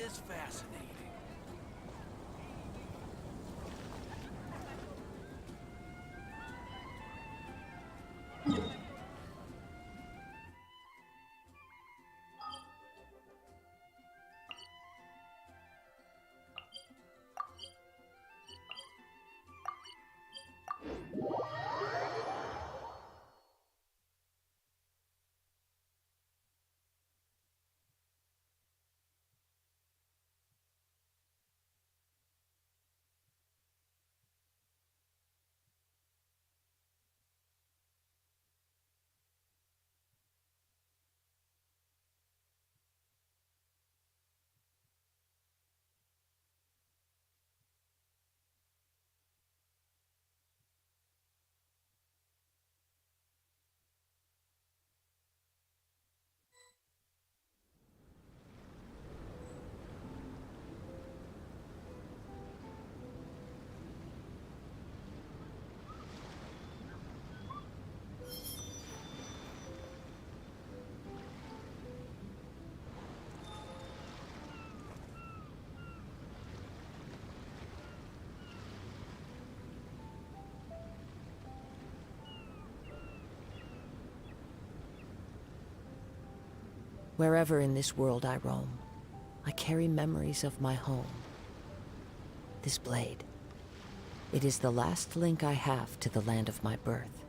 is fascinating. Wherever in this world I roam, I carry memories of my home. This blade, it is the last link I have to the land of my birth.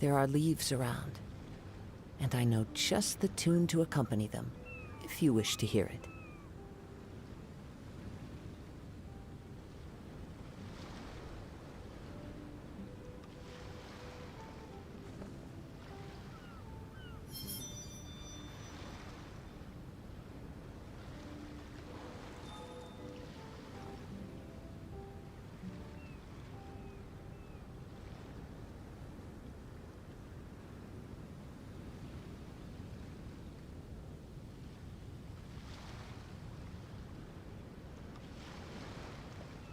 There are leaves around, and I know just the tune to accompany them, if you wish to hear it.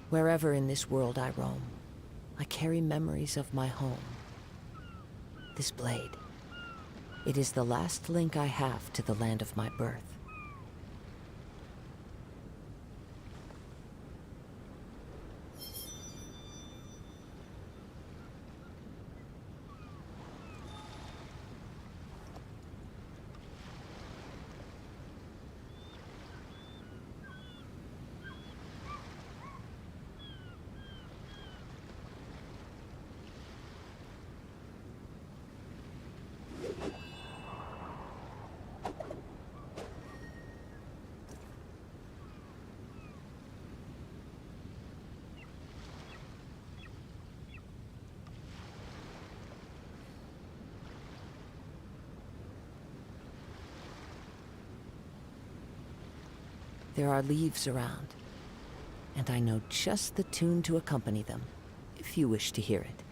Wherever in this world I roam, I carry memories of my home. This blade, it is the last link I have to the land of my birth. There are leaves around, and I know just the tune to accompany them, if you wish to hear it.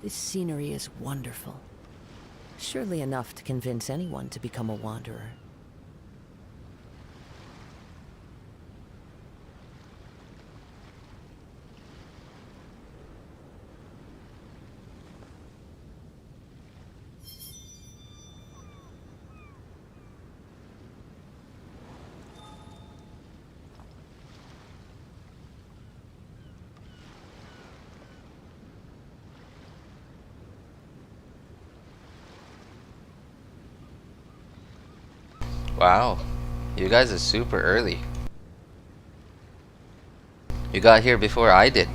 This scenery is wonderful. Surely enough to convince anyone to become a wanderer. Wow, you guys are super early. You got here before I did.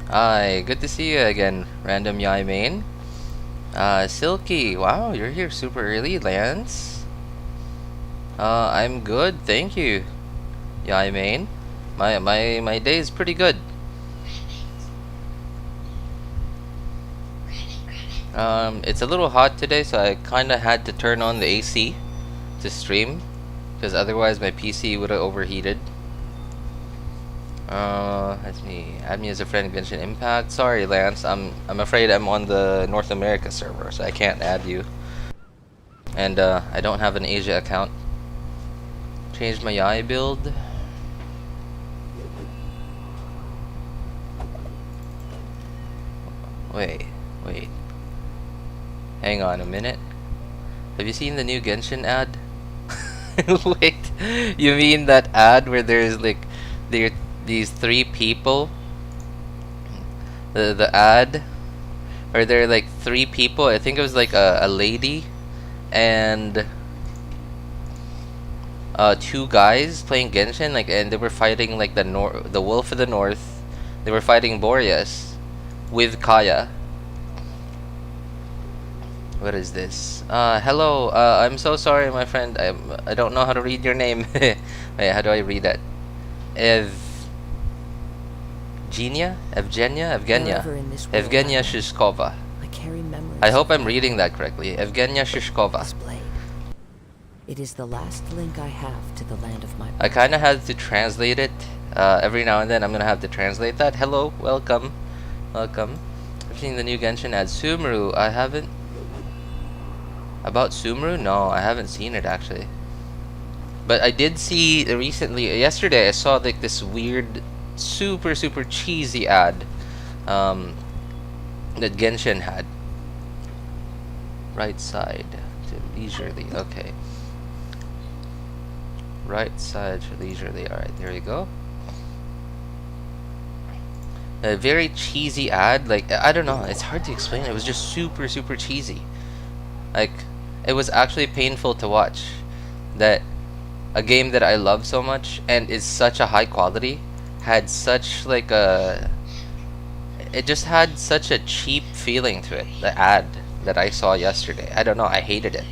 Hi, good to see you again, Random Yai Main. Silky, wow, you're here super early, Lance. I'm good, thank you, Yai Main. My day is pretty good. It's a little hot today, so I kinda had to turn on the AC to stream, because otherwise my PC would have overheated. Let's see. Add me as a friend, Genshin Impact. Sorry, Lance. I'm afraid I'm on the North America server, so I can't add you. And I don't have an Asia account. Changed my Yai build. Wait. Hang on a minute. Have you seen the new Genshin ad? Wait, you mean that ad where there's like these three people? The ad, or there are like three people. I think it was like a lady and two guys playing Genshin, like, and they were fighting like the Wolf of the North. They were fighting Boreas with Kaya. What is this? Hello. I'm so sorry, my friend. I don't know how to read your name. Wait, how do I read that? Evgenia Shishkova. I carry memories. I hope I'm reading that correctly. Evgenia Shishkova. This blade. It is the last link I have to the land of my birth. I kind of had to translate it. Every now and then I'm gonna have to translate that. Hello, welcome. I've seen the new Genshin ad. Sumeru, I haven't. About Sumeru? No, I haven't seen it actually. But I did see recently, yesterday, I saw like this weird, super cheesy ad that Genshin had. Right side to leisurely, okay. Right side to leisurely, alright, there we go. A very cheesy ad, like, I don't know, it's hard to explain. It was just super cheesy. Like, it was actually painful to watch that a game that I love so much and is such a high quality had such like a, it just had such a cheap feeling to it. The ad that I saw yesterday, I don't know, I hated it.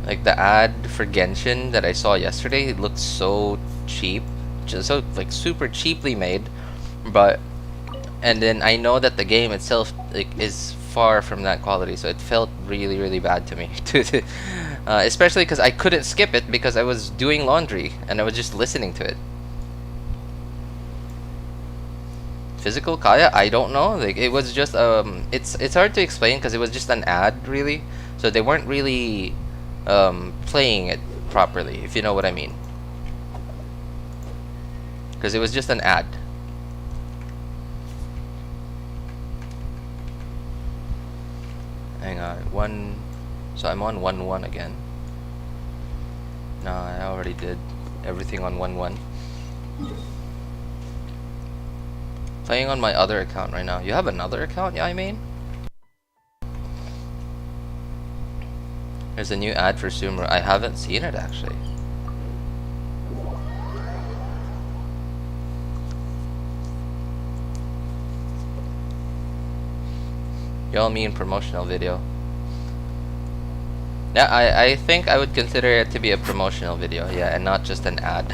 Like the ad for Genshin that I saw yesterday, it looked so cheap, just so like super cheaply made, but and then I know that the game itself like is far from that quality, so it felt really bad to me. Especially because I couldn't skip it because I was doing laundry and I was just listening to it. Physical Kaya, I don't know. Like it was just it's hard to explain because it was just an ad really, so they weren't really playing it properly, if you know what I mean. Because it was just an ad. Hang on, so I'm on 1-1 again. No, I already did everything on 1-1. Playing on my other account right now. You have another account, yeah, I mean? There's a new ad for Sumeru. I haven't seen it actually. Y'all mean promotional video. Yeah, I think I would consider it to be a promotional video, yeah, and not just an ad.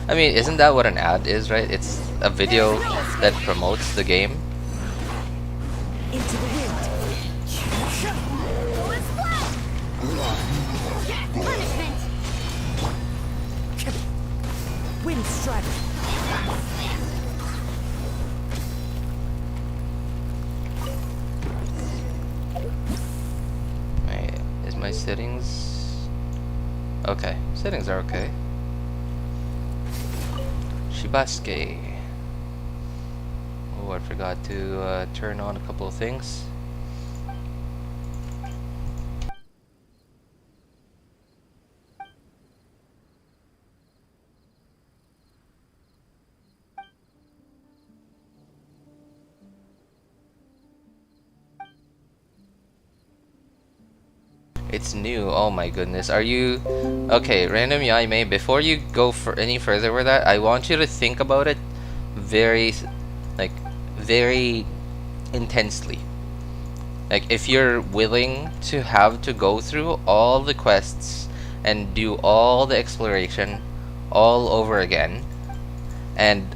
I mean, isn't that what an ad is, right? It's a video that promotes the game. Into the wind. Punishment. Okay, settings are okay. Shibasuke. Oh, I forgot to turn on a couple of things. It's new. Oh my goodness. Are you okay, random Yaime, before you go for any further with that, I want you to think about it very like very intensely. Like if you're willing to have to go through all the quests and do all the exploration all over again, and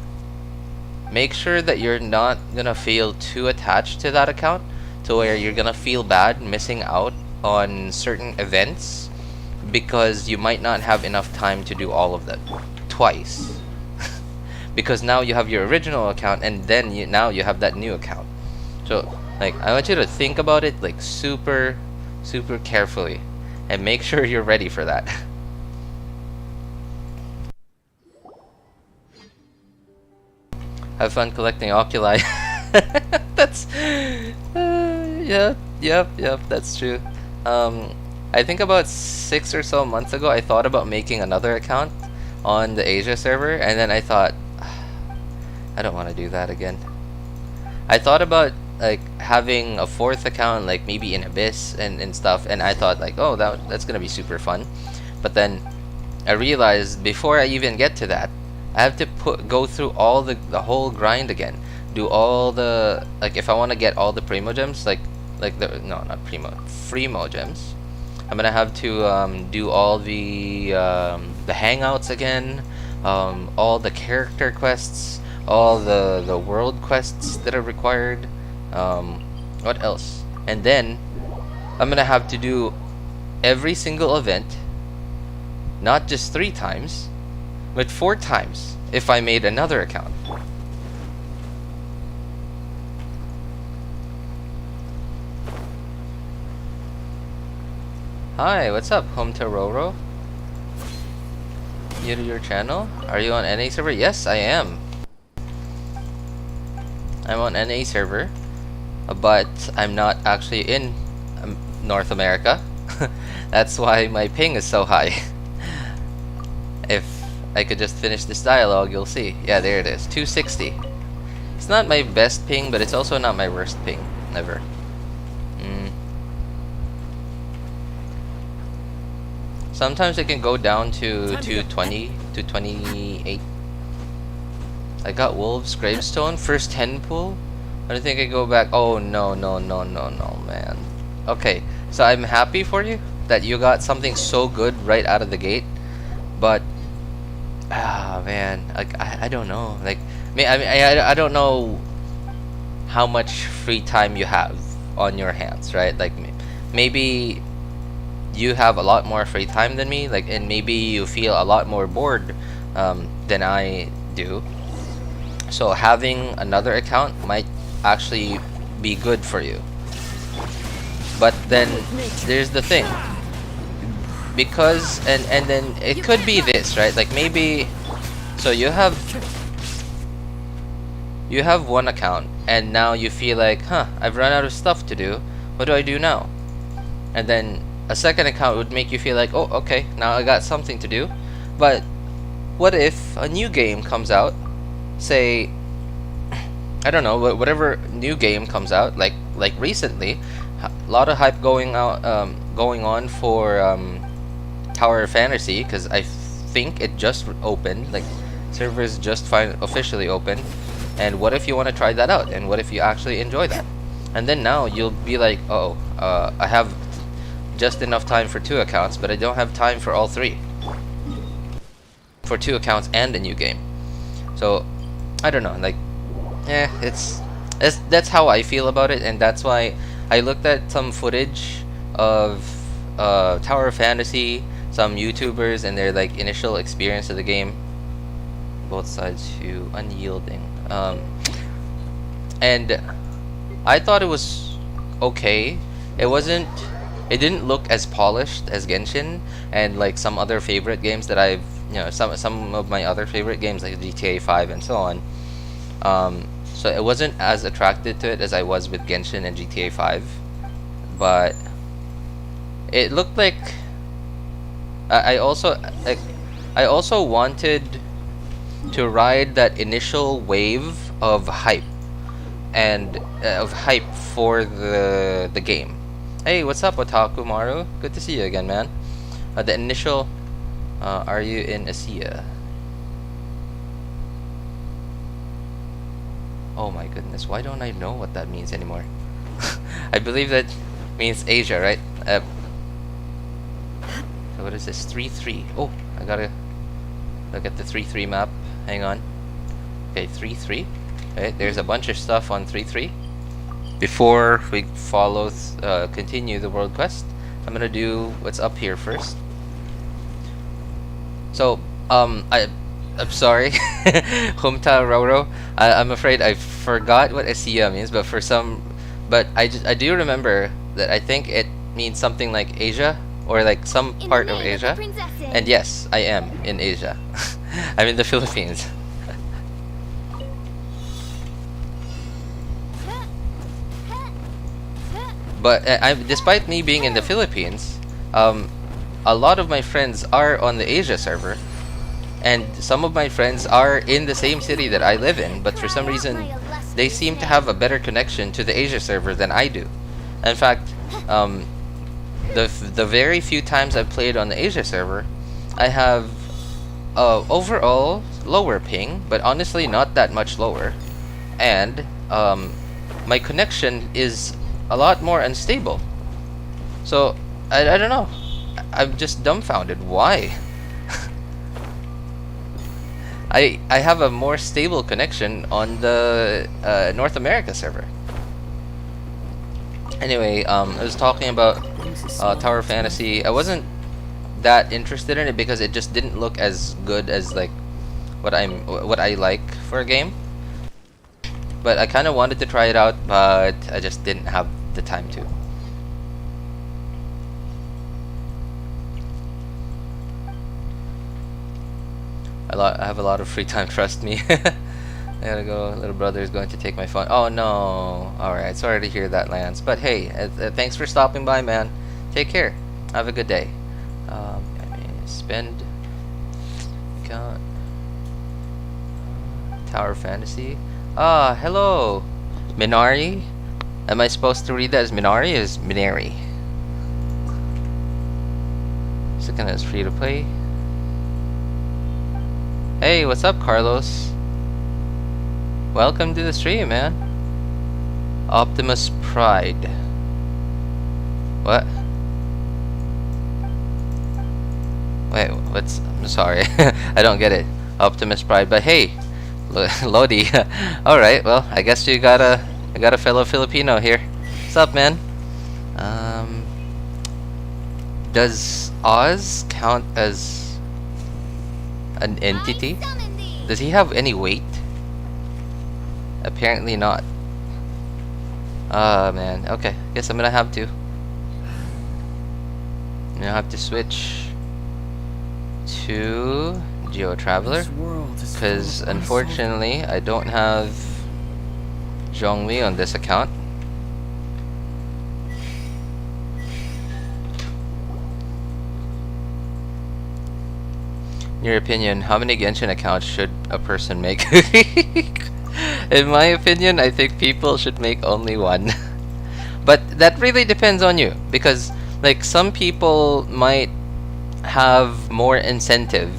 make sure that you're not gonna feel too attached to that account to where you're gonna feel bad missing out on certain events because you might not have enough time to do all of them twice. Because now you have your original account and then now you have that new account. So like I want you to think about it like super carefully and make sure you're ready for that. Have fun collecting oculi. That's yep, that's true. I think about 6 or so months ago I thought about making another account on the Asia server, and then I thought I don't want to do that again. I thought about like having a fourth account, like maybe in Abyss and stuff, and I thought like, oh, that's gonna be super fun. But then I realized before I even get to that, I have to go through all the whole grind again. Do all the, like if I want to get all the primo gems, like the, no, not primo, fremo gems, I'm gonna have to do all the hangouts again, all the character quests, all the world quests that are required. What else? And then I'm gonna have to do every single event, not just 3 times, but 4 times if I made another account. Hi, what's up, Home to Roro? New to your channel? Are you on NA server? Yes, I am. I'm on NA server, but I'm not actually in North America. That's why my ping is so high. If I could just finish this dialogue, you'll see. Yeah, there it is. 260. It's not my best ping, but it's also not my worst ping. Never. Sometimes it can go down to 20 to 28. I got Wolves Gravestone first 10 pull. I don't think I go back. Oh no, man. Okay, so I'm happy for you that you got something so good right out of the gate, but man, like I don't know. Like I don't know how much free time you have on your hands, right? Like maybe you have a lot more free time than me, like, and maybe you feel a lot more bored than I do. So having another account might actually be good for you. But then there's the thing, because and then it could be this, right? Like maybe, so you have one account and now you feel like, I've run out of stuff to do. What do I do now? And then a second account would make you feel like, oh, okay, now I got something to do. But what if a new game comes out? Say, I don't know, whatever new game comes out, like recently, a lot of hype going on for Tower of Fantasy, because I think it just opened, like servers just officially opened. And what if you want to try that out? And what if you actually enjoy that? And then now you'll be like, oh, I have just enough time for 2 accounts, but I don't have time for all 3. For 2 accounts and a new game. So I don't know, like, that's how I feel about it, and that's why I looked at some footage of Tower of Fantasy, some YouTubers and their like initial experience of the game. Both sides to unyielding. And I thought it was okay. It wasn't it didn't look as polished as Genshin and like some other favorite games that I've, some of my other favorite games like GTA 5 and so on. So it wasn't as attracted to it as I was with Genshin and GTA 5, but it looked like I also wanted to ride that initial wave of hype for the game. Hey, what's up, Otaku Maru? Good to see you again, man. The initial, are you in Asia? Oh my goodness, why don't I know what that means anymore? I believe that means Asia, right? So what is this? 3-3. Oh, I gotta look at the 3-3 map. Hang on. Okay, 3-3. Okay, there's a bunch of stuff on 3-3. Before we continue the world quest, I'm gonna do what's up here first. So, I'm sorry, Humta Roro. I'm afraid I forgot what Asia means, but I do remember that I think it means something like Asia or like some part of Asia. And yes, I am in Asia. I'm in the Philippines. But despite me being in the Philippines, a lot of my friends are on the Asia server, and some of my friends are in the same city that I live in, but for some reason they seem to have a better connection to the Asia server than I do. In fact, the very few times I've played on the Asia server, I have overall lower ping, but honestly not that much lower, and my connection is a lot more unstable. So I don't know. I'm just dumbfounded. Why? I have a more stable connection on the North America server. Anyway, I was talking about Tower Fantasy. I wasn't that interested in it because it just didn't look as good as like what I like for a game. But I kind of wanted to try it out, but I just didn't have the time to. I have a lot of free time, trust me. I gotta go. Little brother is going to take my phone. Oh no. Alright, sorry to hear that, Lance. But hey, thanks for stopping by, man. Take care. Have a good day. Spend account. Tower Fantasy. Ah, hello. Minari? Am I supposed to read that as Minari or as Minari? Second is free to play. Hey, what's up, Carlos? Welcome to the stream, man. Optimus Pride. What? Wait, what's... I'm sorry. I don't get it. Optimus Pride, but hey, Lodi. Alright, well, I guess I got a fellow Filipino here. What's up, man? Does Oz count as an entity? Does he have any weight? Apparently not. Ah, man. Okay, guess I'm gonna have to. I'm gonna have to switch to Geo Traveler, because unfortunately I don't have Zhongli on this account. In your opinion, how many Genshin accounts should a person make? In my opinion, I think people should make only one. But that really depends on you, because like some people might have more incentive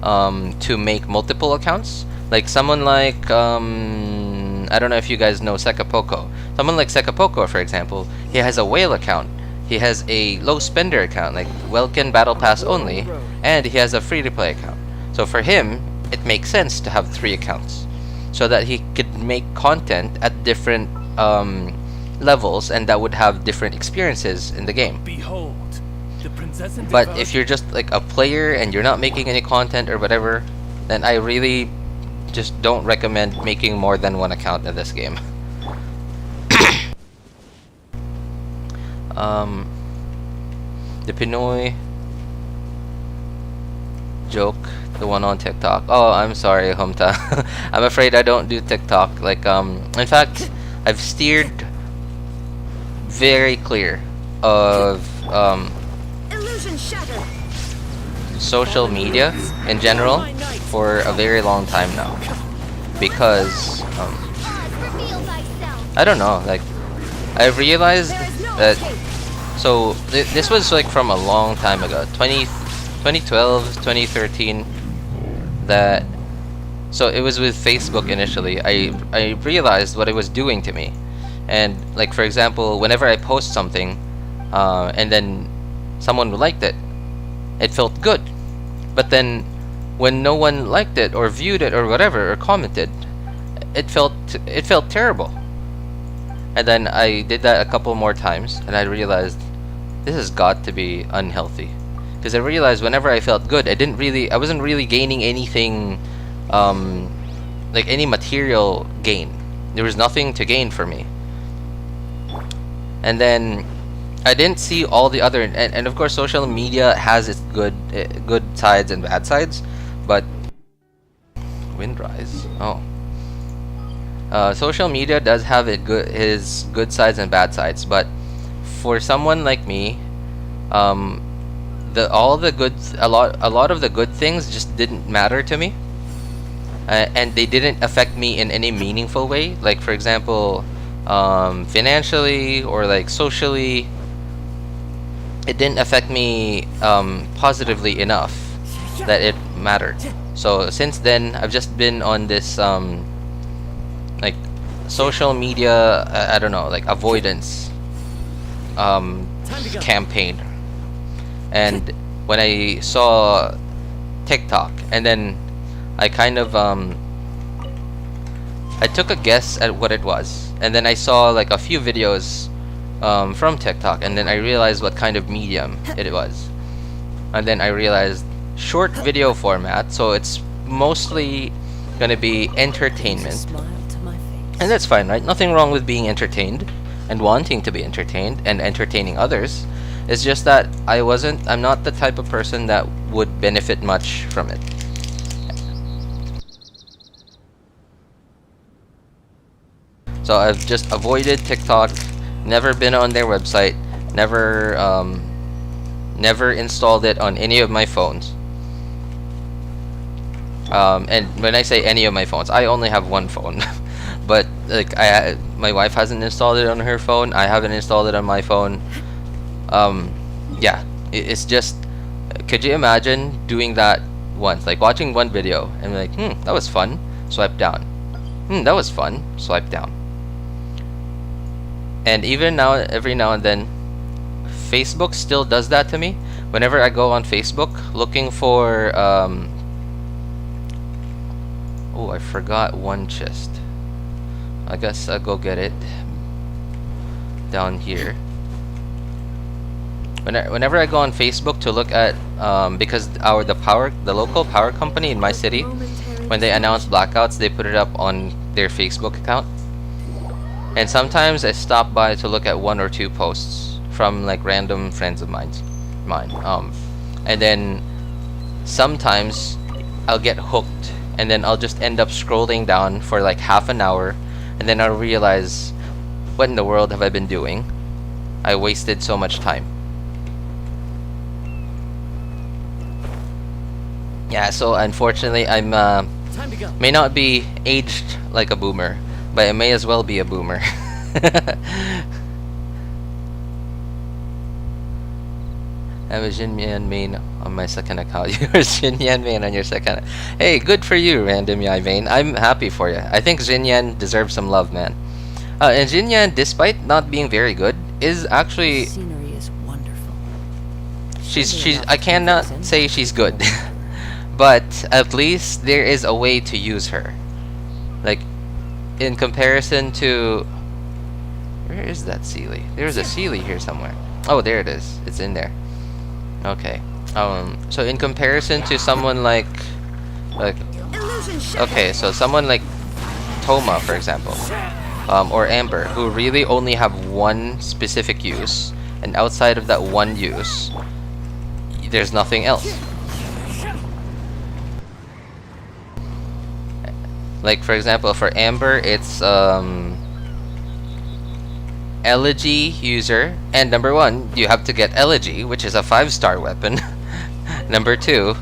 to make multiple accounts. Like someone like I don't know if you guys know Sekapoko. Someone like Sekapoko, for example, he has a whale account. He has a low spender account, like Welkin Battle Pass only, and he has a free to play account. So for him, it makes sense to have 3 accounts, so that he could make content at different levels, and that would have different experiences in the game. Behold, the princess and But if you're just like a player and you're not making any content or whatever, then I really just don't recommend making more than 1 account in this game. the Pinoy joke, the one on TikTok. Oh, I'm sorry, Humta. I'm afraid I don't do TikTok. Like, in fact, I've steered very clear of Illusion shattered. social media in general for a very long time now, because Reveal thyself. I don't know, like I realized There is no that. escape. So this was like from a long time ago, 2012, 2013. That, so it was with Facebook initially. I realized what it was doing to me, and like for example, whenever I post something, and then someone liked it, it felt good. But then when no one liked it or viewed it or whatever or commented, it felt terrible. And then I did that a couple more times, and I realized this has got to be unhealthy. Because I realized whenever I felt good, I wasn't really gaining anything, like any material gain. There was nothing to gain for me. And then I didn't see all the other, and of course social media has its good sides and bad sides, but Windrise. Oh. Social media does have his good sides and bad sides, but for someone like me, a lot of the good things just didn't matter to me, and they didn't affect me in any meaningful way. Like for example, financially or like socially, it didn't affect me positively enough that it mattered. So since then, I've just been on this like social media, I don't know, like avoidance campaign. And when I saw TikTok, and then I kind of I took a guess at what it was, and then I saw like a few videos from TikTok, and then I realized what kind of medium it was. And then I realized short video format, so it's mostly gonna be entertainment. Smile to my face. And that's fine, right? Nothing wrong with being entertained and wanting to be entertained and entertaining others. It's just that I'm not the type of person that would benefit much from it. So I've just avoided TikTok, never been on their website, never installed it on any of my phones. And when I say any of my phones, I only have one phone. But like my wife hasn't installed it on her phone. I haven't installed it on my phone. Yeah, it's just, could you imagine doing that once, like watching one video and be like, that was fun, swipe down. That was fun, swipe down. And even now, every now and then, Facebook still does that to me. Whenever I go on Facebook looking for oh, I forgot one chest. I guess I'll go get it down here. Whenever I go on Facebook to look at because the local power company in my city, when they announce blackouts, they put it up on their Facebook account. And sometimes I stop by to look at one or two posts from like random friends of mine. And then sometimes I'll get hooked, and then I'll just end up scrolling down for like half an hour, and then I'll realize, what in the world have I been doing? I wasted so much time. Yeah, so unfortunately I'm may not be aged like a boomer, but I may as well be a boomer. I'm a Jinyan main on my second account. You're a Jinyan main on your second. Hey, good for you, Random Yai main. I'm happy for you. I think Jinyan deserves some love, man. And Jinyan, despite not being very good, is actually, The scenery is wonderful. she's I cannot say she's good. But at least there is a way to use her. Like, in comparison to, where is that Sealy? There's a Sealy here somewhere. Oh, there it is. It's in there. Okay. So in comparison to someone like Illusion shattered. okay, so someone like Toma, for example, or Amber, who really only have one specific use, and outside of that one use, there's nothing else. Like for example, for Amber, it's Elegy user, and number 1, you have to get Elegy, which is a 5-star weapon. Number 2,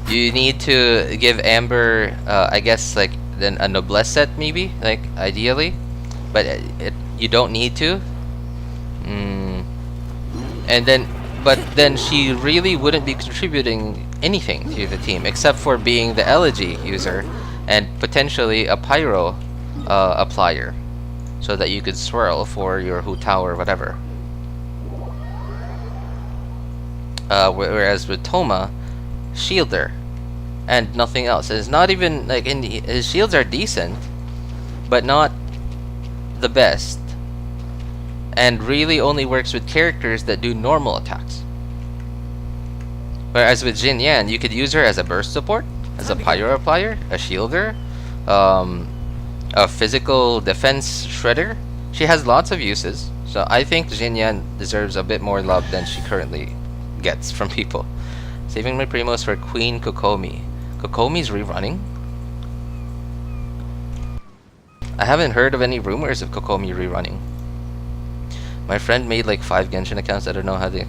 you need to give Amber, I guess, like then a noblesse set, maybe, like ideally, but you don't need to. And then, but then she really wouldn't be contributing anything to the team except for being the Elegy user and potentially a PYRO applier, so that you could swirl for your Hu Tao or whatever. Whereas with Thoma, shielder and nothing else. It's not even like his shields are decent, but not the best, and really only works with characters that do normal attacks. Whereas with Jin Yan, you could use her as a burst support, as a pyro applier, a shielder, a physical defense shredder. She has lots of uses, so I think Jin Yan deserves a bit more love than she currently gets from people. Saving my primos for Queen Kokomi. Kokomi's rerunning? I haven't heard of any rumors of Kokomi rerunning. My friend made like 5 Genshin accounts. I don't know how they...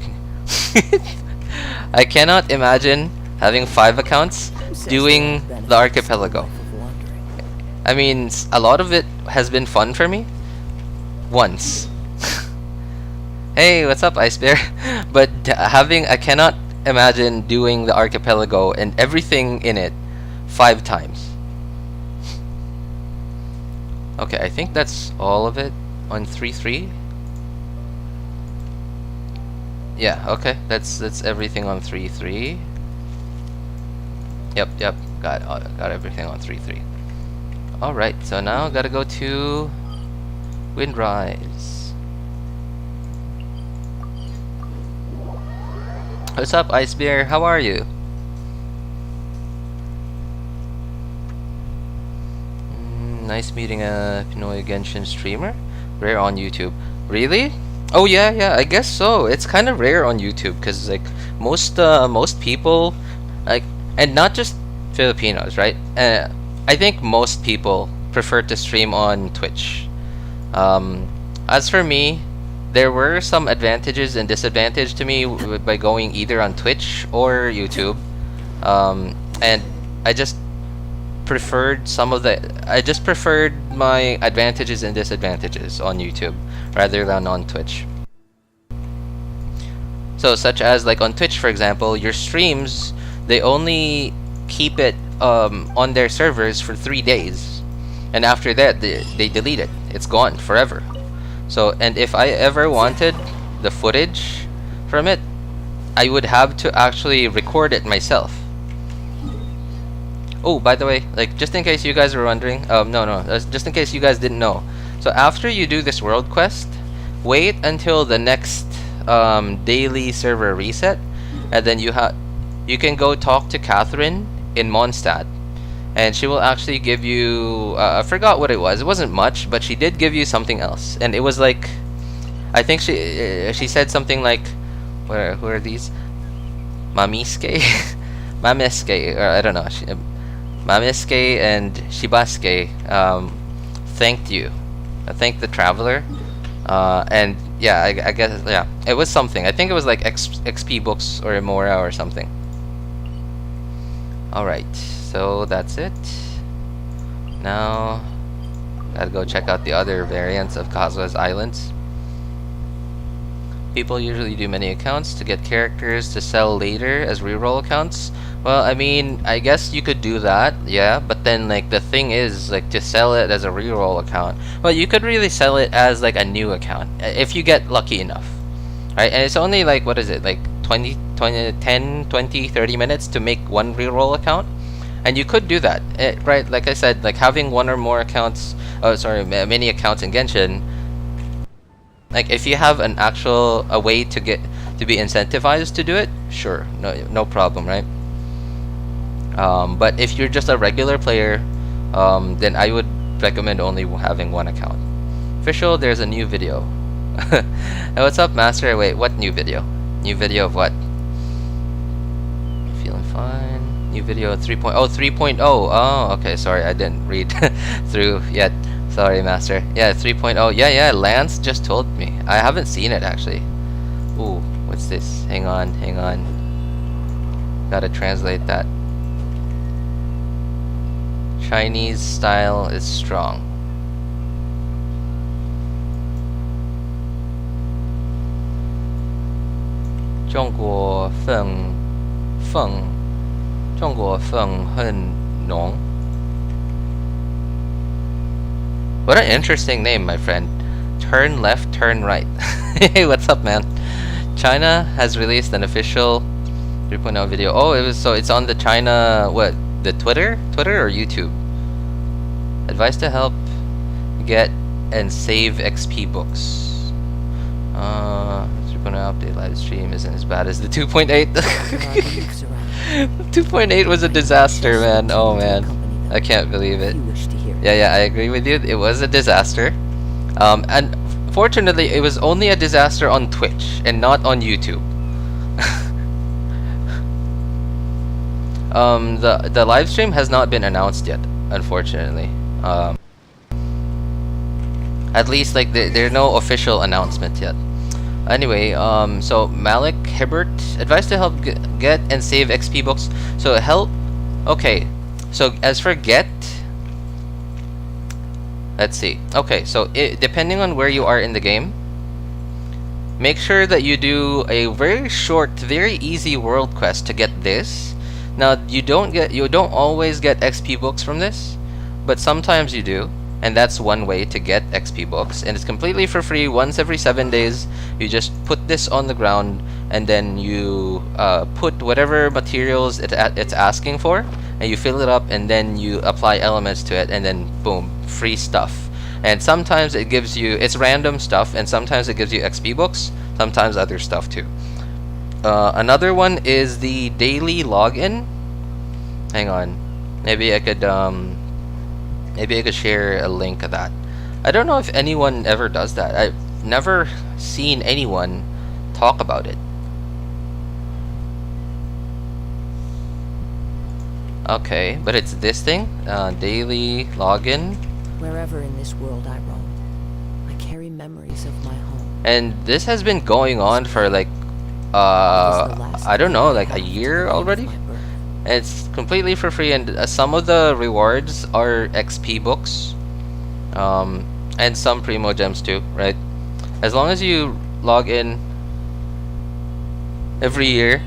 I cannot imagine having 5 accounts doing the Archipelago. I mean, a lot of it has been fun for me. Once. Hey, what's up, Ice Bear? But I cannot imagine doing the Archipelago and everything in it 5 times. Okay, I think that's all of it on 3.3. Yeah, okay, that's everything on 3.3. Yep, got everything on 3.3. All right, so now gotta go to Windrise. What's up, Ice Bear? How are you? Nice meeting a Pinoy Genshin streamer. Rare on YouTube. Really? Oh yeah, I guess so. It's kind of rare on YouTube because like most people, like, and not just Filipinos, right? I think most people prefer to stream on Twitch. As for me, there were some advantages and disadvantages to me by going either on Twitch or YouTube, and I just preferred my advantages and disadvantages on YouTube rather than on Twitch. So such as like on Twitch, for example, your streams, they only keep it on their servers for 3 days, and after that they delete it. It's gone forever. So, and if I ever wanted the footage from it, I would have to actually record it myself. Oh, by the way, like, just in case you guys were wondering, just in case you guys didn't know. So after you do this world quest, wait until the next daily server reset, and then you can go talk to Catherine in Mondstadt, and she will actually give you I forgot what it was. It wasn't much, but she did give you something else, and it was like, I think she said something like, who are these? Mamiske, Mameske, or I don't know. Mameske and Shibasuke thanked you. Thanked the traveler, and yeah, I guess, yeah, it was something. I think it was like XP books or Emora or something. Alright, so that's it. Now, gotta go check out the other variants of Kazuha's Islands. People usually do many accounts to get characters to sell later as reroll accounts. Well, I mean, I guess you could do that, yeah, but then like the thing is, like, to sell it as a reroll account, well, you could really sell it as like a new account if you get lucky enough, right? And it's only like, what is it, like 10, 20, 30 minutes to make one reroll account, and you could do that, right? Like I said, like having one or more accounts, many accounts in Genshin, like if you have an actual way to get to be incentivized to do it, sure, no problem, right? But if you're just a regular player, then I would recommend only having one account. Fischl, there's a new video. Hey, what's up, Master? Wait, what new video? New video of what? Feeling fine. New video 3.0. 3.0. Oh, okay. Sorry, I didn't read through yet. Sorry, master. Yeah, 3.0. Yeah. Lance just told me. I haven't seen it actually. Ooh, what's this? Hang on. Gotta translate that. Chinese style is strong. Zhongguo feng hen nong. What an interesting name, my friend. Turn left, turn right. Hey, what's up, man? China has released an official 3.0 video. Oh, it's on the China, what? The Twitter or YouTube? Advice to help get and save XP books. 3.0 update live stream isn't as bad as the 2.8. 2.8 was a disaster, man. Oh man, I can't believe it. Yeah, I agree with you. It was a disaster. And fortunately, it was only a disaster on Twitch and not on YouTube. The live stream has not been announced yet, unfortunately. At least like there's no official announcement yet. Anyway, so Malik Hibbert, advice to help get and save XP books. So help. Okay, so as for get, let's see. Okay, so depending on where you are in the game, make sure that you do a very short, very easy world quest to get this. Now you don't always get XP books from this, but sometimes you do, and that's one way to get XP books, and it's completely for free. Once every 7 days, you just put this on the ground, and then you put whatever materials it's asking for, and you fill it up, and then you apply elements to it, and then boom, free stuff. And sometimes it gives you, it's random stuff, and sometimes it gives you XP books, sometimes other stuff too. Another one is the daily login. Hang on, maybe I could share a link of that. I don't know if anyone ever does that. I've never seen anyone talk about it. Okay, but it's this thing, daily login. Wherever in this world I roam, I carry memories of my home. And this has been going on for like I don't know, like a year already. It's completely for free, and some of the rewards are XP books, and some Primo Gems too, right? As long as you log in every year,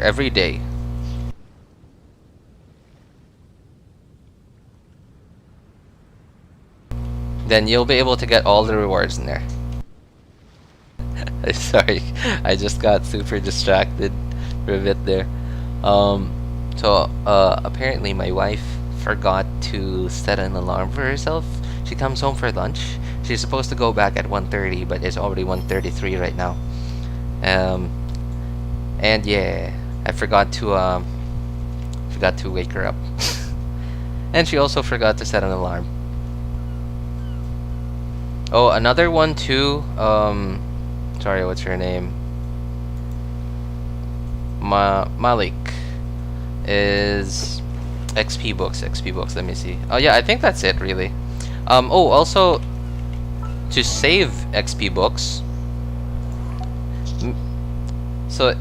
every day. Then you'll be able to get all the rewards in there. Sorry, I just got super distracted for a bit there. Apparently my wife forgot to set an alarm for herself. She comes home for lunch. She's supposed to go back at 1:30, but it's already 1:33 right now. And yeah, I forgot to wake her up. And she also forgot to set an alarm. Oh, another one too. Sorry, what's her name? Malik is XP books. Let me see. Oh yeah, I think that's it really. Oh, also to save XP books. So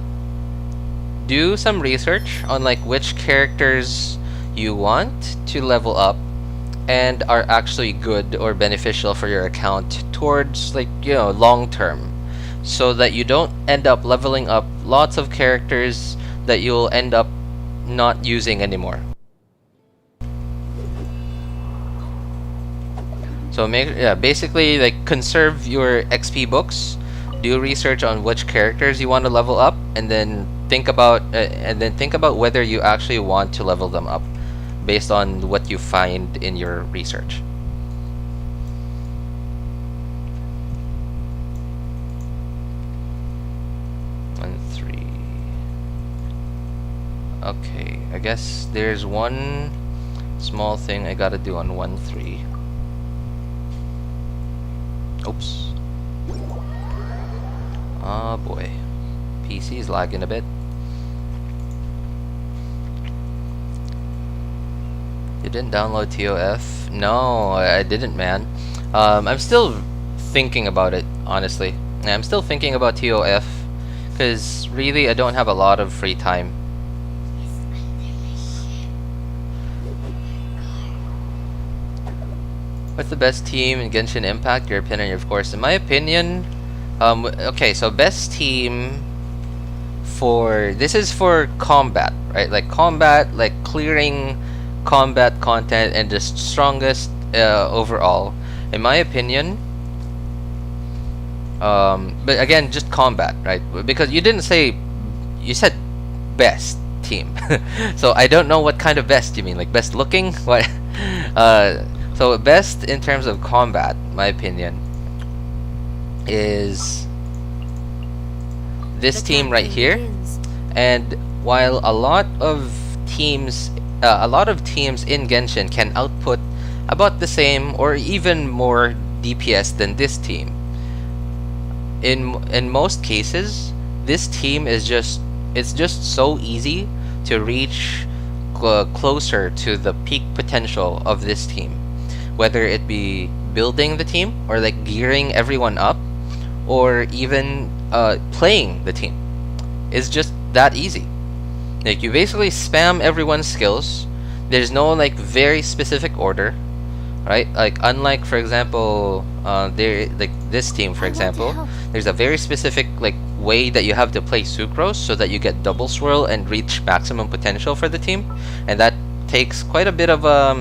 do some research on like which characters you want to level up and are actually good or beneficial for your account towards like, you know, long term, so that you don't end up leveling up lots of characters that you'll end up not using anymore. So basically like conserve your XP books, do research on which characters you want to level up, and then think about whether you actually want to level them up based on what you find in your research. Okay, I guess there's one small thing I gotta do on 1.3. Oops. Oh boy. PC is lagging a bit. You didn't download TOF? No, I didn't, man. I'm still thinking about it, honestly. I'm still thinking about TOF, because really I don't have a lot of free time. What's the best team in Genshin Impact? Your opinion, of course. In my opinion, okay, so best team for, this is for combat, right? Like combat, like clearing combat content, and the strongest overall, in my opinion. But again, just combat, right? Because you didn't say, you said best team. So I don't know what kind of best you mean, like best looking? What? So best in terms of combat, my opinion, is this team right here. And while a lot of teams in Genshin can output about the same or even more DPS than this team, in most cases, this team is just so easy to reach closer to the peak potential of this team, whether it be building the team or like gearing everyone up, or even playing the team. It's just that easy. Like you basically spam everyone's skills. There's no like very specific order, right? Like unlike, for example, there, like this team, for example, there's a very specific like way that you have to play sucrose so that you get double swirl and reach maximum potential for the team, and that takes quite a bit of a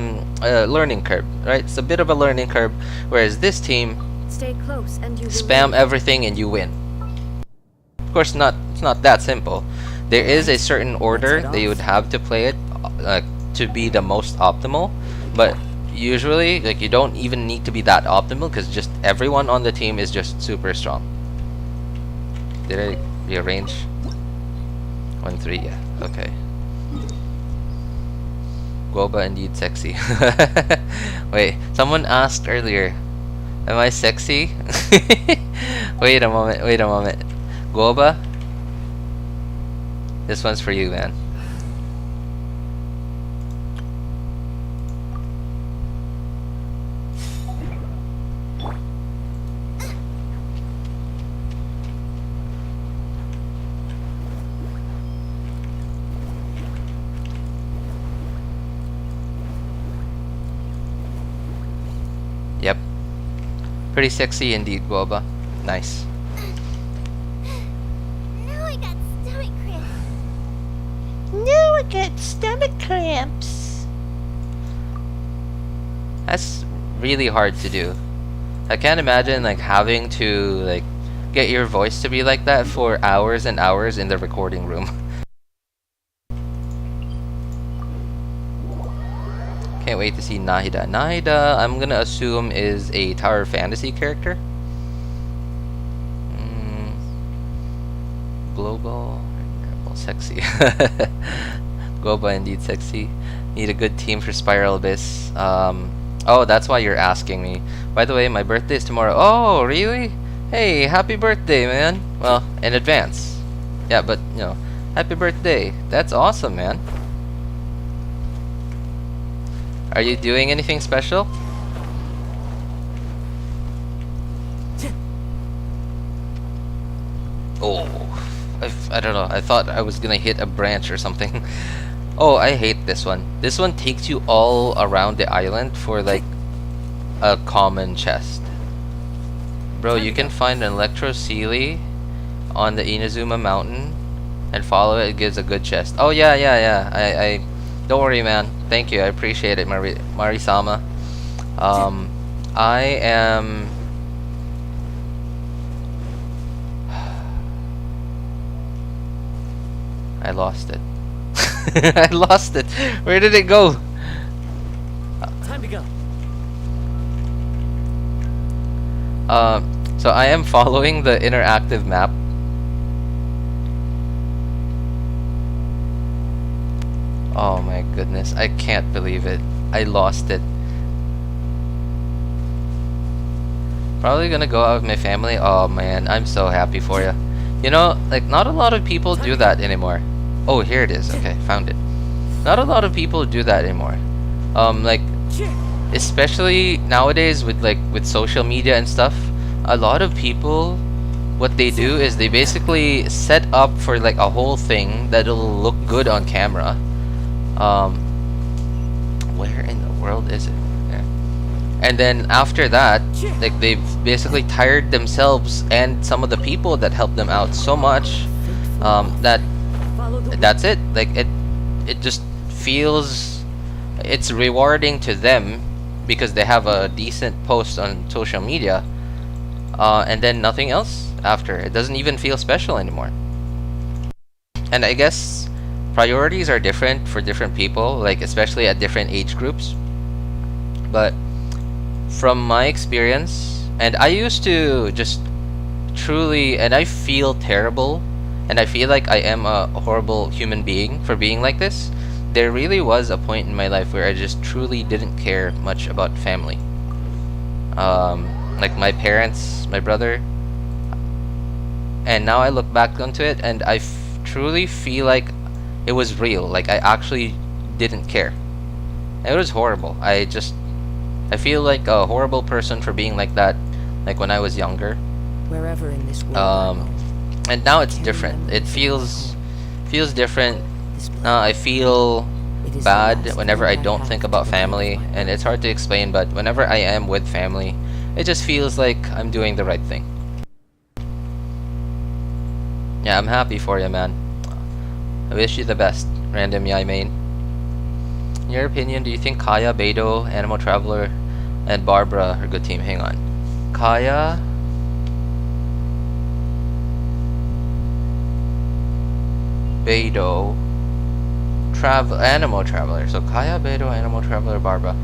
learning curve, right? It's a bit of a learning curve, whereas this team, Stay close and you spam everything and you win. Of course, it's not that simple. There is a certain order that you would have to play it to be the most optimal, but usually like you don't even need to be that optimal, because just everyone on the team is just super strong. Did I rearrange? 1-3, yeah, okay. Guoba indeed sexy. Wait, someone asked earlier, am I sexy? Wait a moment. Guoba, this one's for you, man. Yep. Pretty sexy indeed, Guoba. Nice. Now I got stomach cramps. Now I get stomach cramps. That's really hard to do. I can't imagine like having to like get your voice to be like that for hours and hours in the recording room. Can't wait to see Nahida. Nahida, I'm gonna assume, is a Tower Fantasy character. Global, well, sexy. Goba indeed sexy. Need a good team for Spiral Abyss. Oh, that's why you're asking me. By the way, my birthday is tomorrow. Oh, really? Hey, happy birthday, man. Well, in advance. Yeah, but you know, happy birthday. That's awesome, man. Are you doing anything special? Oh, I don't know. I thought I was gonna hit a branch or something. Oh, I hate this one. This one takes you all around the island for like a common chest. Bro, you can find an Electro Sealy on the Inazuma mountain and follow it. It gives a good chest. Oh yeah. I don't worry, man. Thank you. I appreciate it, Marisama. I am. I lost it. I lost it. Where did it go? Time to go. So I am following the interactive map. Oh my goodness, I can't believe it. I lost it. Probably gonna go out with my family. Oh man, I'm so happy for you. You know, like, not a lot of people do that anymore. Oh, here it is. Okay, found it. Not a lot of people do that anymore. Like, especially nowadays with social media and stuff, a lot of people, what they do is they basically set up for like a whole thing that'll look good on camera. Where in the world is it? Yeah. And then after that, like, they've basically tired themselves and some of the people that helped them out so much that that's it. Like, it just feels it's rewarding to them because they have a decent post on social media, and then nothing else after. It doesn't even feel special anymore. And I guess priorities are different for different people, like especially at different age groups. But from my experience, and I used to just truly, and I feel terrible, and I feel like I am a horrible human being for being like this. There really was a point in my life where I just truly didn't care much about family. Like my parents, my brother. And now I look back onto it and I truly feel like it was real. Like I actually didn't care. And it was horrible. I feel like a horrible person for being like that, like when I was younger. Wherever in this world I roam, And now it's different. It feels different. I feel bad whenever I don't think about family, and it's hard to explain, but whenever I am with family, it just feels like I'm doing the right thing. Yeah, I'm happy for you, man. I wish you the best, random Yai main. In your opinion, do you think Kaya, Beidou, Animal Traveler, and Barbara are a good team? Hang on. Kaya... Beidou, Animal Traveler. So Kaya, Beidou, Animal Traveler, Barbara.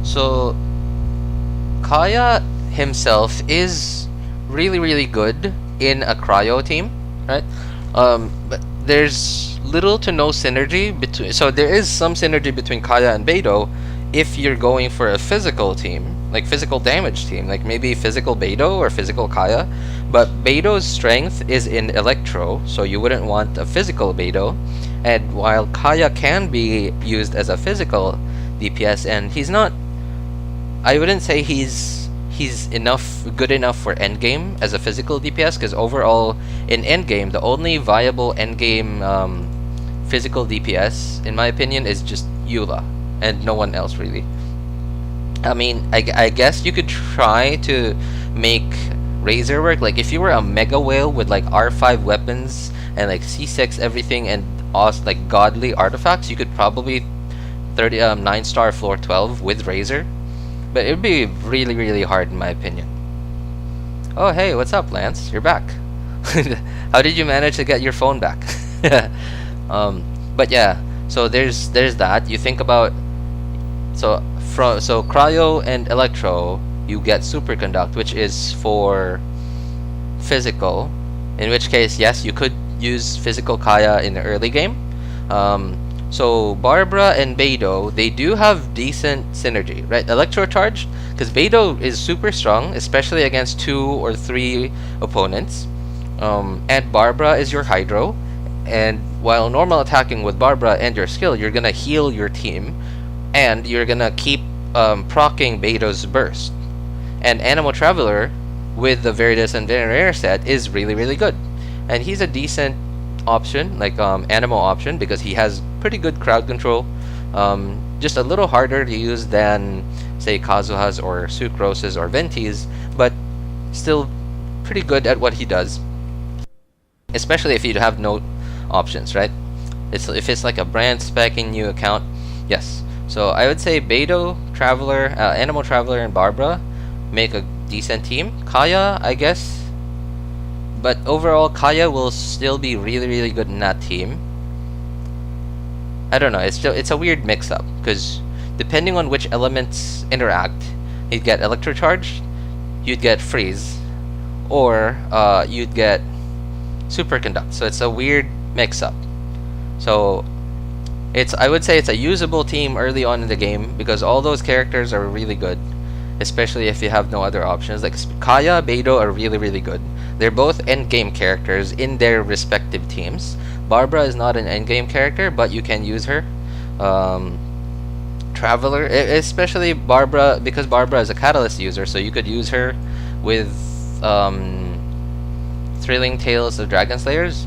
So Kaya himself is really, really good in a cryo team, right? But there's little to no synergy between. So there is some synergy between Kaya and Beidou if you're going for a physical team, like physical damage team, like maybe physical Beidou or physical Kaya. But Beidou's strength is in Electro, so you wouldn't want a physical Beidou. And while Kaya can be used as a physical DPS, and he's not, I wouldn't say he's good enough for endgame as a physical DPS, because overall in endgame the only viable endgame physical DPS in my opinion is just Eula and no one else really. I mean, I guess you could try to make Razor work. Like if you were a Mega Whale with like R5 weapons and like C6 everything and like godly artifacts, you could probably 9-star floor 12 with Razor. But it would be really, really hard in my opinion. Oh hey, what's up Lance? You're back. How did you manage to get your phone back? But yeah, so there's that. You think about so Cryo and Electro, you get Superconduct, which is for physical. In which case, yes, you could use physical Kaya in the early game. So Barbara and Beidou, they do have decent synergy, right? Electro charge, because Beidou is super strong, especially against 2 or 3 opponents. And Barbara is your Hydro. And while normal attacking with Barbara and your skill, you're gonna heal your team, and you're gonna keep proccing Beidou's burst. And Animal Traveler with the Veritas and Venerator set is really, really good. And he's a decent option, like animal option, because he has pretty good crowd control. Just a little harder to use than say Kazuha's or Sucrose's or Venti's, but still pretty good at what he does. Especially if you have no options, right? If it's like a brand spanking new account, yes. So I would say Beidou, Traveler, Animal Traveler, and Barbara make a decent team. Kaya, I guess, but overall Kaya will still be really, really good in that team. I don't know. It's a weird mix-up because depending on which elements interact, you'd get Electrocharge, you'd get Freeze, or you'd get Superconduct. So it's a weird mix-up. So I would say it's a usable team early on in the game because all those characters are really good. especially if you have no other options. Like Kaya, Beidou are really good. They're both endgame characters in their respective teams. Barbara is not an endgame character, but you can use her. Traveler, especially Barbara, because Barbara is a catalyst user, so you could use her with Thrilling Tales of Dragon Slayers,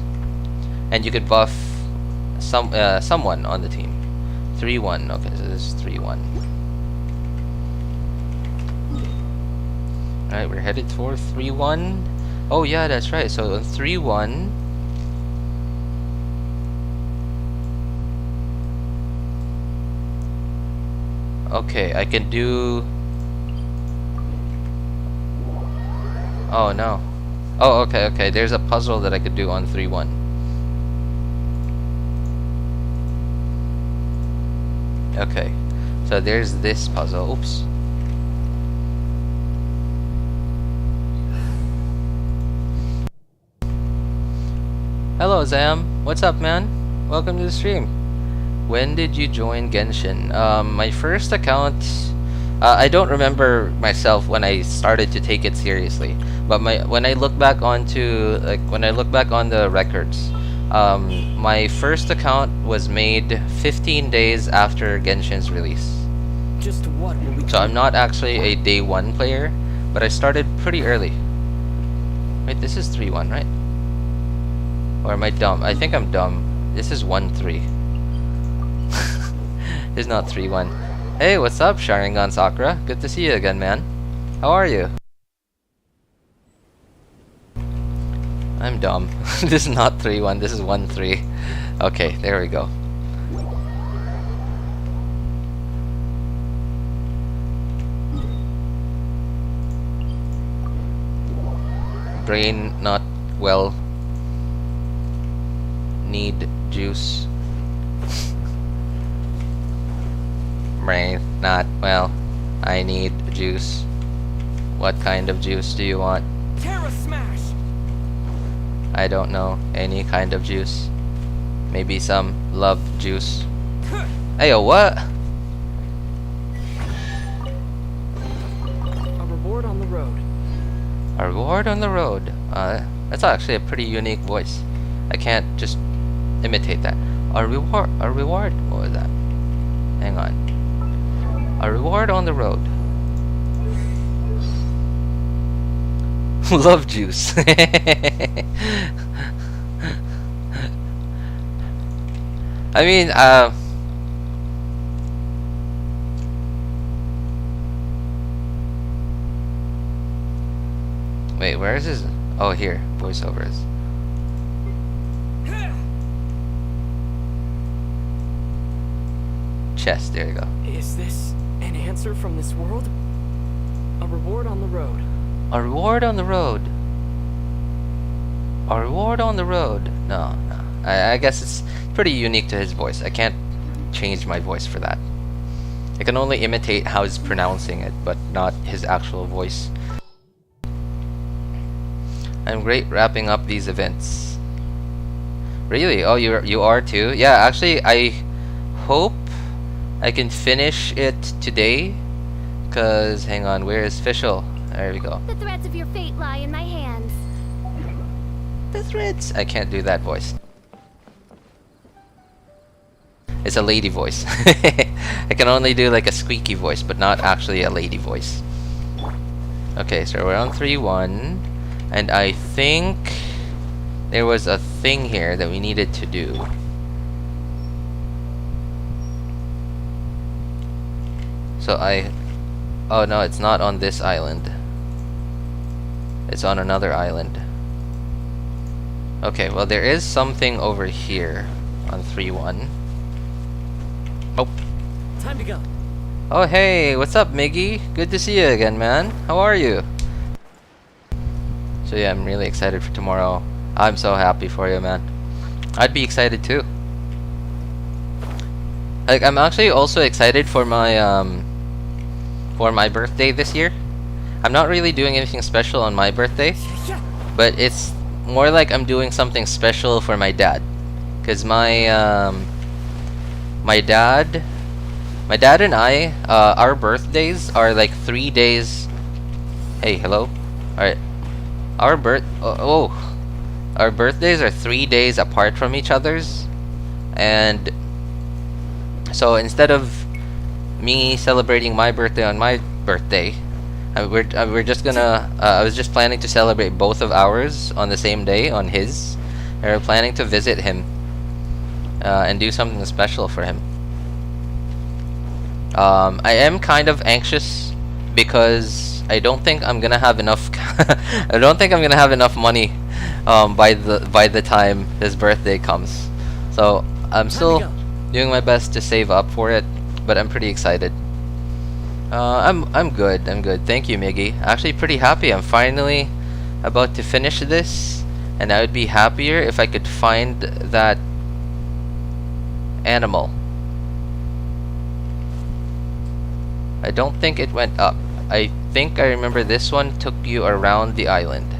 and you could buff someone on the team. 3-1. Okay, so this is 3-1. Alright, we're headed for 3-1. Oh yeah, that's right. So on 3-1. Okay, I can do... Oh no. Oh, okay. There's a puzzle that I could do on 3-1. Okay, so there's this puzzle. Oops. Hello, Zam. What's up, man? Welcome to the stream. When did you join Genshin? My first account, I don't remember myself when I started to take it seriously. But when I look back on the records, my first account was made 15 days after Genshin's release. Just what will we... So I'm not actually a day 1 player, but I started pretty early. Wait, this is 3-1, right? Or am I dumb? I think I'm dumb. This is 1-3. It's not 3-1. Hey, what's up, Sharingan Sakura? Good to see you again, man. How are you? I'm dumb. This is not 3-1, this is 1-3. Okay, there we go. Brain not well. Need juice. Brain not well. I need juice. What kind of juice do you want? Terra Smash! I don't know. Any kind of juice. Maybe some love juice. Ayo, what? A reward on the road. A reward on the road. That's actually a pretty unique voice. I can't just imitate that. A reward. What was that? Hang on. A reward on the road. Love juice. I mean, wait, where is this? Oh, here. Voiceovers. Chest, there you go. Is this an answer from this world? A reward on the road. A reward on the road. A reward on the road. No. I guess it's pretty unique to his voice. I can't change my voice for that. I can only imitate how he's pronouncing it, but not his actual voice. I'm great wrapping up these events. Really? Oh, you are too? Yeah, actually, I hope I can finish it today. Cause, hang on, where is Fischl? There we go. The threads of your fate lie in my hands. The threads. I can't do that voice. It's a lady voice. I can only do like a squeaky voice, but not actually a lady voice. Okay, so we're on 3-1, and I think there was a thing here that we needed to do. So oh no, it's not on this island. It's on another island. Okay, well there is something over here on 3-1. Oh. Time to go. Oh hey, what's up, Miggy? Good to see you again, man. How are you? So yeah, I'm really excited for tomorrow. I'm so happy for you, man. I'd be excited too. Like, I'm actually also excited for my birthday this year. I'm not really doing anything special on my birthday, but it's more like I'm doing something special for my dad, because my dad My dad and I, our birthdays are like 3 days. Hey, hello. All right, our birthdays are 3 days apart from each other's, and so instead of me celebrating my birthday on my birthday, we're just gonna. I was just planning to celebrate both of ours on the same day on his. And we're planning to visit him and do something special for him. I am kind of anxious because I don't think I'm gonna have enough. I don't think I'm gonna have enough money by the time his birthday comes. So I'm still doing my best to save up for it, but I'm pretty excited. I'm good. I'm good. Thank you, Miggy. Actually, pretty happy. I'm finally about to finish this, and I would be happier if I could find that animal. I don't think it went up. I think I remember this one took you around the island.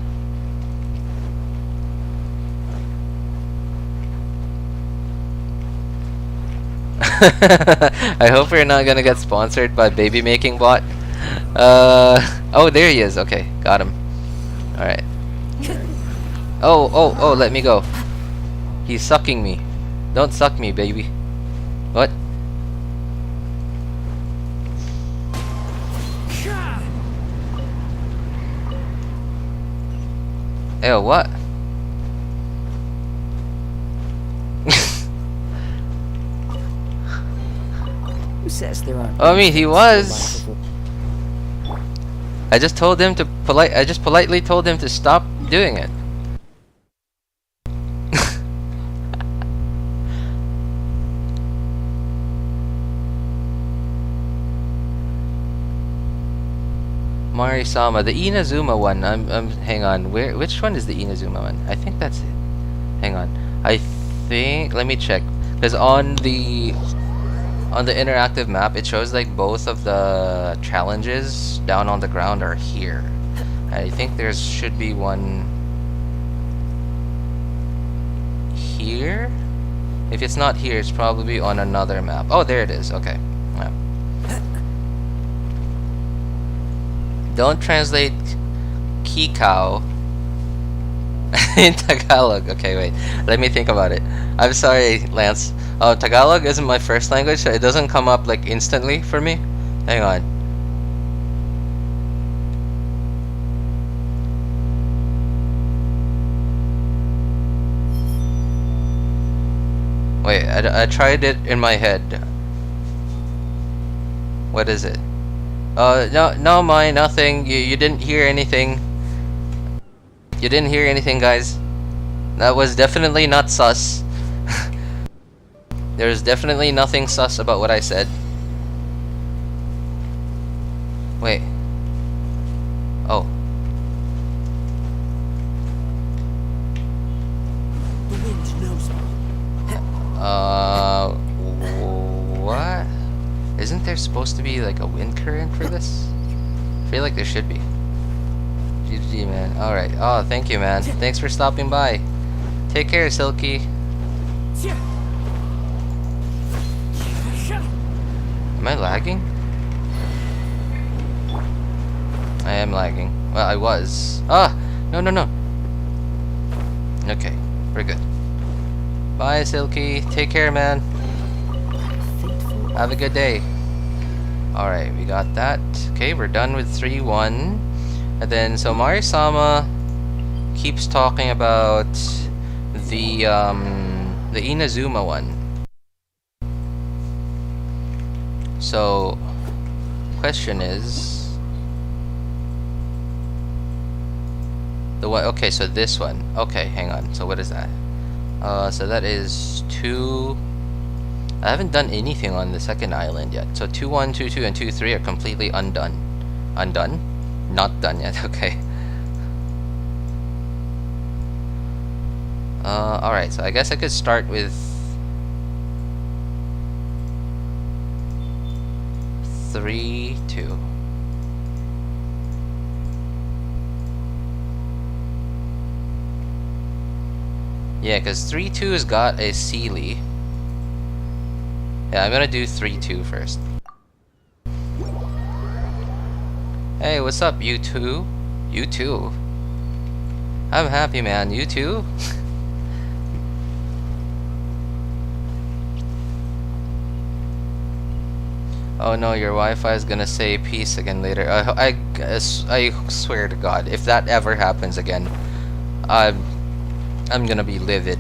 I hope we're not gonna get sponsored by Baby Making Bot. Oh, there he is. Okay, got him. All right. Oh, let me go. He's sucking me. Don't suck me, baby. What? Ew, what? Who says there aren't? I mean, he was. I just told him to I just politely told him to stop doing it. Mari-sama, the Inazuma one. Hang on. Which one is the Inazuma one? I think that's it. Hang on. I think, let me check, because on the interactive map it shows like both of the challenges down on the ground are here. I think there should be one here. If it's not here, it's probably on another map. Oh, there it is. Okay. Yeah. Don't translate Kikau in Tagalog. Okay, wait. Let me think about it. I'm sorry, Lance. Tagalog isn't my first language, so it doesn't come up like instantly for me. Hang on. Wait, I tried it in my head. What is it? No, nothing. You didn't hear anything. You didn't hear anything, guys. That was definitely not sus. There's definitely nothing sus about what I said. Wait. Oh. The wind knows What? Isn't there supposed to be like a wind current for this? I feel like there should be. GG, man. Alright. Oh, thank you, man. Thanks for stopping by. Take care, Silky. Am I lagging? I am lagging. Well, I was. Ah! No. Okay. We're good. Bye, Silky. Take care, man. Have a good day. Alright, we got that. Okay, we're done with 3-1. And then, so Mari-sama keeps talking about the Inazuma one. So, question is... the one, okay, so this one. Okay, hang on. So what is that? So that is 2... I haven't done anything on the second island yet. So 2-1, 2-2, and 2-3 are completely undone. Undone? Not done yet, okay. Alright, so I guess I could start with 3-2. Yeah, because 3-2 has got a Sealy. Yeah, I'm gonna do 3-2 first. Hey, what's up, you two? You too. I'm happy, man. You too? Oh no, your Wi-Fi is gonna say peace again later. I swear to God, if that ever happens again, I'm gonna be livid.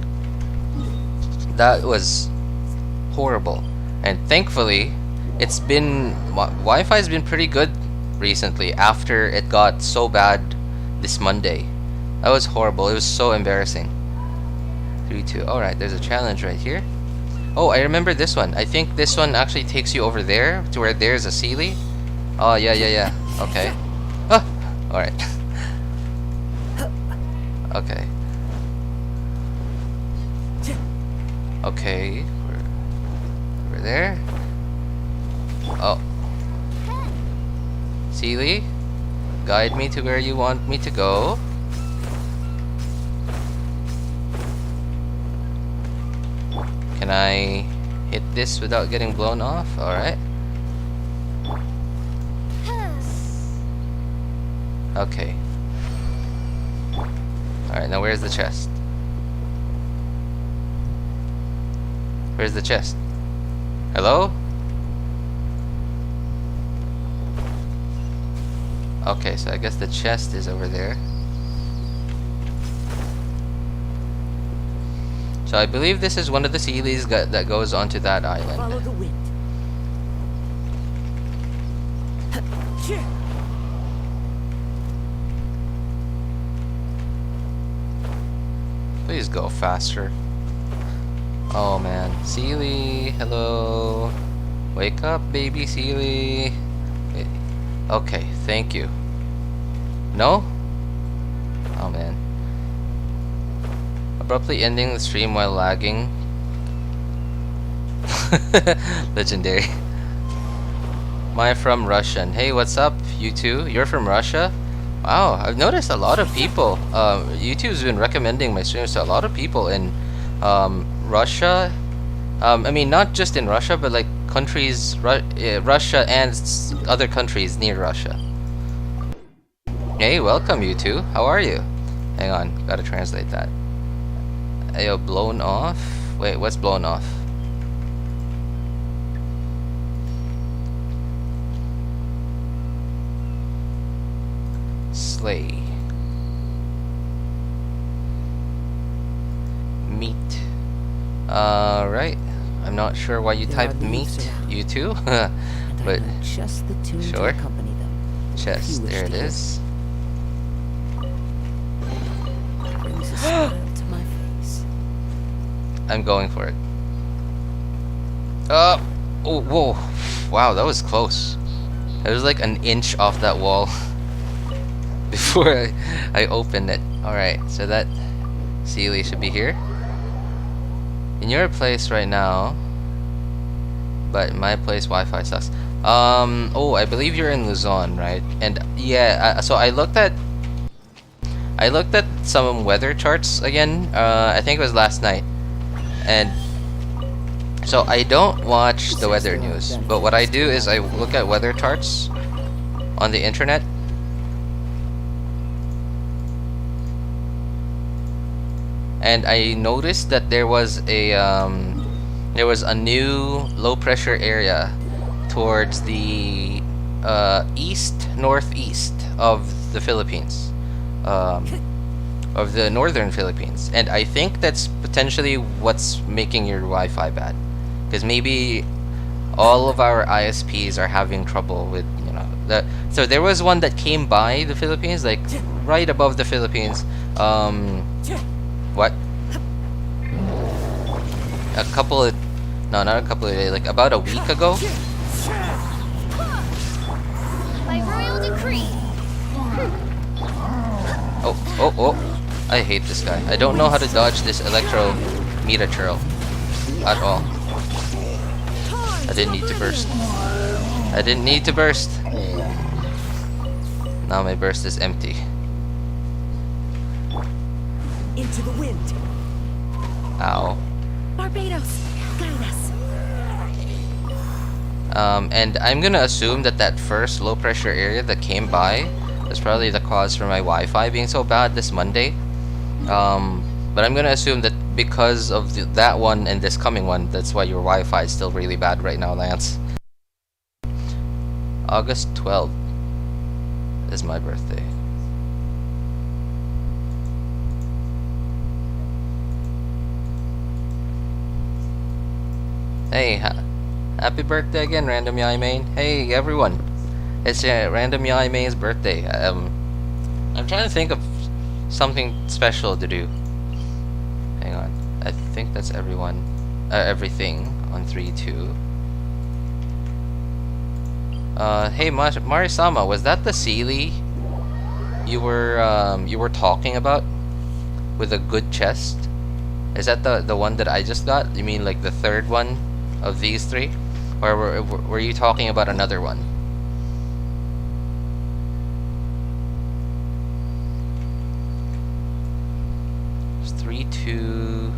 That was horrible. And thankfully, it's been Wi-Fi's been pretty good recently after it got so bad this Monday. That was horrible. It was so embarrassing. 3-2. All right, there's a challenge right here. Oh, I remember this one. I think this one actually takes you over there to where there's a Sealy. Oh, yeah. Okay. Oh, all right. Okay. Okay. We're there. Oh. Sealy, guide me to where you want me to go. Can I hit this without getting blown off? Alright. Okay. Alright, now where's the chest? Where's the chest? Hello? Okay, so I guess the chest is over there. So I believe this is one of the Sealies that goes onto that island. Follow the wind. Please go faster. Oh man, Sealy, hello. Wake up, baby Sealy. Okay, thank you. No? Oh man. Abruptly ending the stream while lagging. Legendary. Maya from Russian. Hey, what's up, you two? You're from Russia? Wow, I've noticed a lot of people. YouTube's been recommending my streams to a lot of people in Russia. I mean, not just in Russia, but like countries, Russia and other countries near Russia. Hey, welcome, you two. How are you? Hang on, gotta translate that. Ayo, blown off? Wait, what's blown off? Slay. Meat. Right. I'm not sure why you typed meat, you two. But just the tune sure. to accompany them. Chest, there it is. Brings a smile to my face. I'm going for it. Oh, whoa. Wow, that was close. It was like an inch off that wall before I opened it. Alright, so that Sealy should be here. In your place right now, but my place Wi-Fi sucks. Oh, I believe you're in Luzon, right? And yeah, so I looked at some weather charts again. I think it was last night, and so I don't watch the weather news, but what I do is I look at weather charts on the internet. And I noticed that there was a new low pressure area towards the northeast of the Philippines, of the northern Philippines, and I think that's potentially what's making your Wi-Fi bad, because maybe all of our ISPs are having trouble with, you know, the. So there was one that came by the Philippines, like right above the Philippines. What? A couple of... No, not a couple of days. Like about a week ago. By royal decree. Oh. I hate this guy. I don't know how to dodge this electro Meta Churl at all. I didn't need to burst. I didn't need to burst. Now my burst is empty. Into the wind. Ow. Barbados, guide us. And I'm gonna assume that that first low pressure area that came by was probably the cause for my Wi-Fi being so bad this Monday. But I'm gonna assume that because of that one and this coming one, that's why your Wi-Fi is still really bad right now, Lance. August 12th is my birthday. Hey, happy birthday again, Random Yaimane. Hey, everyone. It's Random Yaimane's birthday. I'm trying to think of something special to do. Hang on. I think that's everyone. Everything on 3, 2. Hey, Marisama, was that the Sealy you were talking about with a good chest? Is that the one that I just got? You mean like the third one of these three, or were you talking about another one? It's 3, 2.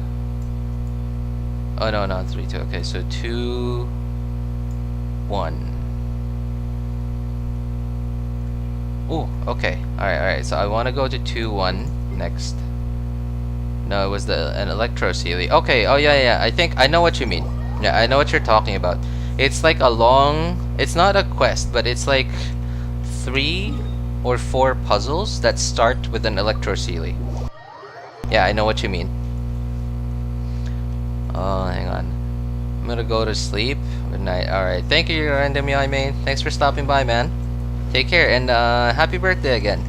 Oh no, not 3, 2. Okay, so 2, 1. Oh, okay. Alright. So I want to go to 2, 1 next. No, it was an Electro Sealy. Okay, oh yeah. I think I know what you mean. Yeah, I know what you're talking about. It's like a long... It's not a quest, but it's like 3 or 4 puzzles that start with an Electro Sealy. Yeah, I know what you mean. Oh, hang on. I'm gonna go to sleep. Good night. Alright, thank you, Random Yaimane. Thanks for stopping by, man. Take care, and happy birthday again.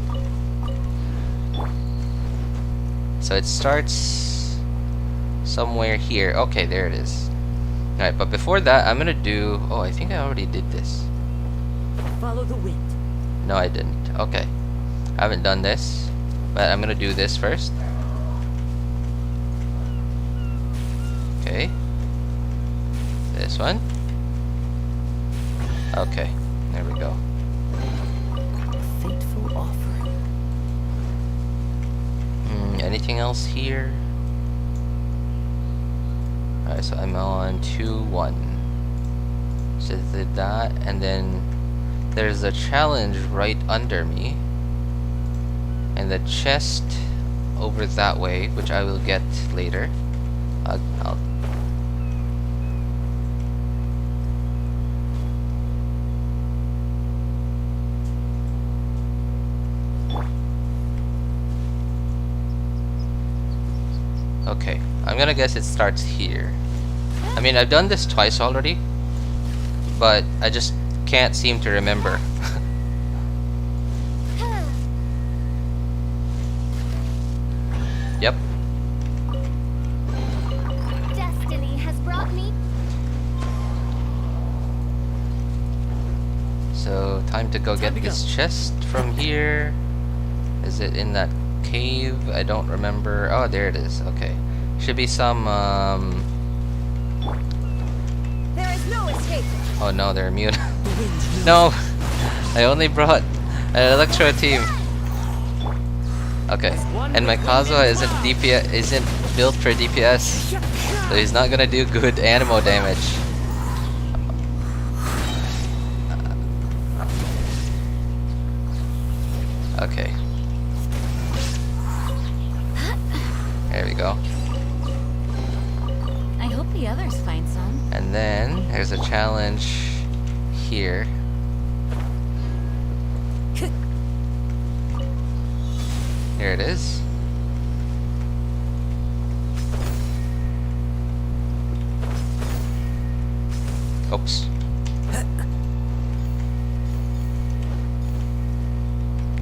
So it starts somewhere here. Okay, there it is. Alright, but before that, I'm gonna do... Oh, I think I already did this. Follow the wind. No, I didn't. Okay. I haven't done this, but I'm gonna do this first. Okay. This one. Okay, there we go. Fateful offering. Anything else here? Alright, so I'm on 2, 1. So I did that, and then there's a challenge right under me. And the chest over that way, which I will get later. I'll Okay, I'm gonna guess it starts here. I mean, I've done this twice already, but I just can't seem to remember. Yep. Destiny has brought me. So, time to go get this chest from here. Is it in that cave? I don't remember. Oh, there it is. Okay. Should be some, There is no escape. Oh no, they're immune. No! I only brought an Electro team. Okay. And my Kazuha isn't built for DPS. So he's not gonna do good animo damage. Okay. There we go. I hope the others find some. And then there's a challenge here. Here it is. Oops.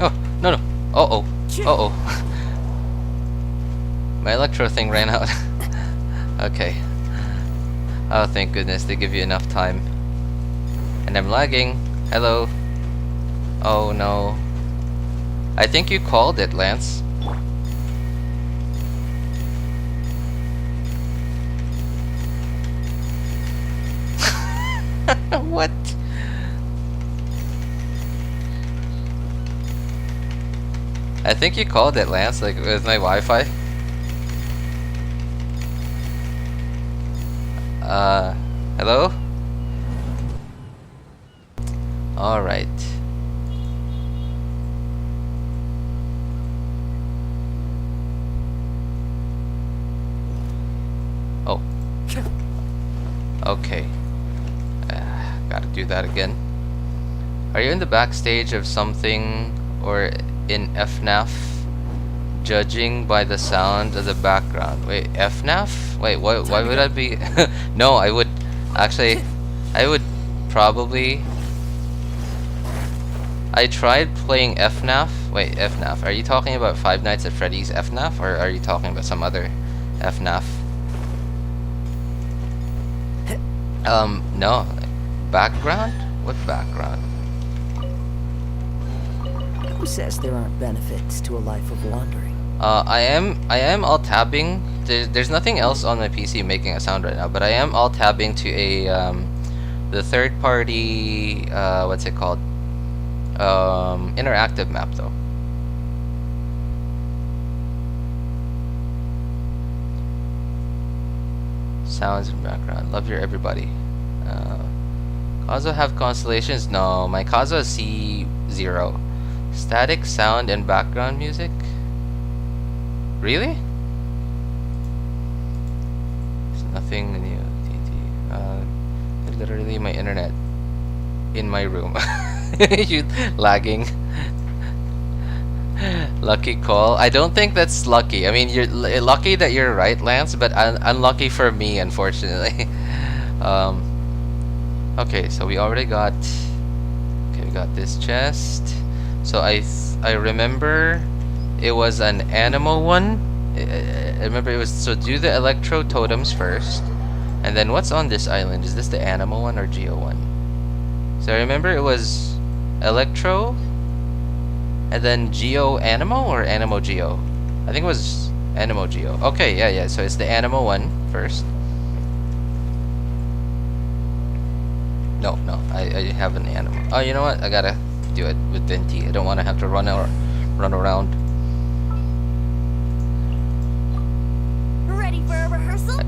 Oh, no. Uh-oh. Uh-oh. My electro thing ran out. Okay. Oh, thank goodness they give you enough time. And I'm lagging. Hello. Oh no. I think you called it, Lance. What? I think you called it, Lance, like with my Wi-Fi. Hello? All right. Oh. Okay. Gotta do that again. Are you in the backstage of something or in FNAF? Judging by the sound of the background. Wait, FNAF? Wait, why would I be? No, I would actually. I would probably. I tried playing FNAF. Wait, FNAF. Are you talking about Five Nights at Freddy's FNAF, or are you talking about some other FNAF? No. Background? What background? Who says there aren't benefits to a life of wandering? I am alt tabbing. There's nothing else on my PC making a sound right now, but I am alt tabbing to a the third party what's it called? Interactive map though. Sounds in background. Love your everybody. Kazuha have constellations? No, my Kazuha is C0. Static sound and background music? Really? There's nothing new. Literally my internet in my room. You lagging. Lucky call. I don't think that's lucky. I mean, you're lucky that you're right, Lance, but unlucky for me, unfortunately. Okay, so we already got. Okay, we got this chest. So I remember it was an animal one. I remember it was, so do the electro totems first, and then what's on this island? Is this the animal one or geo one? So I remember it was electro, and then geo animal or animal geo. I think it was animal geo. Okay, yeah. So it's the animal one first. No, I have an animal. Oh, you know what? I gotta do it with Venti. I don't want to have to run around. Ready for a rehearsal?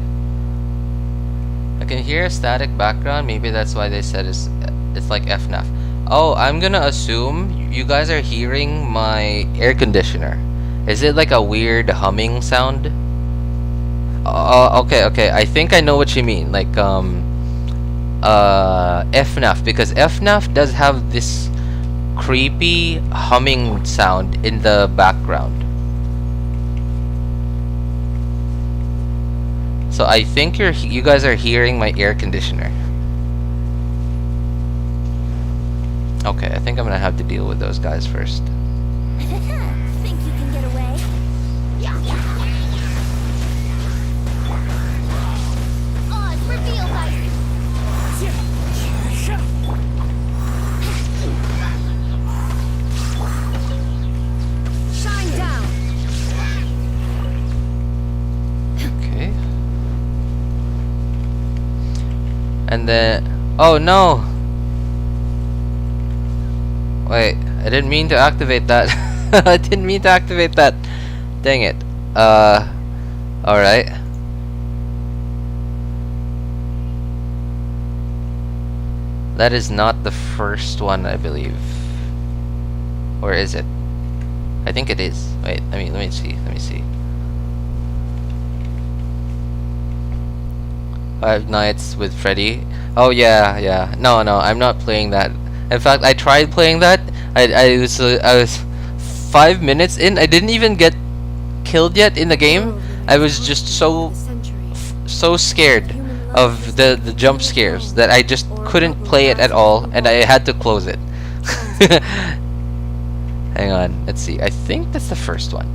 I can hear a static background. Maybe that's why they said it's like FNAF. Oh, I'm gonna assume you guys are hearing my air conditioner. Is it like a weird humming sound? Okay. I think I know what you mean. Like FNAF, because FNAF does have this creepy humming sound in the background. So I think you guys are hearing my air conditioner. Okay, I think I'm gonna have to deal with those guys first. Think you can get away? Odds reveal, Baizhu. Shine down. Okay. And then, oh no! Wait, I didn't mean to activate that. I didn't mean to activate that. Dang it. Alright. That is not the first one, I believe. Or is it? I think it is. Wait, let me see. Five Nights with Freddy. Oh yeah. No, I'm not playing that. In fact, I tried playing that. I was 5 minutes in. I didn't even get killed yet in the game. I was just so scared of the jump scares that I just couldn't play it at all, and I had to close it. Hang on, let's see. I think that's the first one.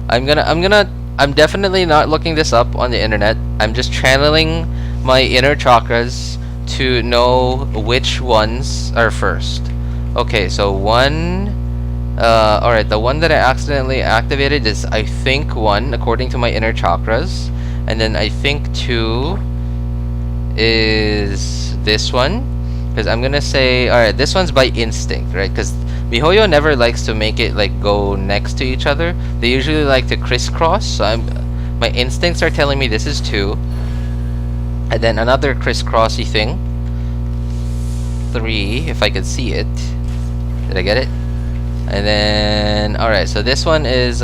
I'm definitely not looking this up on the internet. I'm just channeling my inner chakras to know which ones are first. Okay, so one. Alright, the one that I accidentally activated is, I think, 1 according to my inner chakras, and then I think 2 is this one, because I'm gonna say, alright, this one's by instinct, right? Because MiHoYo never likes to make it like go next to each other. They usually like to crisscross. So my instincts are telling me this is 2, and then another crisscrossy thing. 3, if I could see it. Did I get it? And then, alright, so this one is,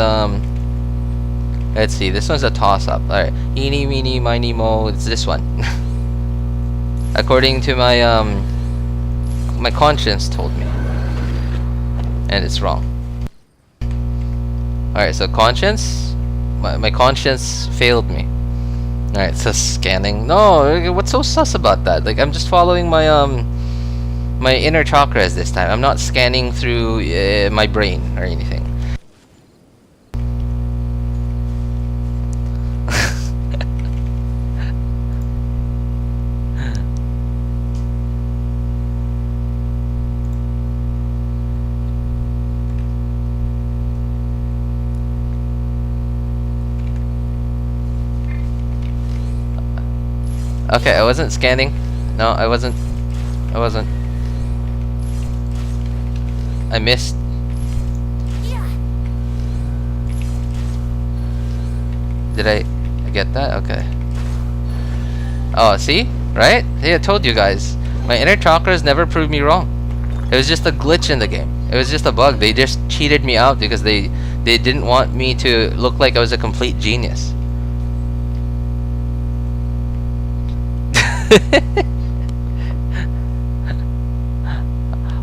let's see, this one's a toss-up. Alright, eeny, meeny, miny, mo, it's this one. According to my, my conscience told me. And it's wrong. Alright, so conscience, my conscience failed me. Alright, so scanning. No, what's so sus about that? Like, I'm just following my, my inner chakras this time. I'm not scanning through my brain or anything. Okay, I wasn't scanning. No, I wasn't. I missed. Did I get that? Okay. Oh, see? Right? See, I told you guys. My inner chakras never proved me wrong. It was just a glitch in the game. It was just a bug. They just cheated me out because they didn't want me to look like I was a complete genius.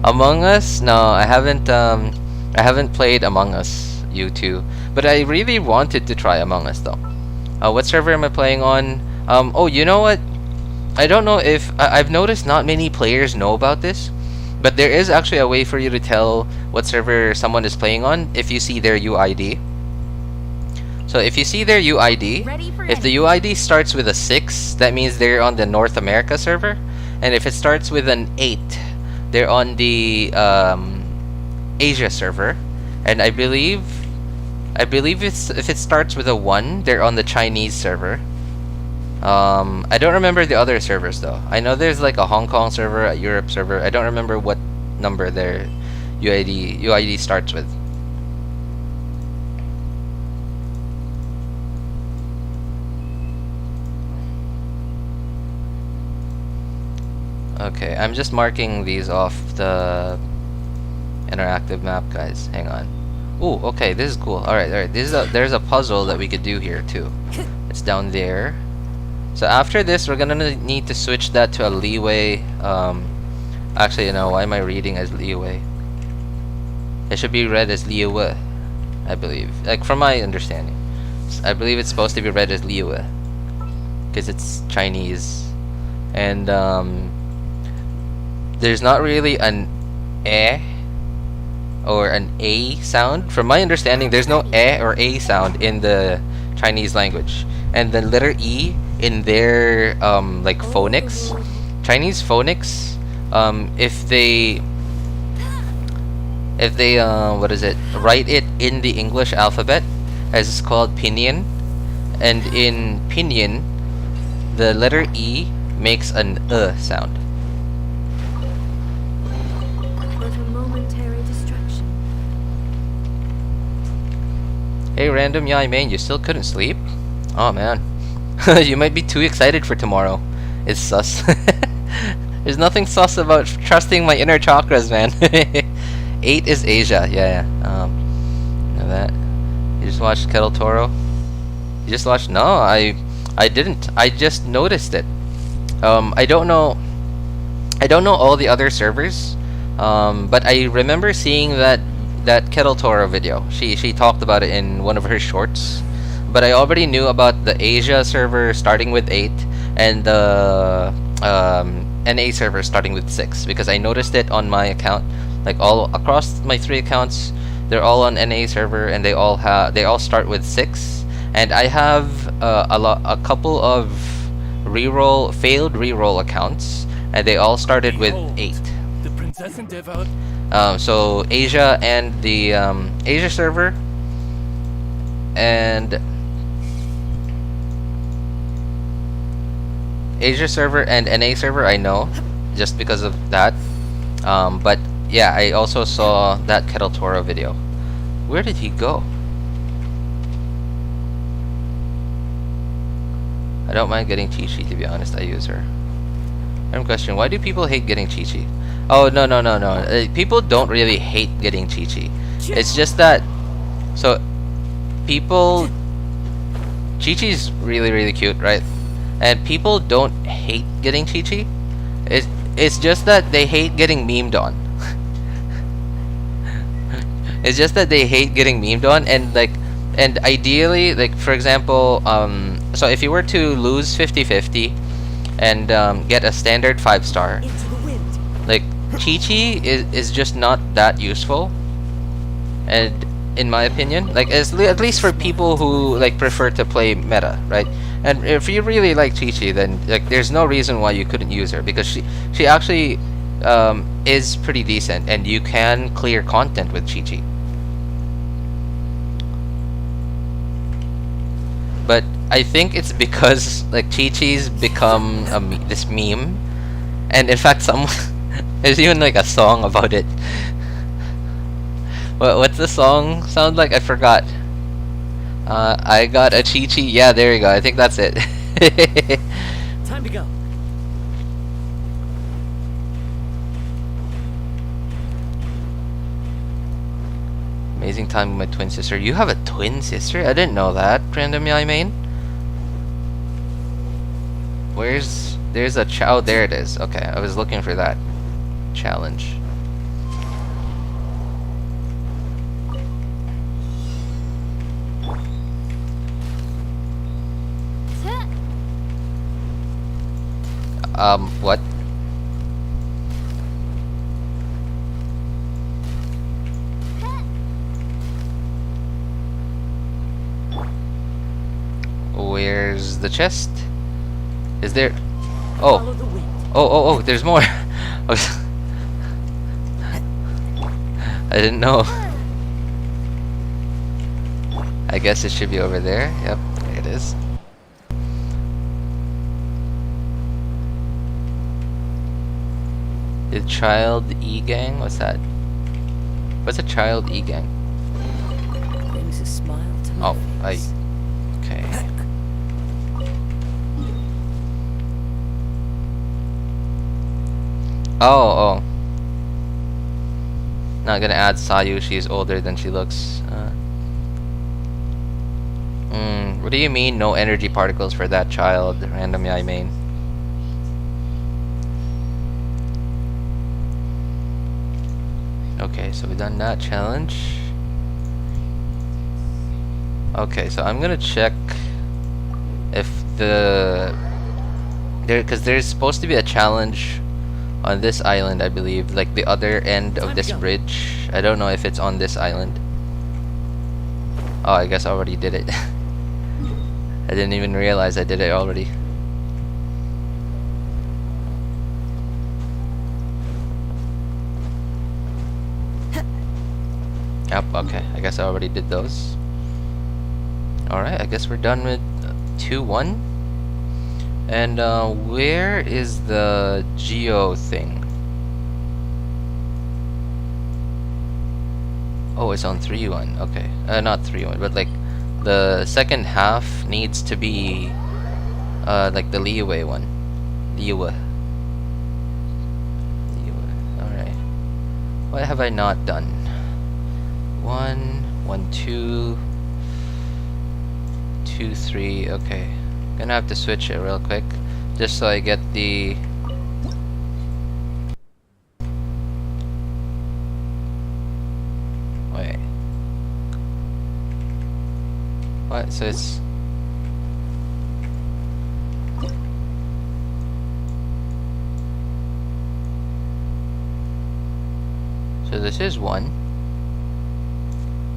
Among Us? No, I haven't played Among Us, you two. But I really wanted to try Among Us though. What server am I playing on? Oh, you know what? I don't know if I've noticed not many players know about this, but there is actually a way for you to tell what server someone is playing on if you see their UID. So if you see their UID, if the UID starts with a 6, that means they're on the North America server, and if it starts with an 8, they're on the Asia server, and I believe if it starts with a 1, they're on the Chinese server. I don't remember the other servers though. I know there's like a Hong Kong server, a Europe server. I don't remember what number their UID starts with. Okay, I'm just marking these off the interactive map, guys. Hang on. Ooh, okay, this is cool. Alright, there's a puzzle that we could do here too. It's down there. So after this, we're gonna need to switch that to a leeway. Actually, you know, why am I reading as leeway? It should be read as Liuwe, I believe. Like, from my understanding. I believe it's supposed to be read as Liuwe. Because it's Chinese. And, there's not really an eh or an a sound. From my understanding, there's no eh or a sound in the Chinese language. And the letter e in their like phonics, Chinese phonics, if they what is it, write it in the English alphabet as it's called pinyin, and in pinyin the letter e makes an sound. Hey, random Yai main, you still couldn't sleep? Oh man, you might be too excited for tomorrow. It's sus. There's nothing sus about trusting my inner chakras, man. 8 is Asia, yeah. Know that. You just watched Kettle Toro? You just watched? No, I didn't. I just noticed it. I don't know all the other servers, but I remember seeing that Kettle Toro video. She talked about it in one of her shorts, but I already knew about the Asia server starting with 8 and the NA server starting with 6 because I noticed it on my account. Like all across my 3 accounts, they're all on NA server and they all start with 6. And I have a couple of failed reroll accounts, and they all started with 8. The princess and devout. So Asia and the Asia server and NA server I know just because of that. But yeah, I also saw that Kettle Toro video. Where did he go? I don't mind getting Chi-Chi, to be honest. I use her. Random question, why do people hate getting Chi-Chi? Oh, no, no, no, no. People don't really hate getting Chi-Chi. It's just that... So, people... Chi-Chi's really, really cute, right? And people don't hate getting Chi-Chi. It's just that they hate getting memed on. It's just that they hate getting memed on, and like... And ideally, like, for example, so if you were to lose 50-50 and get a standard 5-star, like, Chi-Chi is just not that useful. And in my opinion, like, at least for people who like prefer to play meta, right? And if you really like Chi-Chi, then like there's no reason why you couldn't use her, because she actually is pretty decent, and you can clear content with Chi-Chi. But I think it's because like Chi-Chi's become this meme, and in fact there's even like a song about it. What's the song sound like? I forgot. I got a Chi-Chi. Yeah, there you go. I think that's it. Time to go. Amazing time with my twin sister. You have a twin sister? I didn't know that. Random Yai main. There's a oh, there it is. Okay, I was looking for that challenge. What? Where's the chest? Is there? Oh. Oh, there's more. I didn't know. I guess it should be over there. Yep, there it is. The child E-gang? What's that? What's a child E-gang? Brings a smile to my Oh, face. Okay. Oh. Not gonna add Sayu, she's older than she looks. What do you mean no energy particles for that child? Random Yai main. Okay, so we've done that challenge. Okay, so I'm gonna check if because there's supposed to be a challenge on this island, I believe, like the other end of this bridge. I don't know if it's on this island. Oh, I guess I already did it. I didn't even realize I did it already. Yep, okay. I guess I already did those. Alright, I guess we're done with 2-1. And where is the geo thing? Oh, it's on 3-1. Okay. Not 3-1, but like the second half needs to be like the Liyue one. Liyue. Alright. What have I not done? 1, 2, 2, 3. Okay. Gonna have to switch it real quick just so I get the wait. What? So it's so this is 1.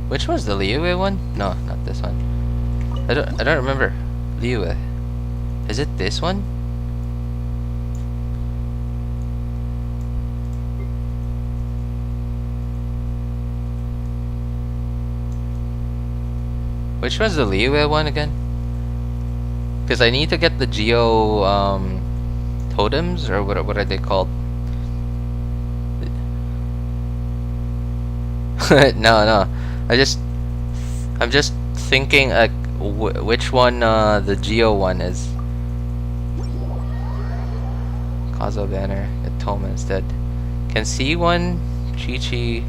Which one's the Liyue one? No, not this one. I don't remember. Liyue. Is it this one? Which one's the Liyue one again? Because I need to get the geo totems, or what are they called? No. I'm just thinking like which one the geo one is. Kazuha banner, Atoma instead. Can C1 Chi-Chi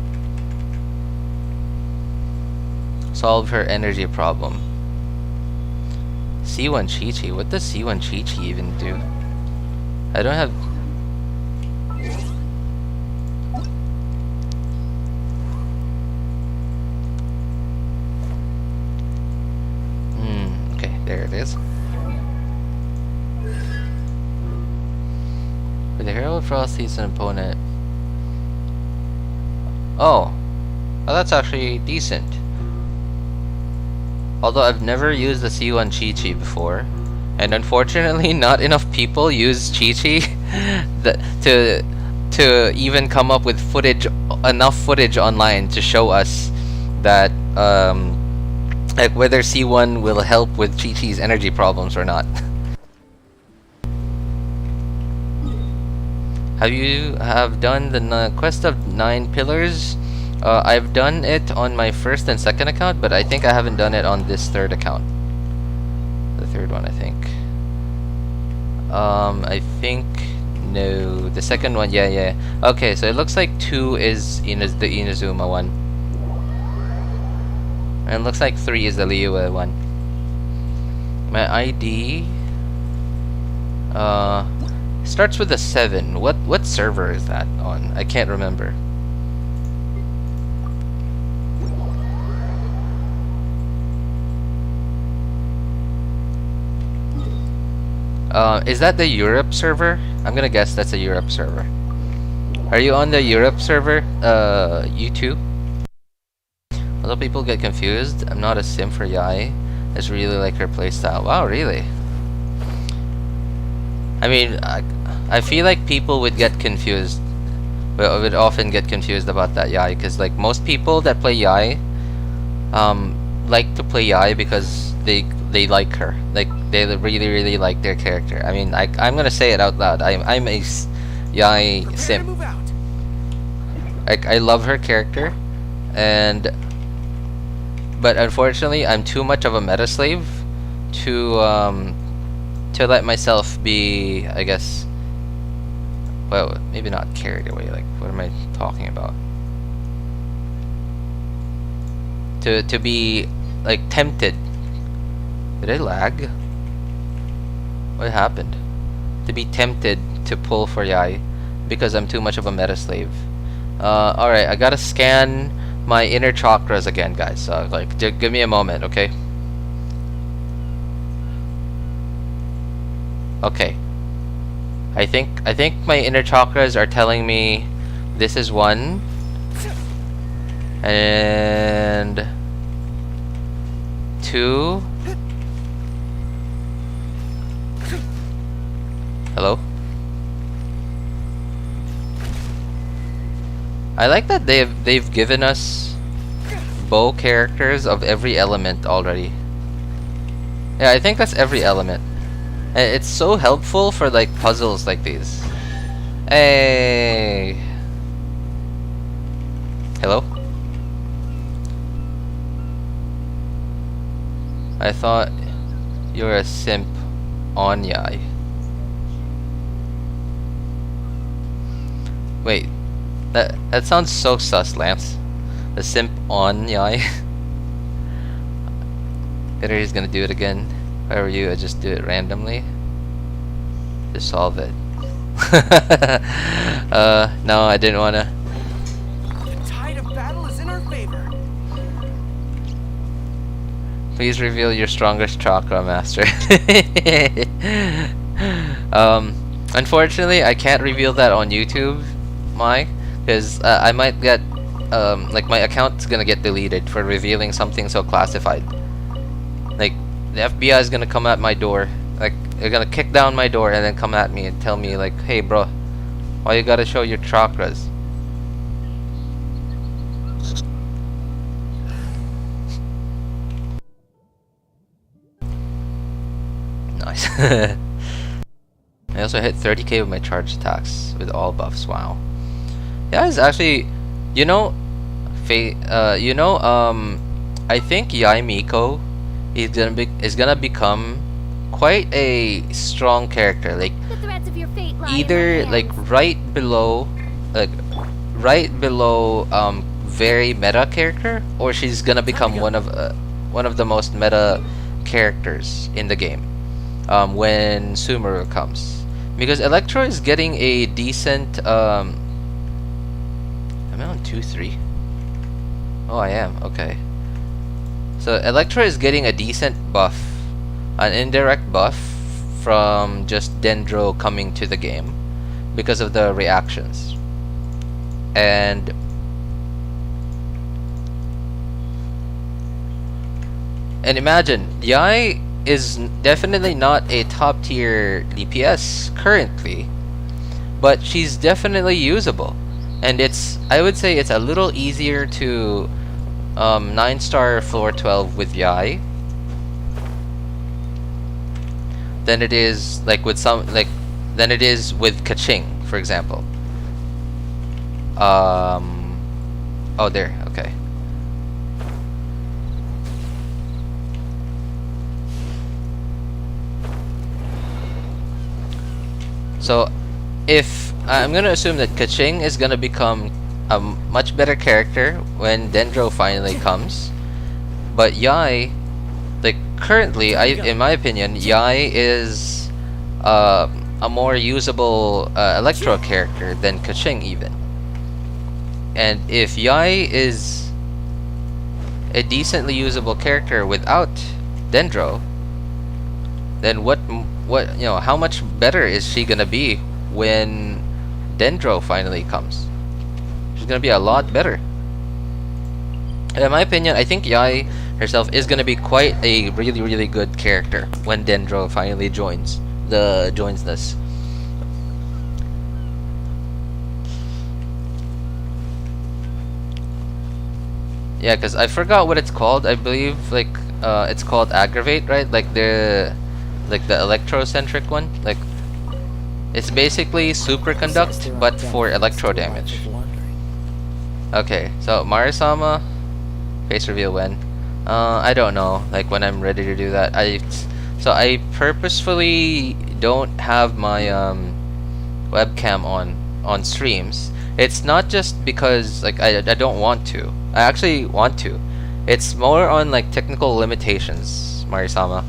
solve her energy problem? C1 Chi-Chi? What does C1 Chi-Chi even do? I don't have... okay, there it is. With the Herald Frost hits an opponent... Oh, that's actually decent. Although I've never used the C1 Chi-Chi before, and unfortunately not enough people use Chi-Chi to even come up with enough footage online to show us that like whether C1 will help with Chi-Chi's energy problems or not. Have done the quest of 9 pillars? I've done it on my first and second account, but I think I haven't done it on this third account. The third one, I think. I think no. The second one, yeah. Okay, so it looks like 2 is the Inazuma one, and it looks like 3 is the Liyue one. My ID starts with a 7. What server is that on? I can't remember. Is that the Europe server? I'm gonna guess that's a Europe server. Are you on the Europe server? You too? Although people get confused, I'm not a sim for Yai. I just really like her playstyle. Wow, really? I mean, I feel like people would get confused. Would often get confused about that Yai, because like most people that play Yai, like to play Yai because they like her. Like they really like their character. I mean, I'm gonna say it out loud. I'm a Yai sim. Like I love her character, but unfortunately I'm too much of a meta slave to let myself be, I guess, well, maybe not carried away. Like, what am I talking about? To be like tempted. Did I lag? What happened? To be tempted to pull for Yai because I'm too much of a meta slave. Alright, I gotta scan my inner chakras again, guys. Like, give me a moment, okay? Okay. I think my inner chakras are telling me this is 1 and 2. Hello? I like that they've given us bow characters of every element already. Yeah, I think that's every element. And it's so helpful for like puzzles like these. Hey. Hello? I thought you were a simp on Yai. Wait, that sounds so sus, Lance. The simp on Yai. Better he's gonna do it again. If I were you, I'd just do it randomly to solve it. No, I didn't wanna. The tide of battle is in our favor. Please reveal your strongest chakra, master. Unfortunately, I can't reveal that on YouTube, because I might get like my account's gonna get deleted for revealing something so classified. Like the FBI is gonna come at my door, like they're gonna kick down my door and then come at me and tell me like, hey bro, why you gotta show your chakras? Nice. I also hit 30k with my charged attacks with all buffs. Wow. Yeah, it's actually, you know, I think Yoimiya is gonna become quite a strong character. Like The threads of your fate lie in either my like hands. right below, like right below very meta character, or she's gonna become one of the most meta characters in the game when Sumeru comes, because Electro is getting a decent am I on 2-3? Oh, I am. Okay. So Electro is getting a decent buff, an indirect buff from just Dendro coming to the game because of the reactions. And imagine, Yai is definitely not a top tier DPS currently, but she's definitely usable. And I would say it's a little easier to 9-star floor 12 with Yai than it is than it is with Kaching, for example. Oh, there. Okay. So, if I'm gonna assume that Kaching is gonna become a much better character when Dendro finally comes, but Yai, like currently, in my opinion, Yai is a more usable Electro character than Kaching even. And if Yai is a decently usable character without Dendro, then what how much better is she gonna be when Dendro finally comes? She's gonna be a lot better. And in my opinion, I think Yai herself is gonna be quite a really good character when Dendro finally joins this. Yeah, because I forgot what it's called. I believe it's called Aggravate, right? Like the electro-centric one. Like it's basically Superconduct but for electro damage. Okay, so Marisama, face reveal when? I don't know. Like when I'm ready to do that. So I purposefully don't have my webcam on streams. It's not just because like I don't want to. I actually want to. It's more on like technical limitations, Marisama.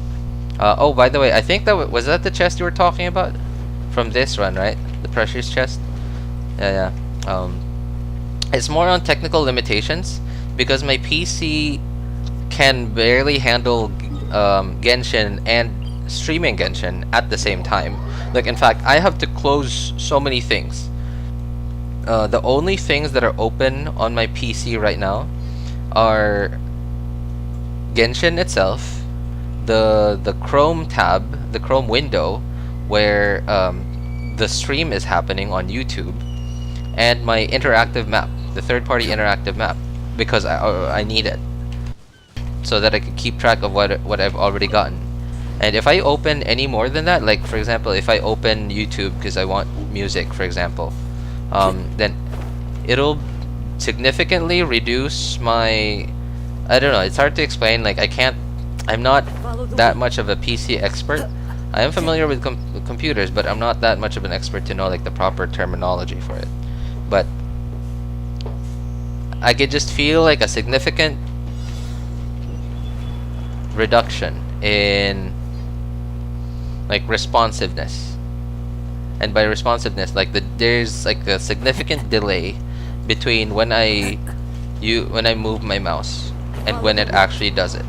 Oh, by the way, I think was that the chest you were talking about from this run, right? The Precious chest. Yeah. It's more on technical limitations because my PC can barely handle Genshin and streaming Genshin at the same time. Like in fact, I have to close so many things. The only things that are open on my PC right now are Genshin itself, the Chrome tab, the Chrome window where the stream is happening on YouTube, and my interactive map, the third-party interactive map, because I need it so that I can keep track of what I've already gotten. And if I open any more than that, like for example, if I open YouTube because I want music, for example, then it'll significantly reduce my, I don't know, it's hard to explain. Like I'm not that much of a PC expert. I am familiar with computers, but I'm not that much of an expert to know like the proper terminology for it. But I could just feel like a significant reduction in like responsiveness. And by responsiveness, like there's like a significant delay between when I move my mouse and when it actually does it.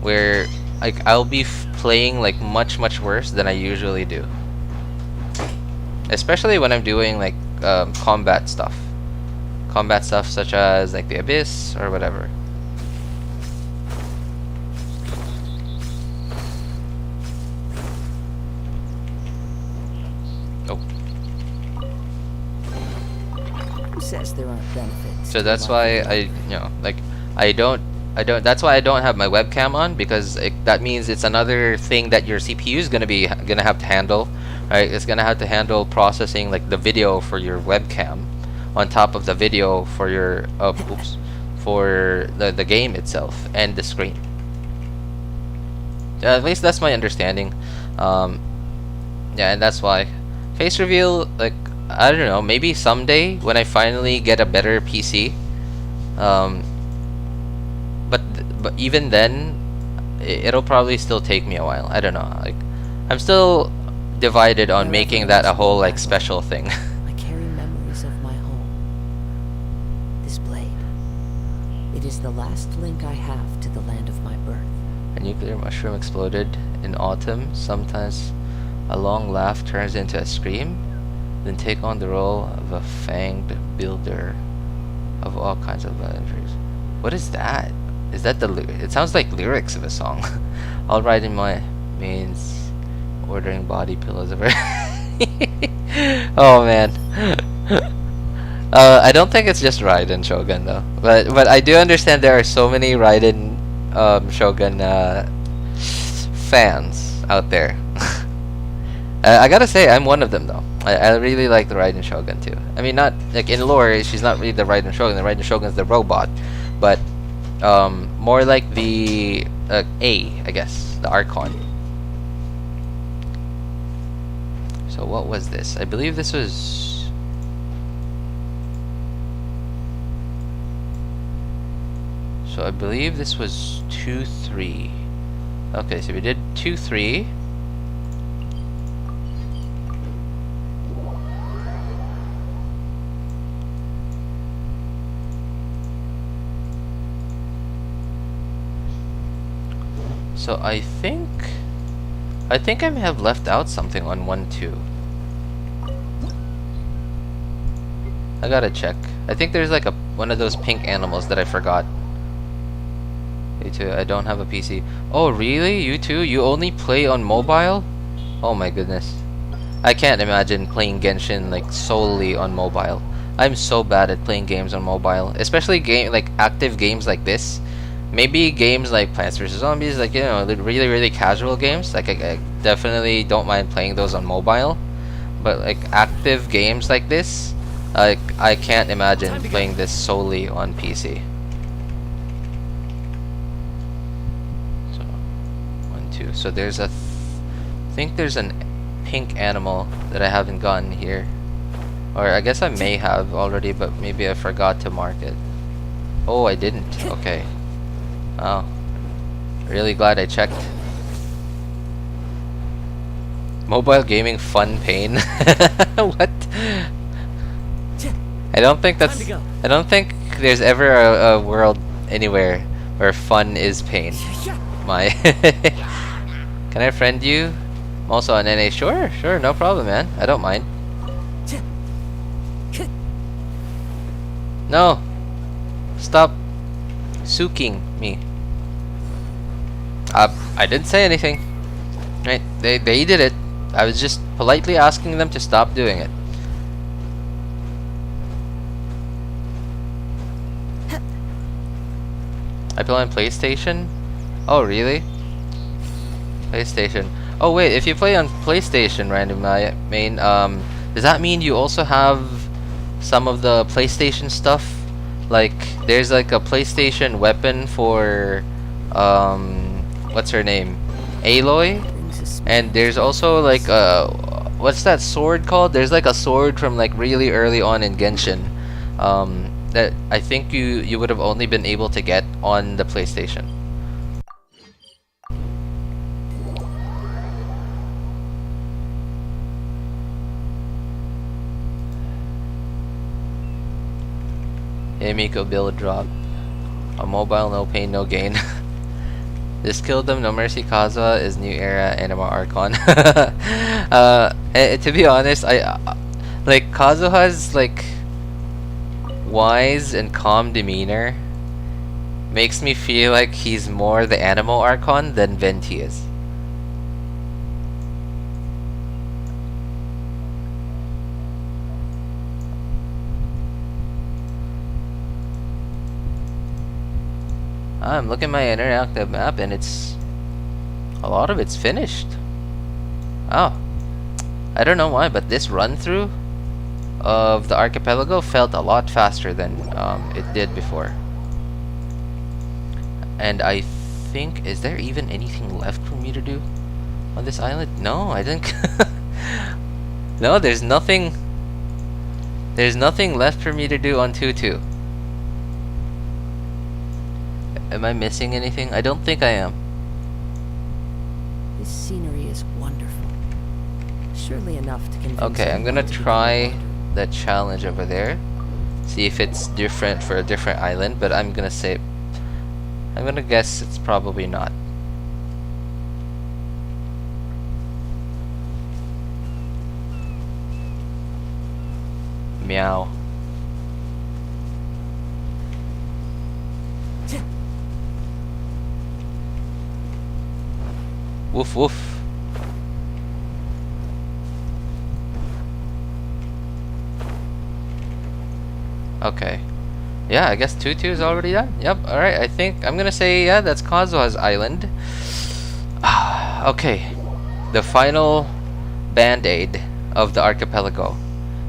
Where like I'll be playing like much worse than I usually do. Especially when I'm doing like combat stuff such as like the Abyss or whatever. Says there aren't benefits. So that's why that's why I don't have my webcam on, because that means it's another thing that your CPU is gonna have to handle, right? It's gonna have to handle processing like the video for your webcam on top of the video for your for the game itself and the screen. At least that's my understanding. Yeah, and that's why face reveal, like I don't know, maybe someday when I finally get a better PC. Um, but even then, it'll probably still take me a while. I don't know. Like, I'm still divided on making that a whole like special thing. I carry memories of my home. This blade. It is the last link I have to the land of my birth. A nuclear mushroom exploded in autumn. Sometimes a long laugh turns into a scream. Then take on the role of a fanged builder of all kinds of adventures. What is that? Is that the it sounds like lyrics of a song. I'll ride in my mains, ordering body pillows of her. Oh man. I don't think it's just Raiden Shogun though. But I do understand there are so many Raiden Shogun fans out there. I gotta say, I'm one of them though. I really like the Raiden Shogun too. I mean, not like in lore, she's not really the Raiden Shogun. The Raiden Shogun's the robot, but more like the I guess, the Archon. So what was this? I believe this was. So I believe this was 2-3. Okay, so we did 2-3. So I think I may have left out something on 1-2. I gotta check. I think there's like one of those pink animals that I forgot. You too, I don't have a PC. Oh really? You too? You only play on mobile? Oh my goodness. I can't imagine playing Genshin like solely on mobile. I'm so bad at playing games on mobile, especially like active games like this. Maybe games like Plants vs Zombies, like, you know, really casual games. Like I definitely don't mind playing those on mobile, but like active games like this, I can't imagine playing this solely on PC. So 1-2. So there's I think there's an pink animal that I haven't gotten here, or I guess I may have already, but maybe I forgot to mark it. Oh, I didn't. Okay. Oh, really glad I checked. Mobile gaming fun pain. What? I don't think there's ever a world anywhere where fun is pain. My. Can I friend you? I'm also on NA. Sure, no problem, man. I don't mind. No, stop suking me. I didn't say anything. Right? They did it. I was just politely asking them to stop doing it. I play on PlayStation? Oh really? PlayStation. Oh wait, if you play on PlayStation, random main, does that mean you also have some of the PlayStation stuff? Like, there's like a PlayStation weapon for what's her name? Aloy? And there's also like what's that sword called? There's like a sword from like really early on in Genshin that I think you would have only been able to get on the PlayStation. Hey Miko, build drop. On mobile, no pain, no gain. Just killed them, no mercy. Kazuha is new era Anima Archon. To be honest, I like Kazuha's like wise and calm demeanor makes me feel like he's more the Animo Archon than Venti is. I'm looking at my interactive map and it's a lot of it's finished. Oh, I don't know why, but this run through of the archipelago felt a lot faster than it did before. And I think, is there even anything left for me to do on this island? No, I think no, there's nothing There's nothing left for me to do on 2-2. Am I missing anything? I don't think I am. This scenery is wonderful. Surely enough to convince Okay, I'm gonna anyone to try wander. that challenge over there. See if it's different for a different island, but I'm gonna guess it's probably not. Meow. Woof woof. Okay. Yeah, I guess 2-2 is already done. Yep, alright, I think I'm gonna say, yeah, that's Kazuha's island. Okay. The final band-aid of the archipelago.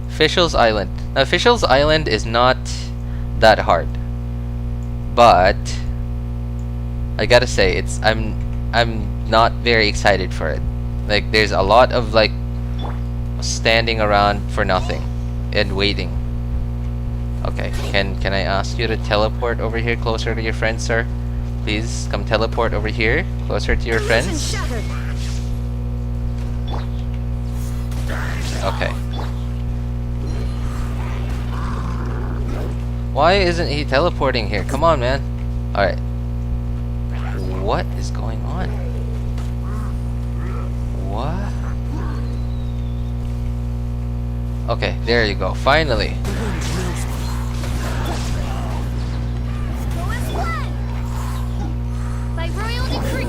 Fischl's island. Now, Fischl's island is not that hard. But I gotta say, I'm not very excited for it. Like, there's a lot of like standing around for nothing and waiting. Okay, can I ask you to teleport over here closer to your friends, sir? Please come teleport over here closer to your friends. Okay. Why isn't he teleporting here? Come on, man. Alright. What is going on? What? Okay, there you go. Finally. Go as planned. By royal decree.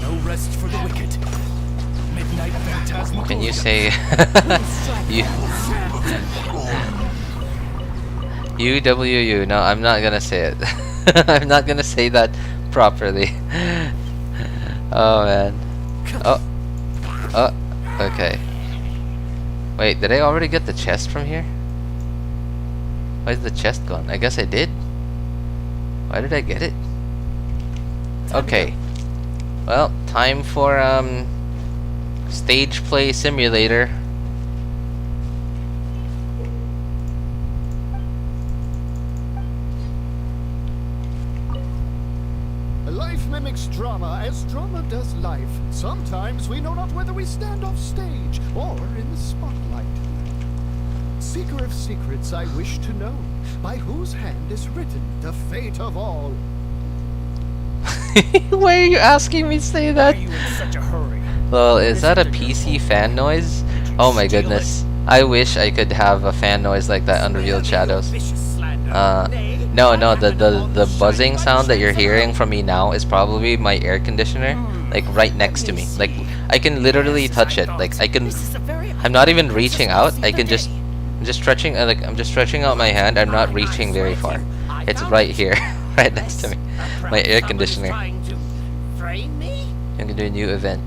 No rest for the wicked. Midnight phantasmal. Can you say you UWU? No, I'm not gonna say it. I'm not gonna say that properly. Oh man. Oh. Okay. Wait, did I already get the chest from here? Why is the chest gone? I guess I did. Why did I get it? Okay. Well, time for stage play simulator. Life mimics drama as drama does life. Sometimes we know not whether we stand off stage or in the spotlight. Seeker of secrets, I wish to know, by whose hand is written the fate of all. Why are you asking me to say that? Why are you in such a hurry? Well, is that a PC fan noise? Oh my goodness. I wish I could have a fan noise like that on Revealed Shadows. No, the buzzing sound that you're hearing from me now is probably my air conditioner, like right next to me. Like I can literally touch it. Like I'm not even reaching out. I'm just stretching I'm just stretching out my hand. I'm not reaching very far. It's right here, right next to me. My air conditioner. I'm gonna do a new event.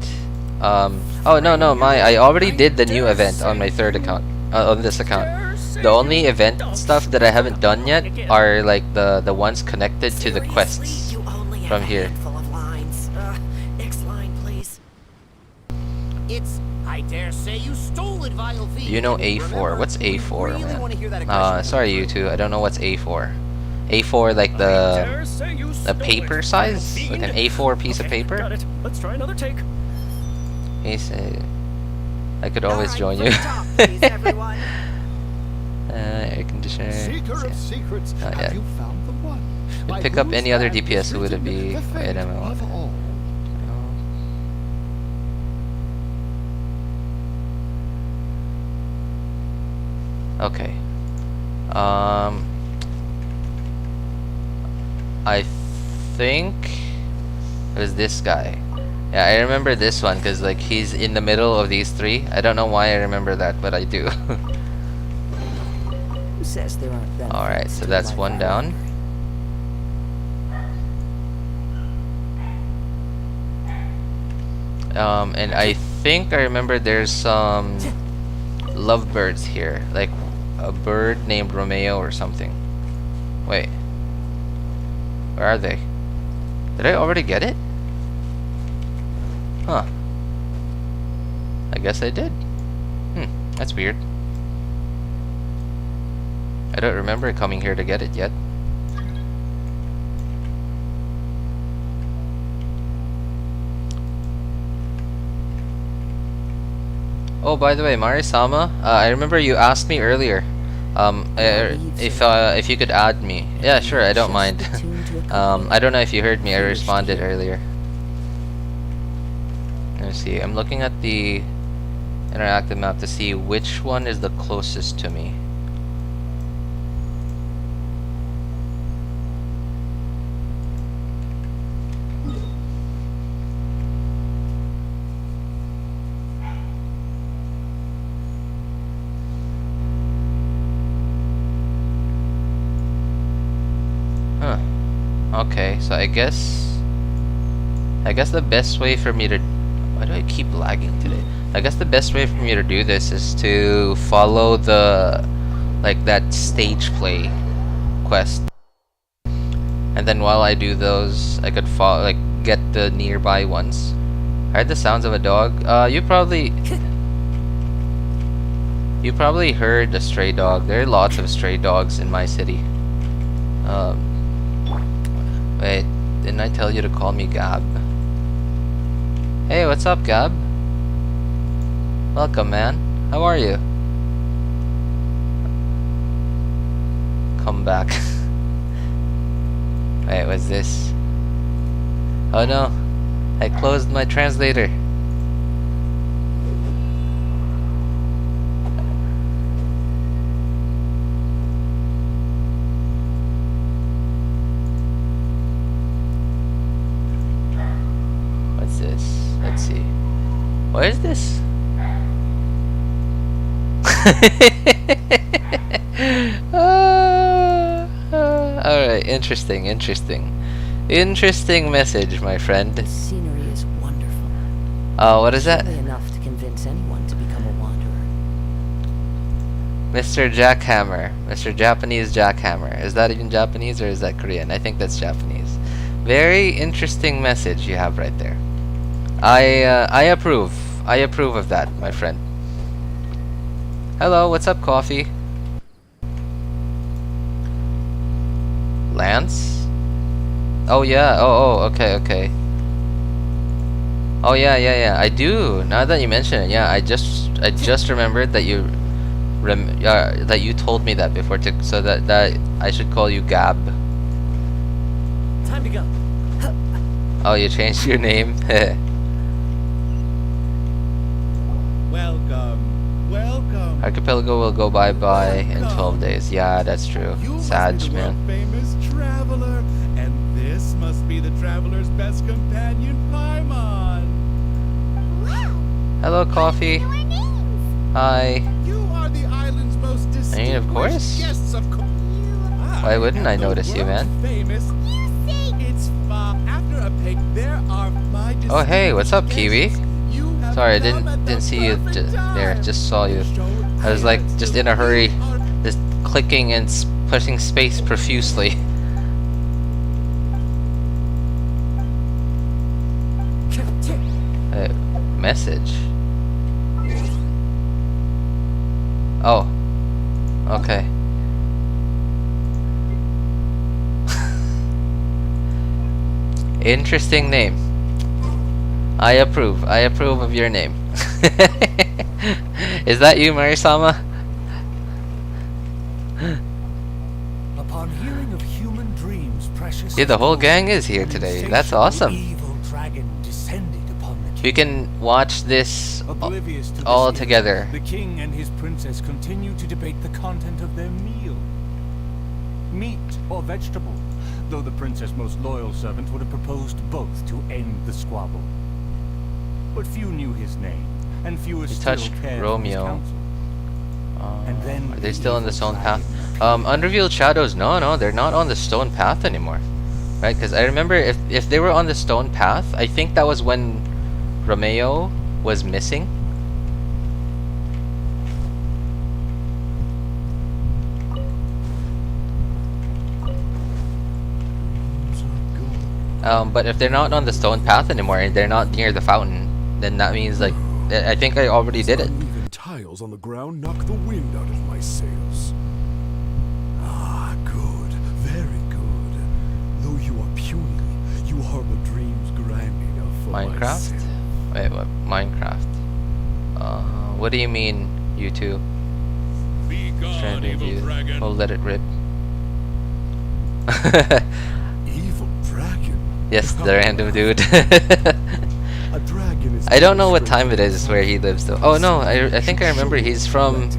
Oh no, I already did the new event on my third account, on this account. The only event stuff that I haven't done yet are like the ones connected to the quests from here. Next line, please. It's, I dare say you stole it, vile thief. You know A4. What's A4, Really want to hear that man? aggression? Sorry you two, I don't know what's A4. A4 like the paper size? Like an A4 piece of Got paper? it. Let's try another take. He said I could always join you. Air conditioner. Seeker of secrets, Not have yet. you found the one? By Pick up whose any other hand is DPS, who would it written be? the fate Wait a minute. of all. Okay. I think it was this guy. Yeah, I remember this one because like he's in the middle of these three. I don't know why I remember that, but I do. Who says there aren't benefits Alright, so to that's life one after down. injury? And I think I remember there's some lovebirds here, like a bird named Romeo or something. Wait, where are they? Did I already get it? Huh. I guess I did. That's weird. I don't remember coming here to get it yet. Oh, by the way, Mari-sama, I remember you asked me earlier, if you could add me. Yeah, sure, I don't mind. I don't know if you heard me. I responded earlier. Let me see. I'm looking at the interactive map to see which one is the closest to me. Okay, so I guess the best way for me to... Why do I keep lagging today? I guess the best way for me to do this is to follow the... like that stage play quest. And then while I do those, I could follow, like, get the nearby ones. I heard the sounds of a dog. You probably heard a stray dog. There are lots of stray dogs in my city. Wait, didn't I tell you to call me Gab? Hey, what's up, Gab? Welcome, man. How are you? Come back. Wait, what's this? Oh no, I closed my translator. Let's see. What is this? Alright, interesting message, my friend. The scenery is wonderful. What is that? Surely enough to convince anyone to become a wanderer. Mr. Jackhammer. Mr. Japanese Jackhammer. Is that even Japanese or is that Korean? I think that's Japanese. Very interesting message you have right there. I approve. I approve of that, my friend. Hello, what's up, Coffee? Lance? Oh yeah. Oh, okay. Oh yeah. I do. Now that you mention it, yeah, I just remembered that you told me that before, so that I should call you Gab. Time to go. Oh, you changed your name. Welcome. Archipelago will go bye-bye in 12 days. Yeah, that's true. You must Sag, be the man. world-famous traveler, and this must be the traveler's best companion, Paimon. Wow! Hello, Coffee. Know our names! Hi. You are the island's most distinguished of course. guests of course. Why wouldn't I notice you, man? Famous. You say It's far after a pig. There are my Oh, hey, what's up, Kiwi? guests. You have Sorry, I come at the didn't see you perfect there. time. Just saw you. Show I was like just in a hurry, are just clicking and pushing space profusely. Message. Oh. Okay. Interesting name. I approve. I approve of your name. Is that you, Marisama? Upon hearing of human dreams, precious. Yeah, the whole gang is here today. That's awesome. Evil dragon descended upon the We can watch this Oblivious to all this together. evil, the king and his princess continue to debate the content of their meal. Meat or vegetable, though the princess' most loyal servant would have proposed both to end the squabble. But few knew his name, and fewer He still touched cared for his Romeo. counsel. And then Are they the still on the evil stone dragon path? Unrevealed Shadows, no, they're not on the stone path anymore. Right? Because I remember if they were on the stone path, I think that was when Romeo was missing. But if they're not on the stone path anymore and they're not near the fountain, then that means like I think I already did it. Uneven tiles on the ground knock the wind out of my sails. Ah, good, very good. Though you are puny, you harbor dreams grand enough for Minecraft? myself. Wait, what? Minecraft? What do you mean, you two? Be gone, Stranded evil view. dragon. Oh, let it rip. Evil dragon? Yes, the random dude. A dragon is I don't know what time it is where he lives though. Oh no, I think I remember he's from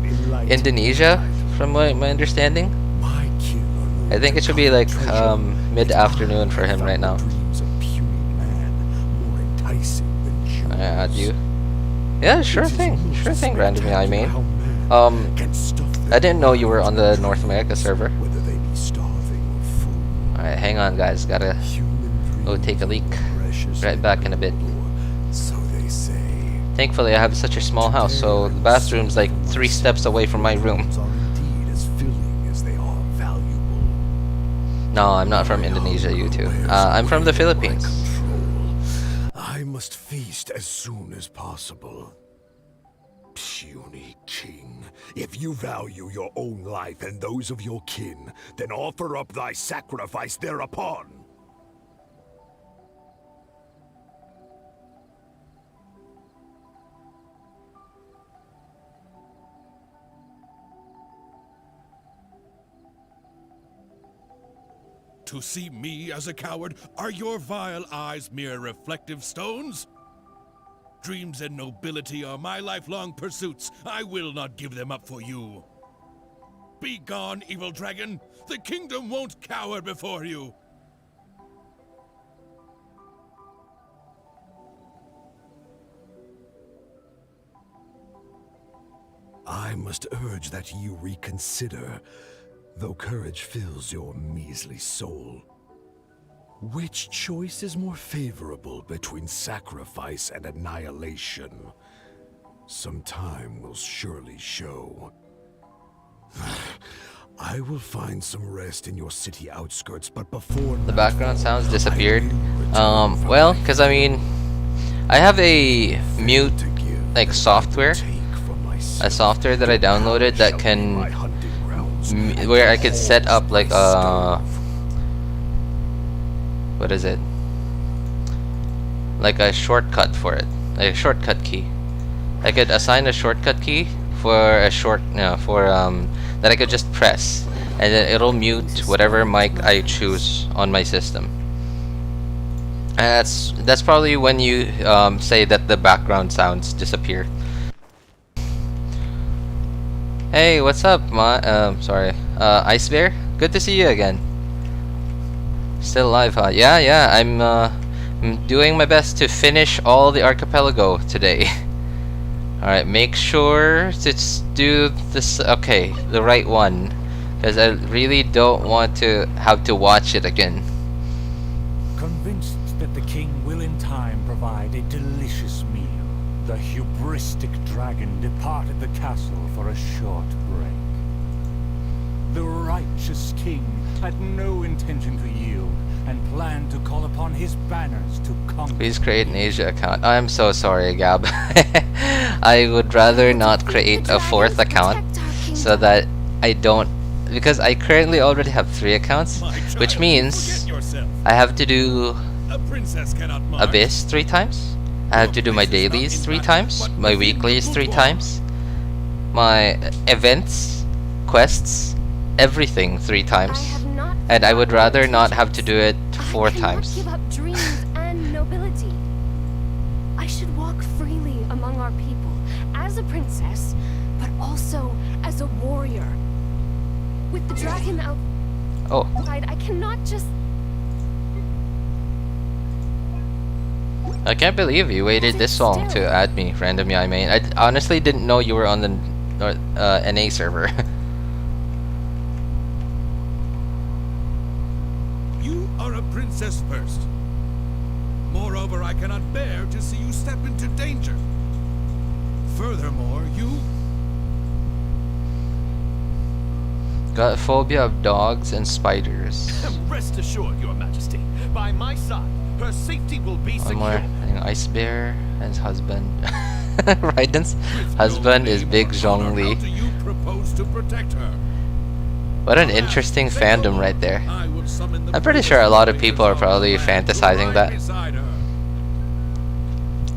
Indonesia, from my understanding. My kin are no I think it should be like treasure. mid-afternoon for him right now. Dreams of puny man more enticing than jewels. I add you. Yeah, sure thing, randomly I mean. Can stuff I their didn't know you were on the North America server. whether they be starving or full. Alright, hang on guys, gotta Human go take a leak. dreams are precious Right back in a bit. So they say. Thankfully I have such a small house, so the bathroom's like 3 steps away from my room. Are indeed as filling as they are valuable. No, I'm not from Indonesia, you two. I'm from the Philippines. I must feast as soon as possible. Puny king, if you value your own life and those of your kin, then offer up thy sacrifice thereupon. To see me as a coward, are your vile eyes mere reflective stones? Dreams and nobility are my lifelong pursuits. I will not give them up for you. Be gone, evil dragon. The kingdom won't cower before you. I must urge that you reconsider, though courage fills your measly soul. Which choice is more favorable between sacrifice and annihilation? Some time will surely show. I will find some rest in your city outskirts, but before The background sounds disappeared. Well, Because I mean, I have a mute like software, a software that I downloaded that can where I could set up like what is it? Like a shortcut for it, like a shortcut key. I could assign a shortcut key for a that I could just press, and then it'll mute whatever mic I choose on my system. And that's probably when you say that the background sounds disappear. Hey, what's up, Ice Bear? Good to see you again. Still alive, huh? Yeah, I'm doing my best to finish all the Archipelago today. Alright, make sure to do this, okay, the right one, because I really don't want to have to watch it again. Convinced that the king will in time provide a delicious meal, the hubristic dragon departed the castle for a short break. The righteous king had no intention to yield and planned to call upon his banners to conquer. Please create an Asia account. I'm so sorry, Gab. I would rather not create a 4th account so that I don't, because I currently already have 3 accounts, My child, which means forget yourself. I have to do A princess cannot march. Abyss 3 times. I have to do my dailies 3 times, my weeklies 3 times, my events, quests, everything 3 times, and I would rather not have to do it 4 times. Give up dreams and nobility. I should walk freely among our people as a princess, but also as a warrior. With the dragon outside, I cannot just. I can't believe you waited this long to add me, Random Yai Main. I honestly didn't know you were on the NA server. You are a princess first. Moreover, I cannot bear to see you step into danger. Furthermore, you... Got a phobia of dogs and spiders. Rest assured, Your Majesty, by my side, her safety will be One secure. more thing, Ice Bear. Raiden's husband. Raiden's husband is Big Zhongli. How do you propose to protect her? What an interesting fandom right there. I'm pretty sure a lot of people are probably fantasizing that.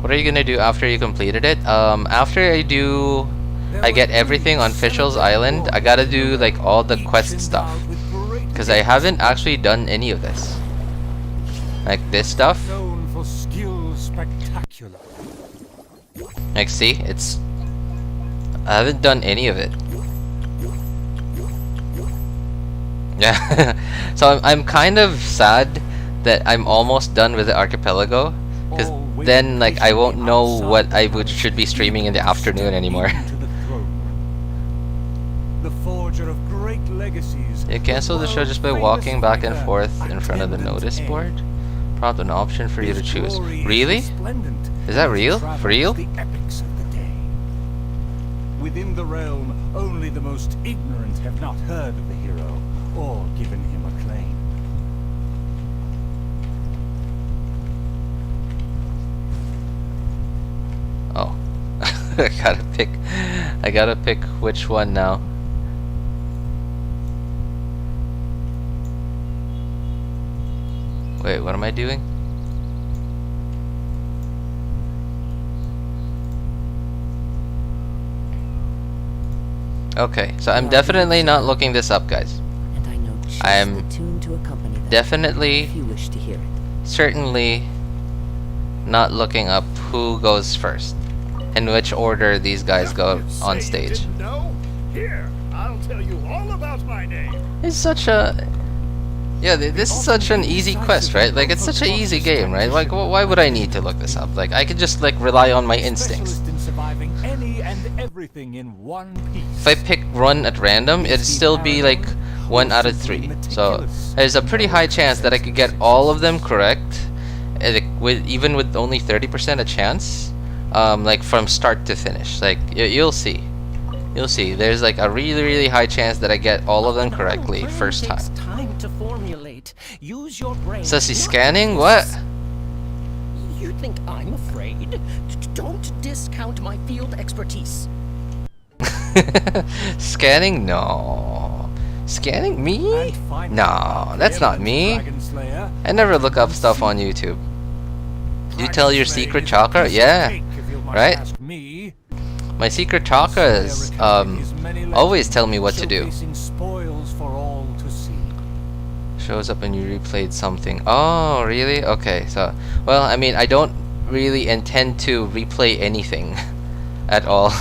What are you gonna do after you completed it? After I get everything on Fischl's island, I gotta do like all the quest stuff. Because I haven't actually done any of this. Like this stuff. Known for skill spectacular. Like see, I haven't done any of it. Yeah. So I'm kind of sad that I'm almost done with the Archipelago. Because then like I won't know what I should be streaming in the afternoon anymore. The forger of great legacies. You cancel the show just by walking back and forth in front of the notice board. Prompt an option for you to choose. Really? Is that real? For real? The epics of the day. Within the realm, only the most ignorant have not heard of the hero or given him acclaim. Oh. I gotta pick which one now. Wait, what am I doing? Okay, so I'm definitely not looking this up, guys. And I know just I'm the tune to accompany them Definitely, if you wish to hear it. certainly not looking up who goes first. In which order these guys go on stage. No? Here, I'll tell you all about my name. It's such a... Yeah, this is such an easy quest, right? Like, it's such an easy game, right? Like, why would I need to look this up? Like, I could just, like, rely on my instincts. Specialist in surviving any and everything in one piece. If I pick run at random, it'd still be, like, 1 out of 3. So, there's a pretty high chance that I could get all of them correct, even with only 30% a chance, like, from start to finish. Like, you'll see. You'll see. There's, like, a really, really high chance that I get all of them correctly first time. To formulate. Use your brain. So he's scanning? What? You think I'm afraid? Don't discount my field expertise. Scanning? No. Scanning me? No, that's not me. I never look up stuff on YouTube. You tell your secret chakra? Yeah. Right? My secret chakras always tell me what to do. Shows up when you replayed something. Oh, really? Okay, so... Well, I mean, I don't really intend to replay anything at all.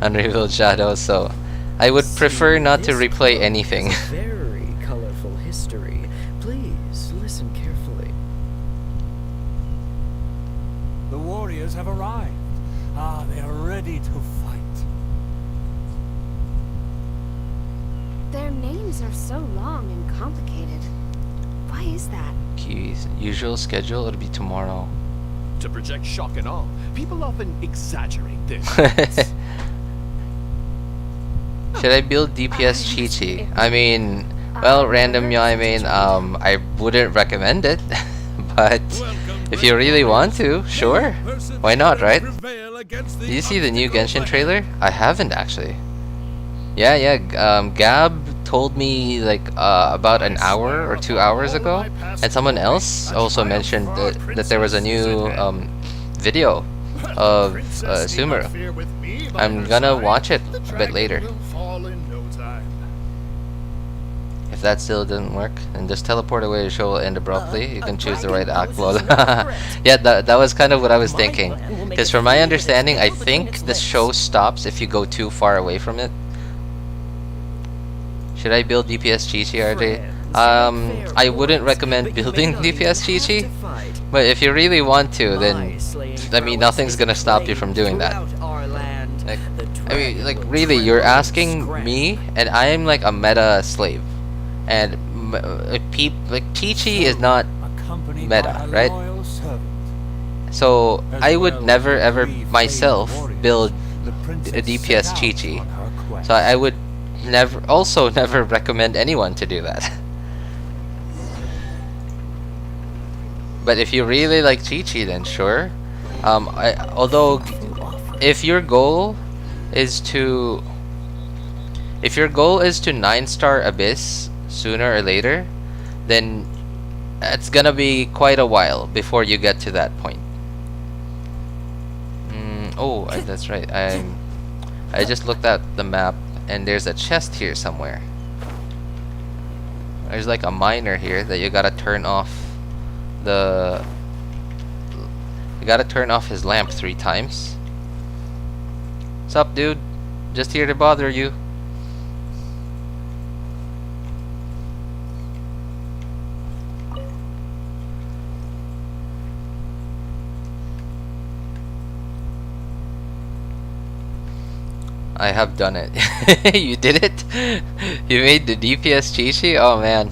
Unrevealed Shadows, so... I would prefer not to replay anything. Very colorful history. Please listen carefully. The warriors have arrived. They are ready to fight. Their names are so long and complicated. Why is that? Keys. Usual schedule, it'll be tomorrow. To project shock and awe, people often exaggerate this. Should I build DPS Chi-Chi? I mean, well, random Yoimiya, I wouldn't recommend it. But if you really want to, sure. Why not, right? Did you see the new Genshin trailer? I haven't actually. Yeah, Gab told me like about an hour or 2 hours ago, and someone else also mentioned that there was a new video of Sumeru. I'm gonna watch it a bit later. If that still didn't work, then just teleport away, the show will end abruptly. You can choose the right act. Well, yeah, that was kind of what I was thinking. Because from my understanding, I think the show stops if you go too far away from it. Should I build DPS Chi-Chi, RJ? I wouldn't recommend building DPS Chi-Chi. But if you really want to, then... I mean, nothing's gonna stop you from doing that. Like, I mean, like, really, you're asking me, and I am like a meta slave. And like Chi-Chi is not meta, right? So I would never ever myself build a DPS Chi-Chi. So I would never recommend anyone to do that. But if you really like Chi-Chi, then sure. Although if your goal is to 9-star Abyss sooner or later, then it's gonna be quite a while before you get to that point. Oh, that's right. I just looked at the map and there's a chest here somewhere. There's like a miner here that you gotta turn off the. You gotta turn off his lamp 3 times. What's up, dude? Just here to bother you. I have done it. You did it? You made the DPS Chi-Chi? Oh man.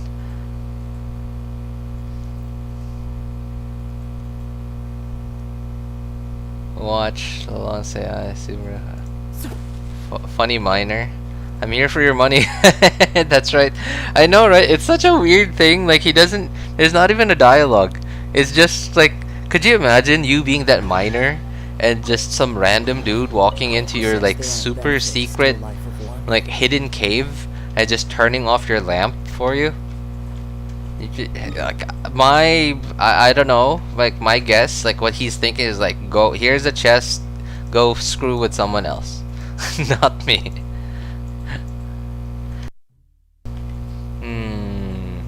Watch sumeru. Funny miner. I'm here for your money. That's right. I know, right? It's such a weird thing. Like, there's not even a dialogue. It's just like, could you imagine you being that miner and just some random dude walking into your like super secret like hidden cave and just turning off your lamp for you? Like, I don't know, like my guess, like what he's thinking is like, go, here's a chest, go screw with someone else. Not me.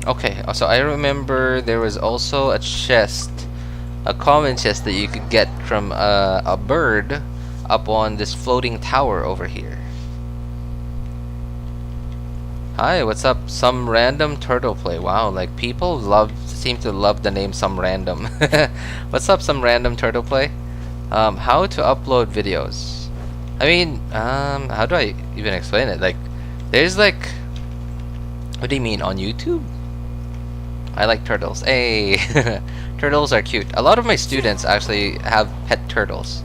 Okay, so I remember there was also a chest, a common chest that you could get from a bird up on this floating tower over here. Hi, what's up? Some random turtle play. Wow, like people seem to love the name Some Random. What's up, Some Random turtle play? How to upload videos? I mean, how do I even explain it? Like, there's like, what do you mean, on YouTube? I like turtles. Hey, turtles are cute. A lot of my students actually have pet turtles.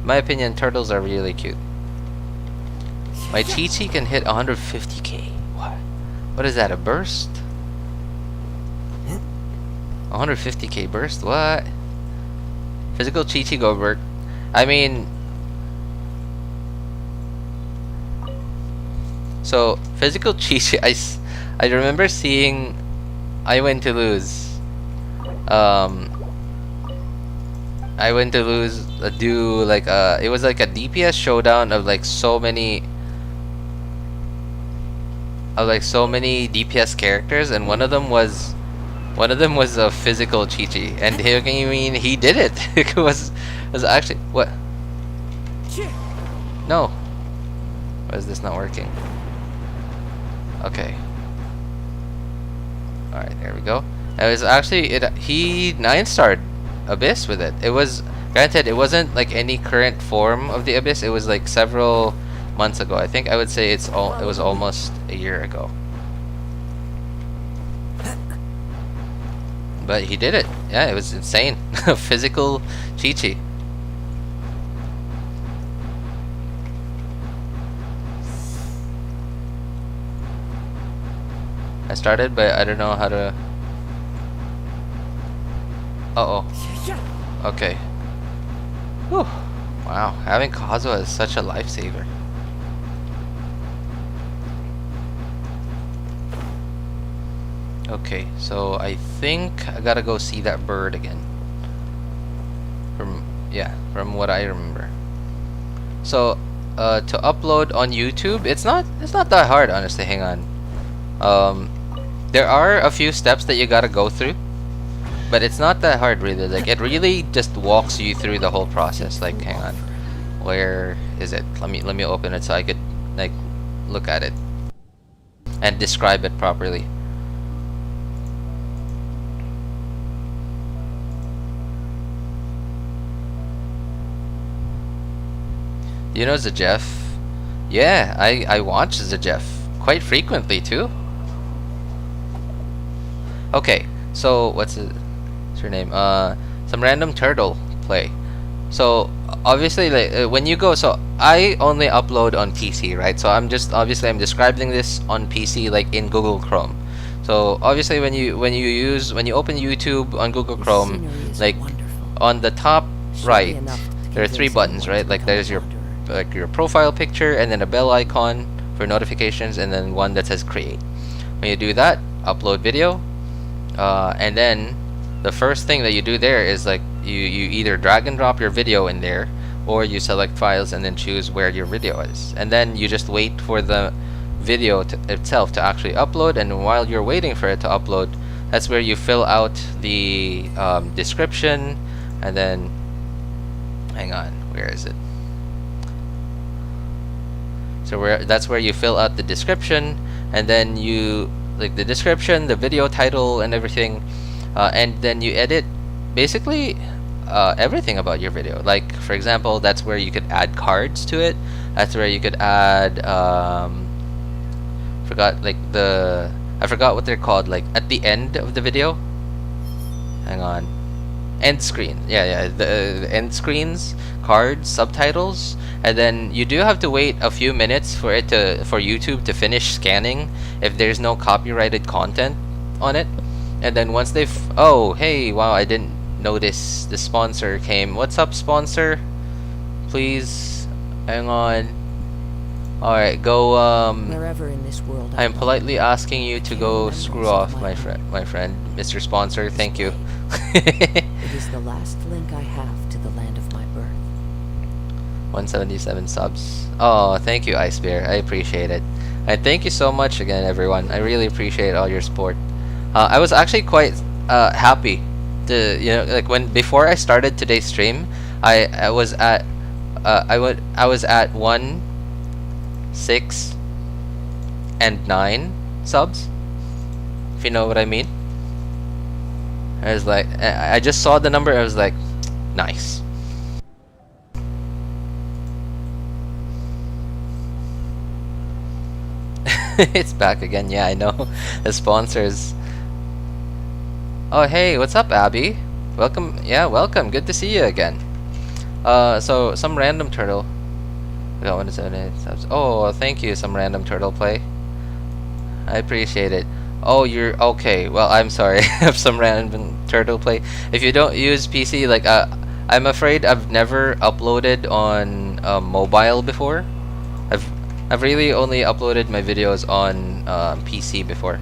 In my opinion, turtles are really cute. My Chi-Chi can hit 150k. What? What is that, a burst? 150k burst? What? Physical Chi-Chi go Bert. I mean, so physical Chi-Chi, I remember seeing, I went to lose do like it was like a DPS showdown of like so many DPS characters, and one of them was a physical Chi-Chi, and he did it. It was actually what? No. Why is this not working? Okay. Alright, there we go. It was actually, he 9-starred Abyss with it. It was, granted, it wasn't like any current form of the Abyss. It was like several months ago. I think I would say it was almost a year ago. But he did it. Yeah, it was insane. Physical Chi-Chi. I started, but I don't know how to. Okay. Whew. Wow, having Kazuha is such a lifesaver. Okay, so I think I gotta go see that bird again. From what I remember. So, to upload on YouTube, it's not that hard, honestly. Hang on. There are a few steps that you gotta go through, but it's not that hard really. Like, it really just walks you through the whole process. Like, hang on, where is it? Let me open it so I could like look at it and describe it properly. You know Zajef? Yeah, I watch Zajef quite frequently too. Okay, so what's your name? Some random turtle play. So obviously, like when you go, so I only upload on PC, right? So I'm describing this on PC, like in Google Chrome. So obviously, when you open YouTube on Google Chrome, like on the top right, enough to there are three convince buttons, anyone right? to Like become a there's your wanderer. your profile picture, and then a bell icon for notifications, and then one that says create. When you do that, upload video, and then the first thing that you do there is like you either drag and drop your video in there, or you select files and then choose where your video is, and then you just wait for the video itself to actually upload. And while you're waiting for it to upload, that's where you fill out the description, and then hang on, where is it? So that's where you fill out the description, and then you like the description, the video title, and everything, and then you edit basically everything about your video. Like for example, that's where you could add cards to it. That's where you could add I forgot what they're called, like at the end of the video. Hang on. End screen. Yeah, the end screens, cards, subtitles, and then you do have to wait a few minutes for YouTube to finish scanning if there's no copyrighted content on it. And then once they've oh hey, wow, I didn't notice the sponsor came. What's up, sponsor? Please hang on. Alright, go Wherever in this world I'm roam, politely asking you I to carry go memories screw of off, my my friend, Mr. Sponsor. Thank you. It is the last link I have to the land of my birth. 177 subs. Oh, thank you, Ice Bear. I appreciate it. And thank you so much again, everyone. I really appreciate all your support. I was actually quite happy to, like before I started today's stream, I was at I was at 1, 6, and 9 subs. If you know what I mean. I was like, I just saw the number. I was like, nice. It's back again. Yeah, I know. The sponsors. Oh, hey, what's up, Abby? Welcome. Yeah, welcome. Good to see you again. So some random turtle. We got 178 subs. Oh, thank you, some random turtle play. I appreciate it. Oh, you're okay. Well, I'm sorry. Have some random turtle play. If you don't use PC, like I'm afraid I've never uploaded on mobile before. I've really only uploaded my videos on PC before.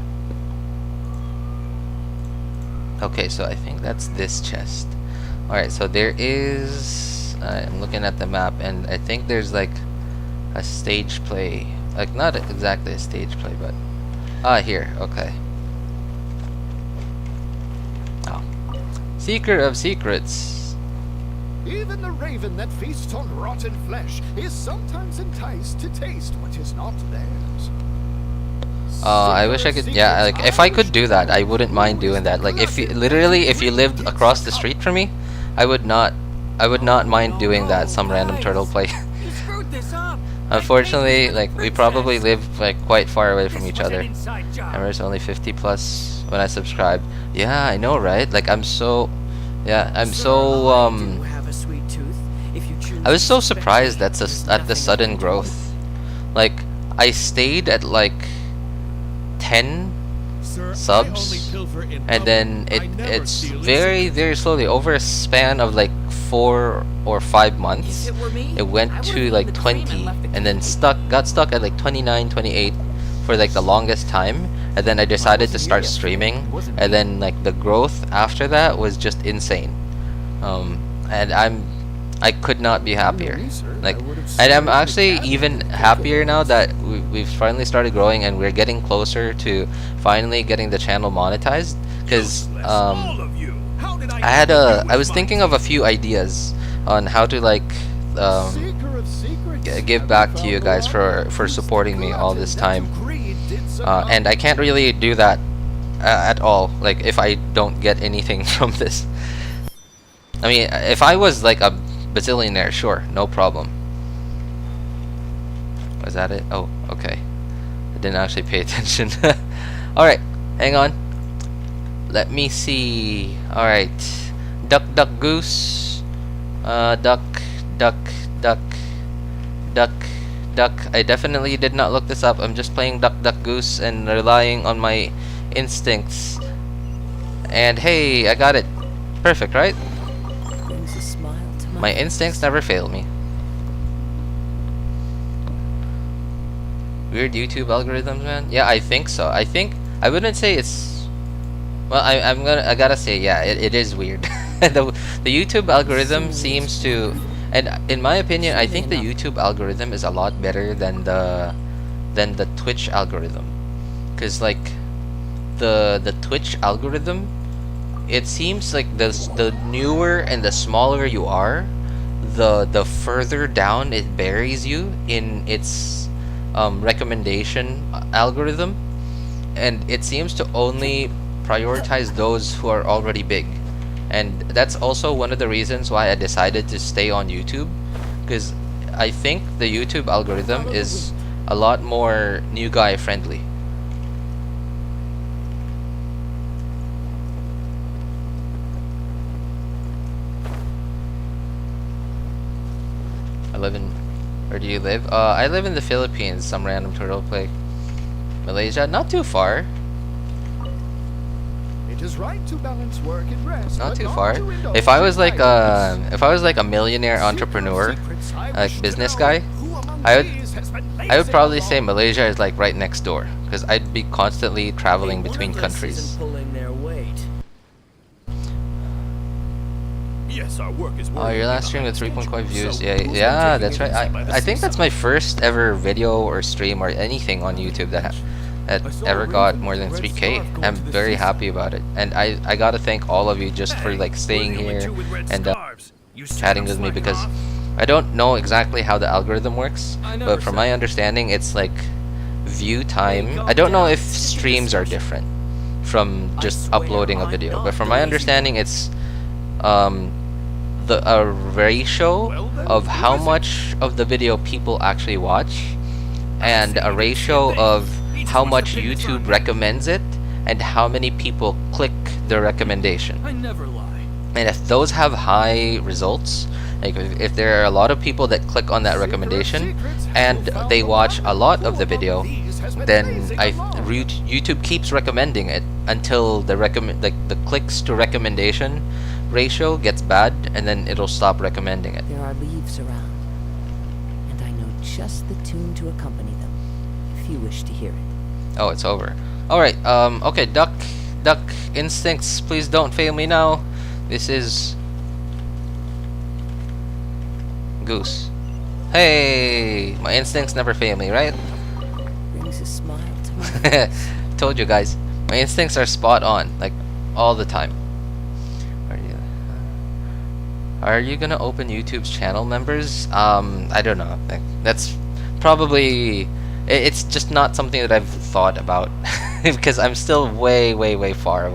Okay, so I think that's this chest. Alright, so there is... I'm looking at the map, and I think there's like a stage play. Like, not exactly a stage play, but... Ah, here, okay. Oh. Seeker of Secrets. Even the raven that feasts on rotten flesh is sometimes enticed to taste what is not theirs. I wish I could, yeah, like, if I could do that, I wouldn't mind doing that. Like, if you lived across the street from me, I would not mind doing that, some random turtle play. You screwed this up. Unfortunately, like, we probably live, like, quite far away from each other. And there's only 50 plus when I subscribed. Yeah, I know, right? Like, I'm so, yeah, I'm so, I was so surprised at the sudden growth. Like, I stayed at, like, 10 subs, and then it's very slowly, over a span of like 4 or 5 months, it went to like 20, and then got stuck at like 29, 28 for like the longest time, and then I decided to start streaming, and then like the growth after that was just insane. And I could not be happier. Like, and I'm actually even happier now that we've finally started growing, and we're getting closer to finally getting the channel monetized. Because I was thinking of a few ideas on how to like give back to you guys for supporting me all this time, and I can't really do that at all. Like, if I don't get anything from this. I mean, if I was like a bazillionaire, sure, no problem. Was that it? Oh, okay. I didn't actually pay attention. Alright, hang on. Let me see. Alright. Duck, duck, goose. Duck, duck, duck, duck, duck. I definitely did not look this up. I'm just playing duck, duck, goose and relying on my instincts. And hey, I got it. Perfect, right? Brings a smile to My instincts never fail me. Weird YouTube algorithms, man. Yeah, I think so. I wouldn't say it's. Well, I gotta say, yeah, it is weird. The YouTube algorithm seems to, and in my opinion, I think the YouTube algorithm is a lot better than the Twitch algorithm, because like the Twitch algorithm, it seems like the newer and the smaller you are, the further down it buries you in its recommendation algorithm, and it seems to only prioritize those who are already big. And that's also one of the reasons why I decided to stay on YouTube, because I think the YouTube algorithm is a lot more new guy friendly. Where do you live? I live in the Philippines, some random turtle play. Malaysia, not too far. It is right to balance work and rest. Not but too not far. to indulge If I was in like idleness. a millionaire entrepreneur, Secrets I like wish to business know. guy, Who among I would these has been I would lazy probably along? say Malaysia is like right next door, because I'd be constantly traveling between countries. Isn't pulling their weight. Yes, our work is Oh, worthy your of last the stream with highest 3.5 views. schedule. Yeah, So, who's yeah, been that's taking right. it easy by the I think that's my seaside? first ever video or stream or anything on YouTube that ever got more than 3K. I'm very happy about it, and I gotta thank all of you just for like staying here and chatting with me, because I don't know exactly how the algorithm works, but from my understanding, it's like view time. I don't know if streams are different from just uploading a video, but from my understanding, it's a ratio of how much of the video people actually watch, and a ratio of how much YouTube recommends it, and how many people click the recommendation. I never lie. And if those have high results, like if there are a lot of people that click on that recommendation and they watch a lot of the video, then YouTube keeps recommending it until the the clicks to recommendation ratio gets bad, and then it'll stop recommending it. There are leaves around, and I know just the tune to accompany them, if you wish to hear it. Oh, it's over. Alright, okay, duck instincts, please don't fail me now. This is Goose. Hey, my instincts never fail me, right? Brings a smile to my face. Told you guys, my instincts are spot on, like all the time. Are you gonna open YouTube's channel members? I don't know. Like, that's probably. It's just not something that I've thought about because I'm still way far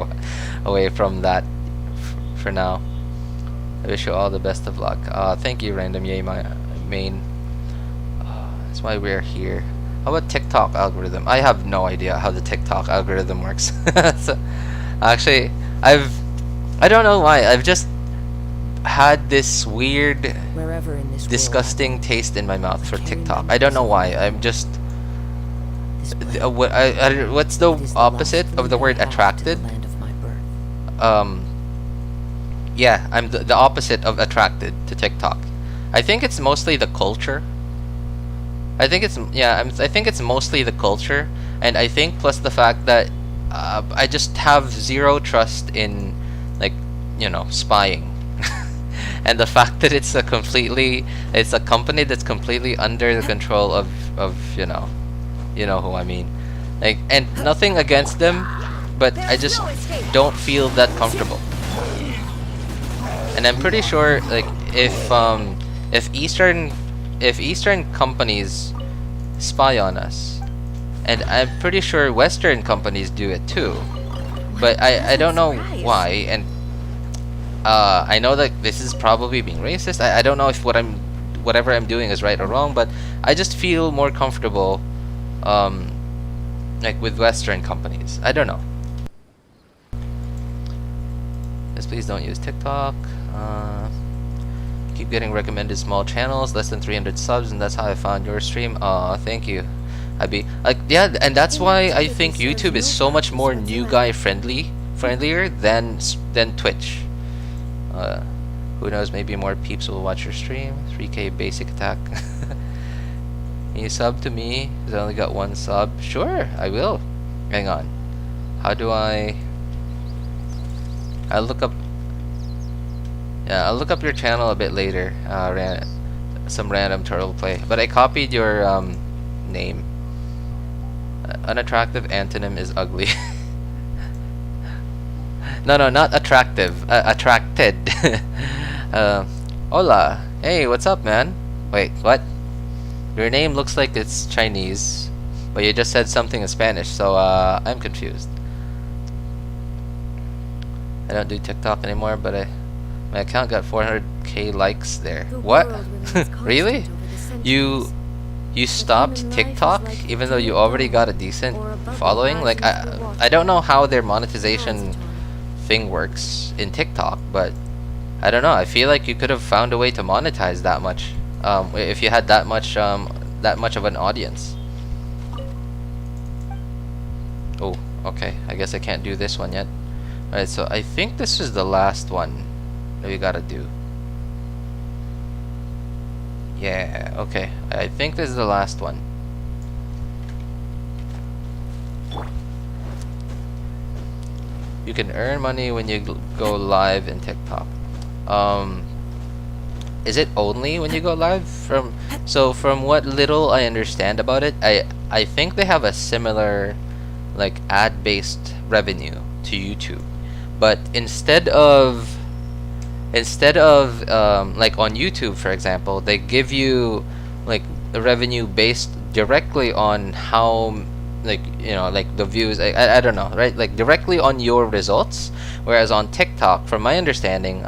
away from that for now. I wish you all the best of luck. Thank you, Random Yoimiya main. That's why we're here. How about TikTok algorithm? I have no idea how the TikTok algorithm works. So, actually, I don't know why. I've just had this weird, Wherever in this disgusting taste in my mouth for TikTok. I don't know why. I'm just. What's the opposite of the word attracted? Yeah, I'm the opposite of attracted to TikTok. I think it's mostly the culture. I think it's I think it's mostly the culture, and I think plus the fact that I just have zero trust in, like, spying. And the fact that it's a company that's completely under the control of you know who I mean, like, and nothing against them, but I just don't feel that comfortable. And I'm pretty sure, like, if Eastern companies spy on us, and I'm pretty sure Western companies do it too, but I don't know why. And I know that this is probably being racist. I don't know if whatever I'm doing is right or wrong, but I just feel more comfortable like with Western companies. I don't know. Yes, please don't use TikTok. Keep getting recommended small channels, less than 300 subs, and that's how I found your stream. Thank you. I'd be like, yeah, and that's why I think YouTube is so much more new guy friendlier than Twitch. Who knows, maybe more peeps will watch your stream. 3k basic attack. Can you sub to me? Cause I only got one sub. Sure, I will. Hang on. How do I'll look up. Yeah, I'll look up your channel a bit later. Some random turtle play. But I copied your name. Unattractive antonym is ugly. No, not attractive. Attracted. Hola. Hey, what's up, man? Wait, what? Your name looks like it's Chinese, but you just said something in Spanish, so I'm confused. I don't do TikTok anymore, but my account got 400k likes there. What? Really? You stopped TikTok even though you already got a decent following? Like I don't know how their monetization thing works in TikTok, but I don't know. I feel like you could have found a way to monetize that much if you had that much of an audience. Oh, okay. I guess I can't do this one yet. Alright, so I think this is the last one that we gotta do. Yeah, okay. I think this is the last one. You can earn money when you go live in TikTok. Is it only when you go live? From what little I understand about it, I think they have a similar like ad-based revenue to YouTube, but instead of like on YouTube, for example, they give you like the revenue based directly on how, like, you know, like the views. I don't know, right? Like directly on your results. Whereas on TikTok, from my understanding,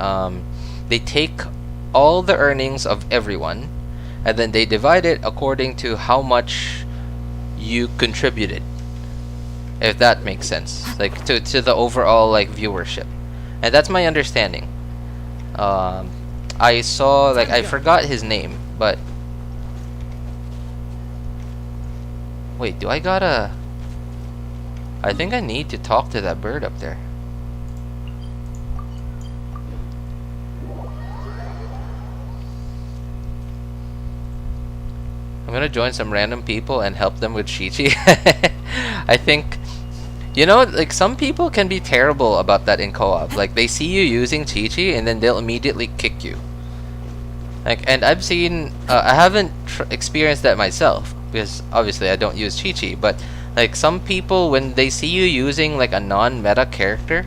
they take all the earnings of everyone, and then they divide it according to how much you contributed. If that makes sense, like to the overall like viewership, and that's my understanding. I saw, like, I forgot his name, but wait, do I gotta? I think I need to talk to that bird up there. I'm gonna join some random people and help them with Chi-Chi. I think, you know, like some people can be terrible about that in co-op. Like they see you using Chi-Chi and then they'll immediately kick you. Like, and I've seen, I haven't experienced that myself because obviously I don't use Chi-Chi, but like some people, when they see you using like a non-meta character,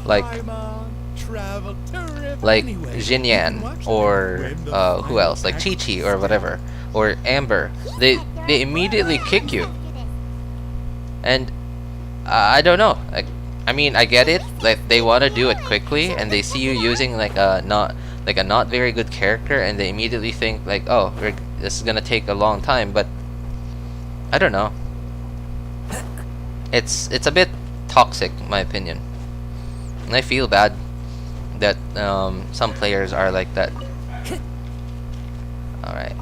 like Jinyan or who else, like Chi-Chi or whatever, or Amber, they immediately kick you. And I don't know, like, I mean, I get it, like they want to do it quickly and they see you using like a not very good character and they immediately think like, oh, this is gonna take a long time. But I don't know, it's a bit toxic in my opinion, and I feel bad that some players are like that. Alright.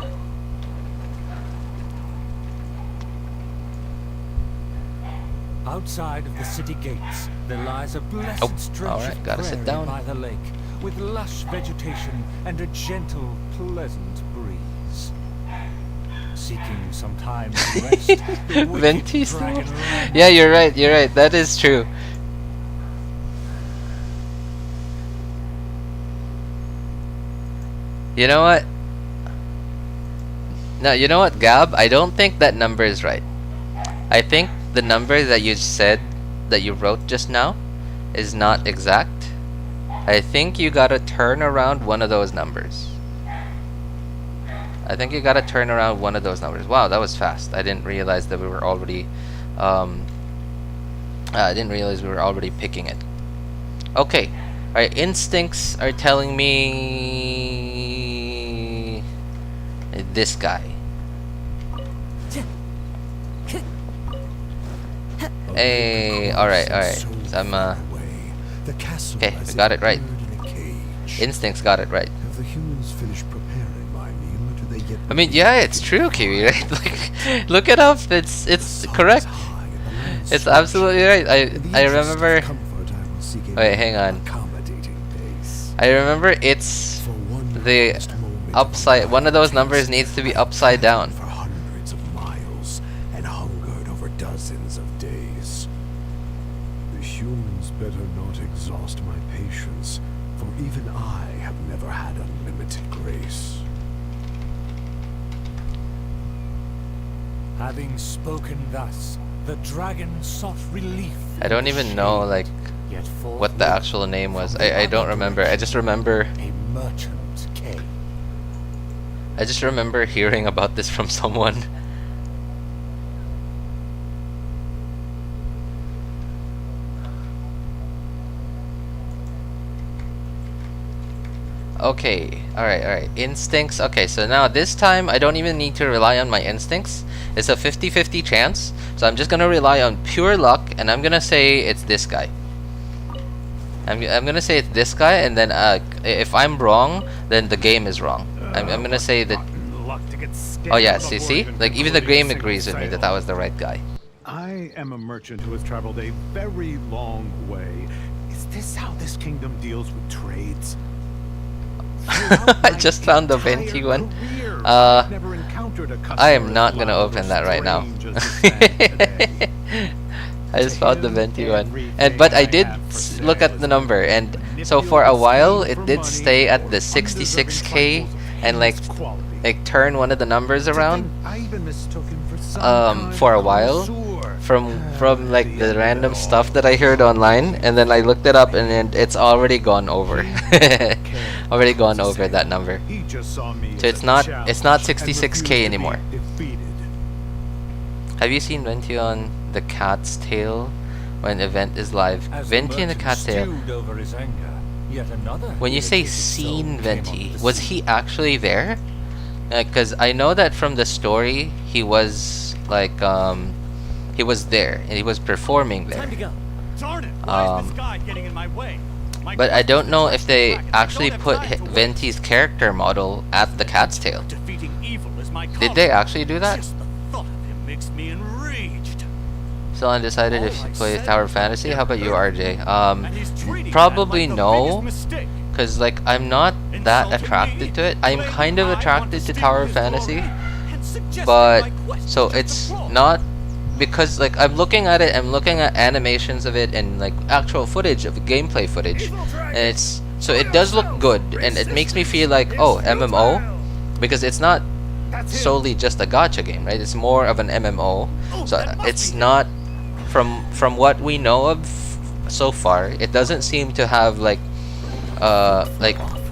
Outside of the city gates, there lies a blessed stretch of gotta sit prairie down. by the lake, with lush vegetation and a gentle, pleasant breeze. Seeking some time to rest, the wicked Venti dragon style? ran Yeah, you're right, that is true. You know what? No, you know what, Gab? I don't think that number is right. I think the number that you said, that you wrote just now, is not exact. I think you gotta turn around one of those numbers. I think you gotta turn around one of those numbers. Wow, that was fast. I didn't realize that we were already picking it. Okay. Alright, instincts are telling me this guy. Hey, alright. So I'm okay, we got it right. Instincts got it right. Have the humans finished preparing my meal, or do they yet? I mean, yeah, it's true, Kiwi, right? Like, look it up. It's correct. It's absolutely right. I remember. Wait, hang on. I remember it's For one the last moment of upside. One of those numbers life, needs to be upside down. for hundreds of miles and hungered over dozens of days. The humans better not exhaust my patience, for even I have never had unlimited grace. Having spoken thus, the dragon sought relief. I don't even know like Yet what the actual name was. I don't remember. I just remember a merchant came. I just remember hearing about this from someone. Okay, alright. Instincts. Okay, so now this time I don't even need to rely on my instincts. It's a 50-50 chance. So I'm just gonna rely on pure luck, and I'm gonna say it's this guy. I'm gonna say it's this guy, and then if I'm wrong, then the game is wrong. I'm gonna say that. Oh yeah, see? Like even the game agrees with me that that was the right guy. I am a merchant who has traveled a very long way. Is this how this kingdom deals with trades? I just found the venti one. I am not gonna open that right now. I just found the venti one, but I did look at the number, and so for a while it did stay at the 66k, and like turn one of the numbers around. For a while, from like the random stuff that I heard online, and then I looked it up, and then it's already gone over. Already gone over that number. So it's not 66k anymore. Have you seen Venti on the Cat's Tail when event is live? Venti and the Cat's Tail. When you say seen Venti, was he actually there? Because I know that from the story he was like he was there and he was performing there. But I don't know if they actually put Venti's character model at the Cat's Tail. Did they actually do that? Still undecided if you play Tower of Fantasy. How about you, RJ? Probably no, because like I'm not that attracted to it. I'm kind of attracted to Tower of Fantasy, but so it's not because like I'm looking at it. I'm looking at animations of it and like actual footage of gameplay footage, and it's so it does look good, and it makes me feel like oh MMO, because it's not solely just a gacha game, right? It's more of an MMO, so it's not from what we know of so far. It doesn't seem to have like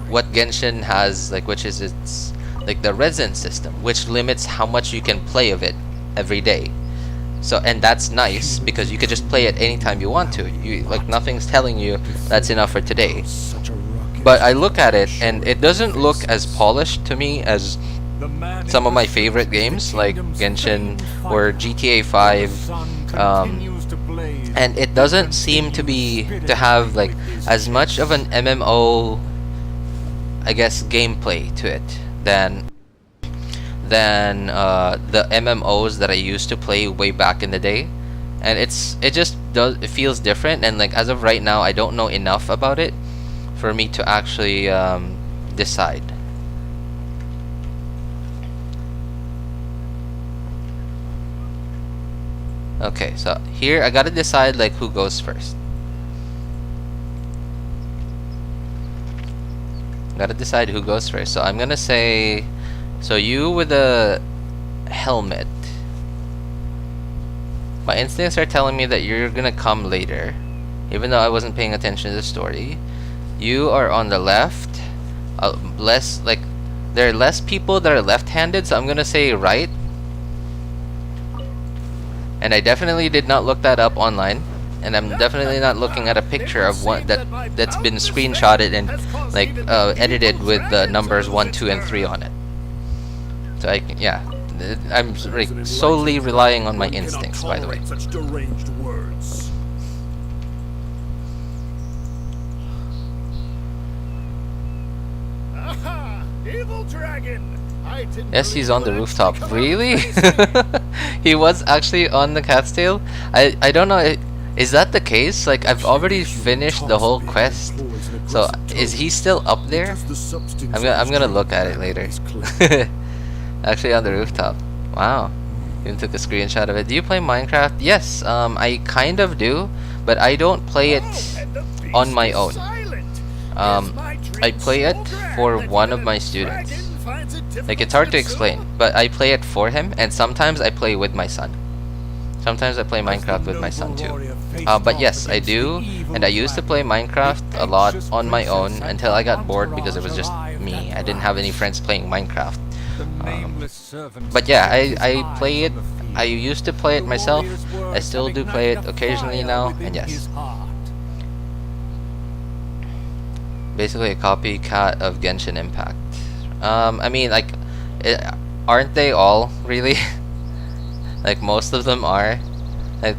what Genshin has, like which is its like the resin system, which limits how much you can play of it every day. So and that's nice because you could just play it anytime you want to. You like nothing's telling you that's enough for today. But I look at it and it doesn't look as polished to me as some of my favorite games like Genshin or GTA 5, and it doesn't seem to have like as much of an MMO, I guess, gameplay to it than the MMOs that I used to play way back in the day, and it feels different, and like as of right now I don't know enough about it for me to actually decide. Okay, so here I gotta decide like who goes first. Gotta decide who goes first. So I'm gonna say, so you with a helmet. My instincts are telling me that you're gonna come later, even though I wasn't paying attention to the story. You are on the left. Less like there are less people that are left-handed, so I'm gonna say right. And I definitely did not look that up online, and I'm definitely not looking at a picture of one that's been screenshotted and like edited with the numbers 1, 2, and 3 on it. So I'm like solely relying on my instincts, by the way. Such deranged words. Aha! Evil dragon! Yes, he's on the rooftop. Really? He was actually on the Cat's Tail? I don't know. Is that the case? Like, I've already finished the whole quest. So, is he still up there? I'm gonna look at it later. Actually, on the rooftop. Wow. Even took a screenshot of it. Do you play Minecraft? Yes, I kind of do, but I don't play it on my own. I play it for one of my students. Like, it's hard to explain, but I play it for him, and sometimes I play with my son. Sometimes I play Minecraft with my son too. But yes, I do, and I used to play Minecraft a lot on my own until I got bored because it was just me. I didn't have any friends playing Minecraft. But yeah, I play it. I used to play it myself. I still do play it occasionally now, and yes. Basically a copycat of Genshin Impact. I mean, like, aren't they all really? Like, most of them are. Like,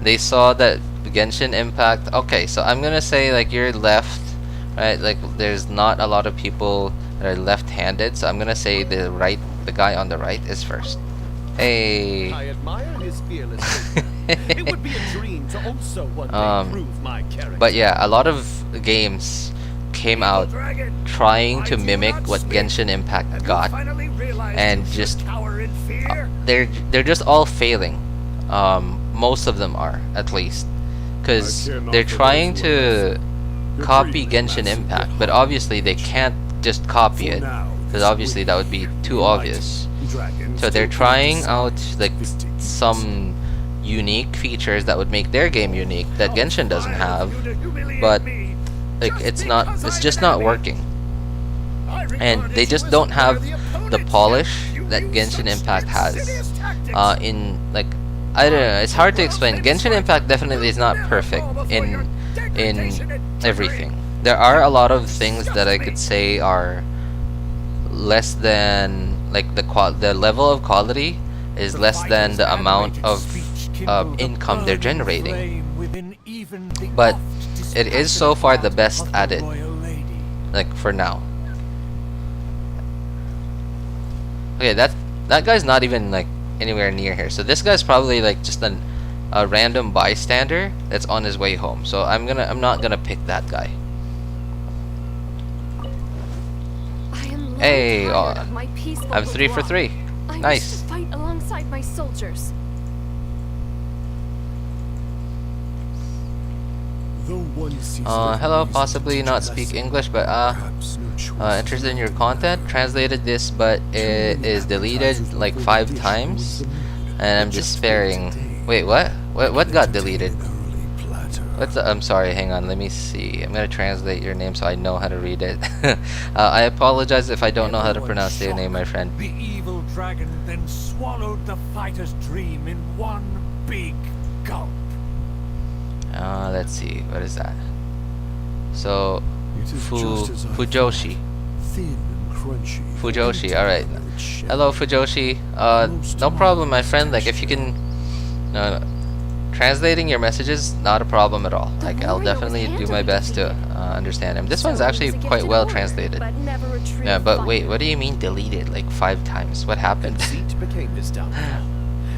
they saw that Genshin Impact. Okay, so I'm gonna say, like, you're left, right? Like, there's not a lot of people that are left-handed, so I'm gonna say the guy on the right is first. Hey. I admire his fearlessness. It would be a dream to also one day prove my character. But yeah, a lot of games came out trying to mimic what Genshin Impact got, and just they're just all failing. Most of them are, at least, because they're trying to copy Genshin Impact, but obviously they can't just copy it, because obviously that would be too obvious. So they're trying out like some unique features that would make their game unique that Genshin doesn't have, but like it's just not working. And they just don't have the polish that Genshin Impact has. In like, I don't know, it's hard to explain. Genshin Impact definitely is not perfect in everything. There are a lot of things that I could say are less than, like, the level of quality is less than the amount of income they're generating. But it is so far the best at it, like, for now. Okay, that guy's not even like anywhere near here. So this guy's probably like just a random bystander that's on his way home. So I'm not gonna pick that guy. Hey, I'm 3 for 3. Nice. To fight alongside my soldiers. Hello, possibly not speak English, but interested in your content. Translated this, but it is deleted like 5 times, and I'm despairing. Wait, what? What got deleted? I'm sorry, hang on, let me see. I'm gonna translate your name so I know how to read it. I apologize if I don't know how to pronounce your name, my friend. The evil dragon then swallowed the fighter's dream in one big gulp. Let's see, what is that? So, Fujoshi. Fujoshi, alright. Hello, Fujoshi. No problem, my friend. Like, if you can... translating your messages, not a problem at all. Like, I'll definitely do my best to understand him. This one's actually quite well translated. Yeah, but wait, what do you mean deleted like 5 times? What happened?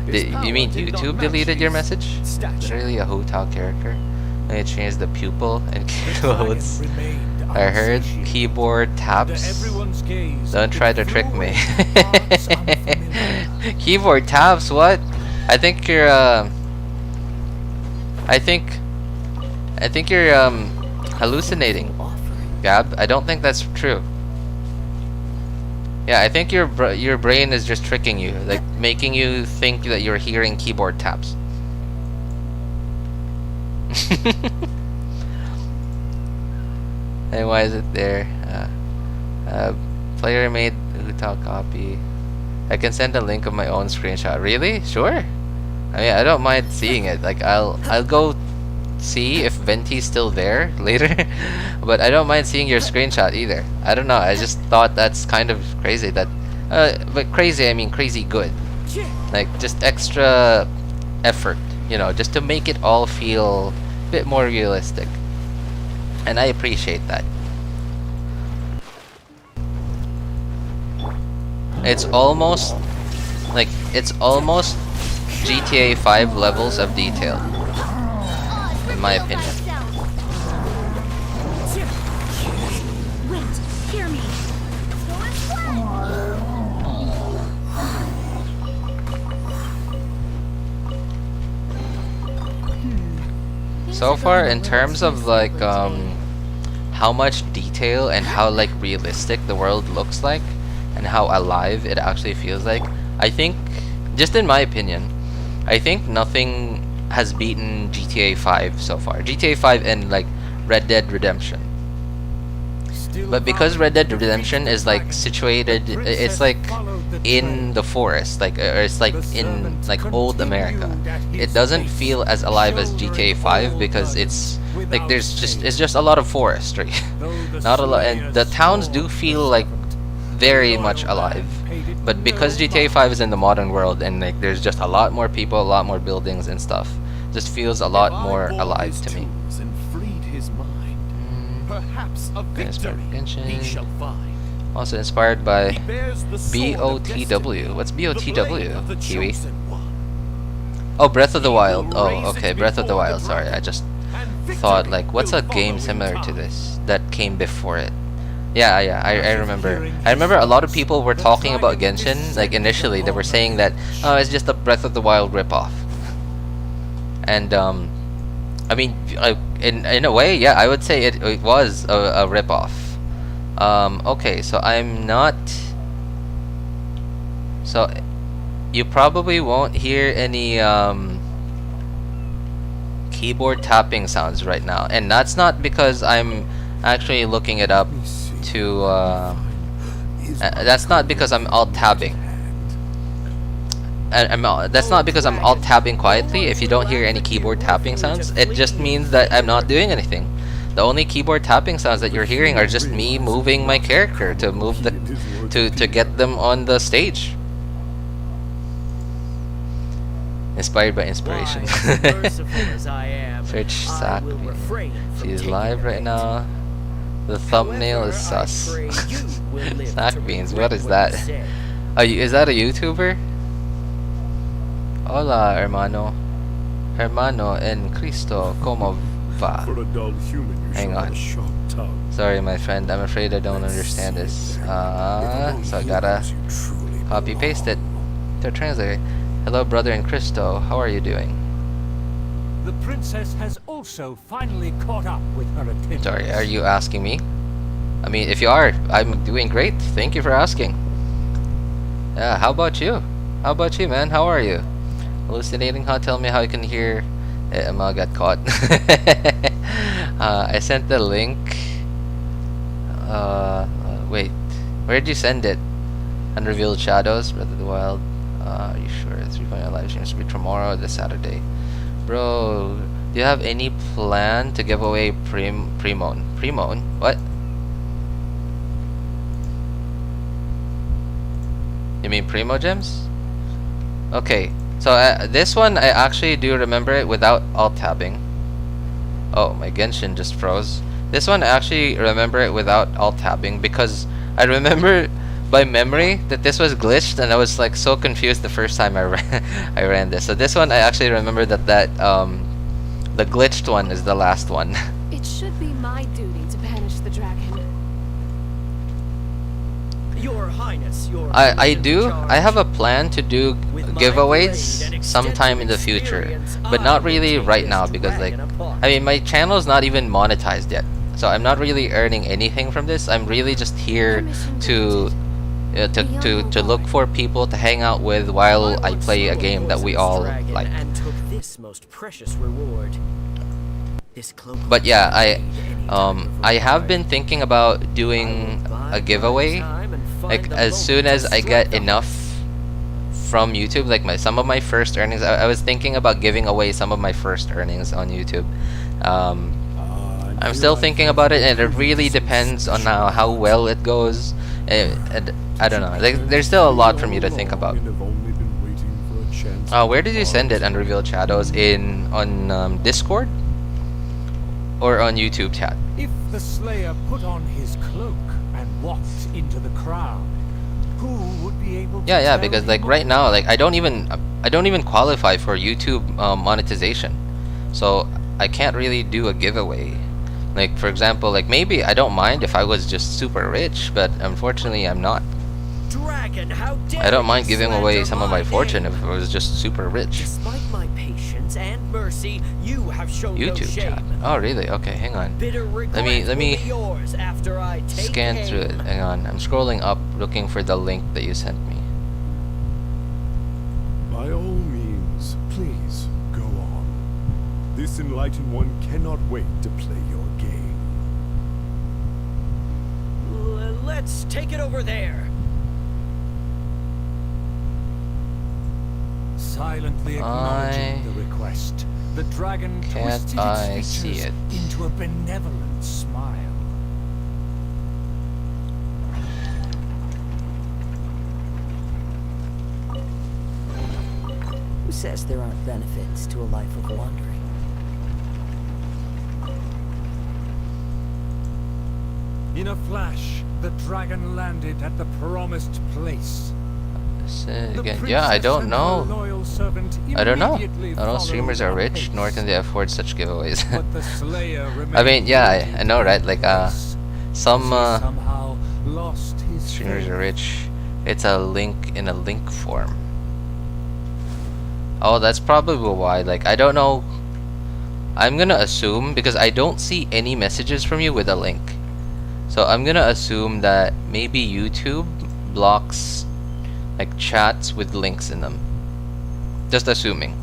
You mean YouTube deleted your message? Literally a Hotao character. They changed the pupil and keyboards. I heard keyboard taps. Don't try to trick me. Keyboard taps? What? I think you're I think you're hallucinating, Gab. I don't think that's true. Yeah, I think your brain is just tricking you, like making you think that you're hearing keyboard taps. Hey, why is it there? Player made Hutao copy. I can send a link of my own screenshot. Really? Sure. I mean, I don't mind seeing it. Like, I'll go see if Venti's still there later, but I don't mind seeing your screenshot either. I don't know. I just thought that's kind of crazy. That, but crazy. I mean, crazy good. Like, just extra effort, you know, just to make it all feel a bit more realistic, and I appreciate that. It's almost GTA 5 levels of detail. my opinion. Wait, hear me. So far, in terms of like how much detail and how like realistic the world looks like, and how alive it actually feels like, I think, just in my opinion, I think nothing has beaten GTA 5 so far. GTA 5 and like Red Dead Redemption. But because Red Dead Redemption is like situated, it's like in the forest, like or it's like in like old America. It doesn't feel as alive as GTA 5 because it's like it's just a lot of forestry, not a lot, and the towns do feel like very much alive. But because GTA 5 is in the modern world and like there's just a lot more people, a lot more buildings and stuff, just feels a lot more alive to me. Perhaps a victory he shall find. Also inspired by He bears the sword of BOTW. What's the blade of BOTW? the Kiwi? chosen one. Oh, Breath of the He Wild. will Oh, raise okay, it Breath of the before Wild. Sorry, I just thought like, what's a game similar to this that came before it? Yeah, I remember. I remember a lot of people were talking about Genshin. Like initially, they were saying that it's just a Breath of the Wild ripoff. And I mean, in a way, yeah, I would say it was a ripoff. Okay, so I'm not. So you probably won't hear any keyboard tapping sounds right now, and that's not because I'm actually looking it up to. That's not because I'm alt tabbing. That's not because I'm alt tabbing quietly. If you don't hear any keyboard tapping sounds, it just means that I'm not doing anything. The only keyboard tapping sounds that you're hearing are just me moving my character to move the to get them on the stage. Inspired by inspiration. Search Sack Beans. She's live right now. The thumbnail is sus. Sack Beans, what is that? Is that a YouTuber? Hola, hermano. Hermano en Cristo, como va? For a dull human, you Hang should have on. a sharp tongue. Sorry, my friend. I'm afraid I don't understand this. So I gotta copy paste it to translate. Hello, brother in Cristo. How are you doing? The princess has also finally caught up with her attendants. Sorry, are you asking me? I mean, if you are, I'm doing great. Thank you for asking. Yeah, how about you? How about you, man? How are you? Hallucinating, huh? Tell me how you can hear. Emma got caught. I sent the link. Wait, where did you send it? Unrevealed Shadows, Breath of the Wild. Are you sure? 3.0 live streams will be tomorrow or this Saturday. Bro, do you have any plan to give away Primone? Primone? What? You mean Primo Gems? Okay, so this one I actually do remember it without alt tabbing. Oh, my Genshin just froze. This one I actually remember it without alt tabbing because I remember by memory that this was glitched and I was like so confused the first time I ran this. So this one I actually remember that the glitched one is the last one. It should be my duty to banish the dragon. Your Highness, your I have a plan to do giveaways sometime in the future, but not really right now because like I mean my channel's not even monetized yet, so I'm not really earning anything from this. I'm really just here to look for people to hang out with while I play a game that we all like. And took this most precious reward. This cloak. But yeah, I have been thinking about doing a giveaway like as soon as I get enough from YouTube, like some of my first earnings. I was thinking about giving away some of my first earnings on YouTube. I'm still thinking about it, and it really depends on how well it goes. And I don't know. Like, there's still a lot for me to think about. Where did you send it? Unrevealed Shadows on Discord or on YouTube chat? If the Slayer put on his cloak and walked into the crowd, who would be able to Yeah, tell because like him right now, like I don't even qualify for YouTube monetization. So I can't really do a giveaway. Like, for example, like maybe I don't mind if I was just super rich, but unfortunately I'm not. Dragon, how dare I don't mind you giving away slander some of my fortune name? if I was just super rich. Despite my patience and mercy, you have shown no YouTube shame. chat. Oh really? Okay, hang on. Bitter regret Let will me be yours after I take scan aim. through it. Hang on. I'm scrolling up looking for the link that you sent me. By all means, please go on. This enlightened one cannot wait to play your game. Let's take it over there. Silently acknowledging the request, the dragon twisted its see features it? into a benevolent smile. Who says there aren't benefits to a life of wandering? In a flash, the dragon landed at the promised place. Again, yeah, I don't know. I don't know. Not all streamers are rich, nor can they afford such giveaways. I mean, yeah, I know, right? Like, some streamers are rich. It's a link in a link form. Oh, that's probably why. Like, I don't know. I'm gonna assume, because I don't see any messages from you with a link. So I'm gonna assume that maybe YouTube blocks like chats with links in them. Just assuming.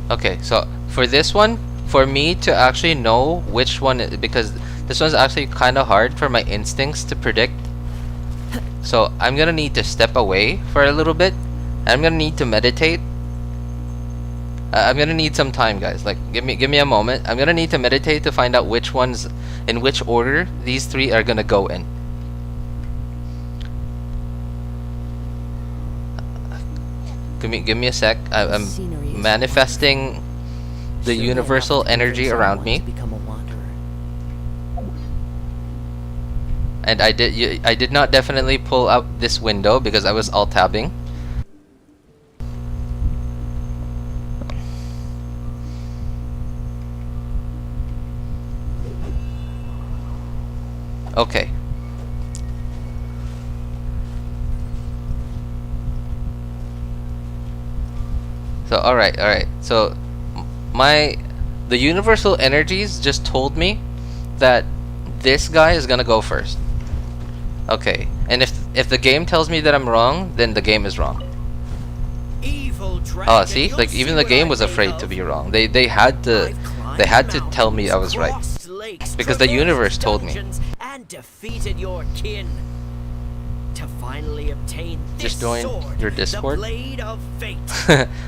Okay, so for this one, for me to actually know which one, because this one's actually kind of hard for my instincts to predict. So I'm gonna need to step away for a little bit. I'm gonna need to meditate. I'm gonna need some time, guys. Like, give me a moment. I'm gonna need to meditate to find out which ones, in which order these three are gonna go in. Give me a sec. I'm manifesting the universal energy around me. And I did not definitely pull out this window because I was alt tabbing. Okay. So alright. So the universal energies just told me that this guy is gonna go first. Okay. And if the game tells me that I'm wrong, then the game is wrong. Evil dragon, Oh, see? Like even the game was afraid to be wrong. They had to tell me I was right. Because the universe told me. And defeated your kin to finally obtain this Just join sword, your Discord. the blade of fate.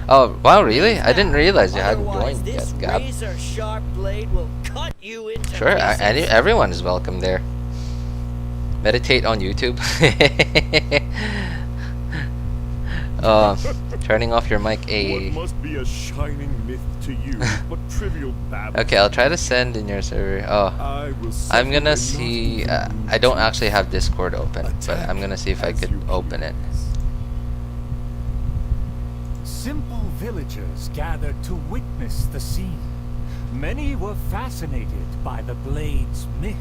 Oh wow, really? I didn't realize you hadn't Otherwise, joined this yet, Gab. razor-sharp blade will cut you into Sure, pieces. everyone is welcome there. Meditate on YouTube. Turning off your mic. What must be a shining myth to you, but trivial babble. Okay, I'll try to send in your server. Oh, I'm gonna see. I don't actually have Discord open, but I'm gonna see if I could open it. Simple villagers gathered to witness the scene. Many were fascinated by the blade's myth.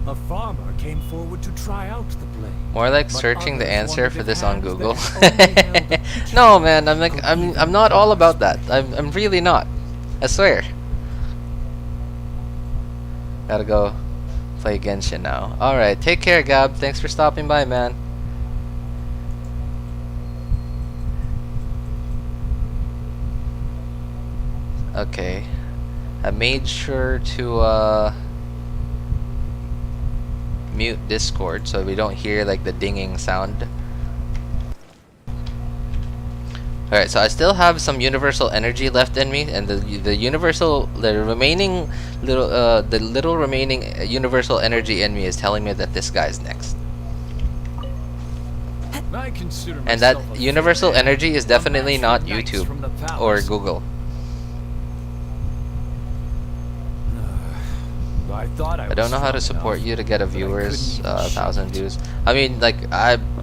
A farmer came forward to try out the blade. More like but searching the others answer wanted for it this on hands Google. that only held a No, man, I'm not all about that. I'm really not. I swear. Gotta go play Genshin now. Alright, take care, Gab. Thanks for stopping by, man. Okay. I made sure to mute Discord so we don't hear like the dinging sound. Alright, so I still have some universal energy left in me, and the remaining little remaining universal energy in me is telling me that this guy's next. I consider And that myself a universal fan. energy is definitely A not match for knights YouTube from the or palace. Google. I thought I don't know how to support you to get a viewers 1,000 views. I mean, like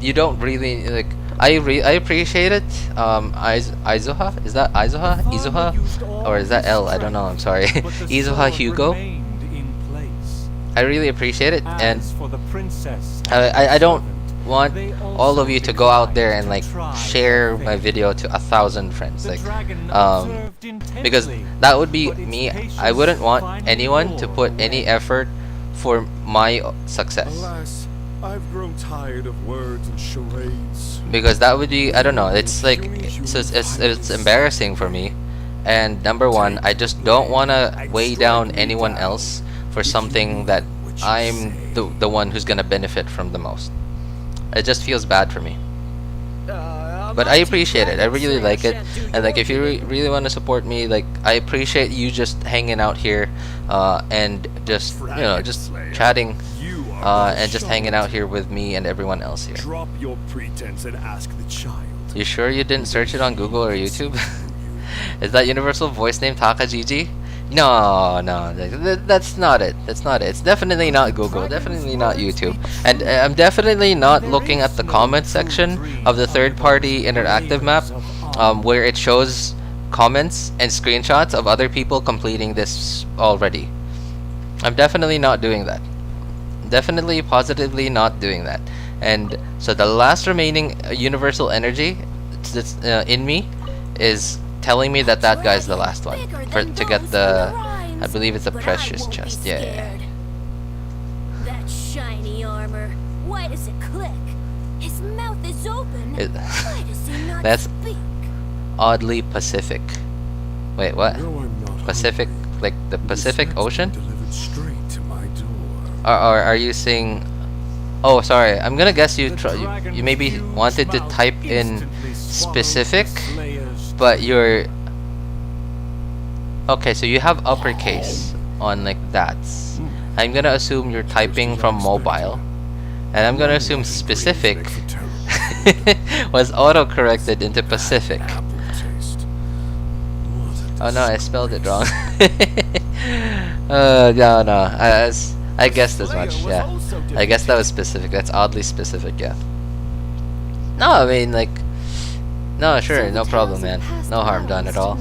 you don't really like. I appreciate it. Izuha, is that Izuha? Izuha, or is that L? I don't know. I'm sorry. Izuha Hugo. I really appreciate it, and I don't want all of you to go out there and like share my video to 1,000 friends, like because that would be me. I wouldn't want anyone to put any effort for my success. Alas, I've grown tired of words and charades. Because that would be, I don't know, it's like it's embarrassing for me. And number one, I just don't want to weigh down anyone else for something that I'm the one who's gonna benefit from the most. It just feels bad for me. But I appreciate it. I really like it. And like, if you really want to support me, like, I appreciate you just hanging out here and just, you know, just chatting and just hanging out here with me and everyone else here. Drop your pretense and ask the child. You sure you didn't search it on Google or YouTube? Is that universal voice name Takajiji? No, that's not it. That's not it. It's definitely not Google. Definitely not YouTube. And I'm definitely not looking at the comment section of the third-party interactive map, where it shows comments and screenshots of other people completing this already. I'm definitely not doing that. Definitely, positively not doing that. And so the last remaining universal energy that's in me is telling me that that guy's the last one to get the, I believe it's a precious chest. Yeah. That shiny armor. Why does it click? His mouth is open. Why does he not That's speak? oddly Pacific. Wait, what? No, I'm not Pacific, like the Pacific Ocean? Delivered straight to my door. Or are you saying? Oh, sorry. I'm gonna guess you maybe wanted to type in specific. But you're okay, so you have uppercase on like that. I'm gonna assume you're typing from mobile, and I'm gonna assume specific was auto-corrected into Pacific. Oh no, I spelled it wrong. No, I guessed as much. Yeah, I guess that was specific. That's oddly specific. Yeah. No, I mean like. No, sure, no problem, man. No harm done at all.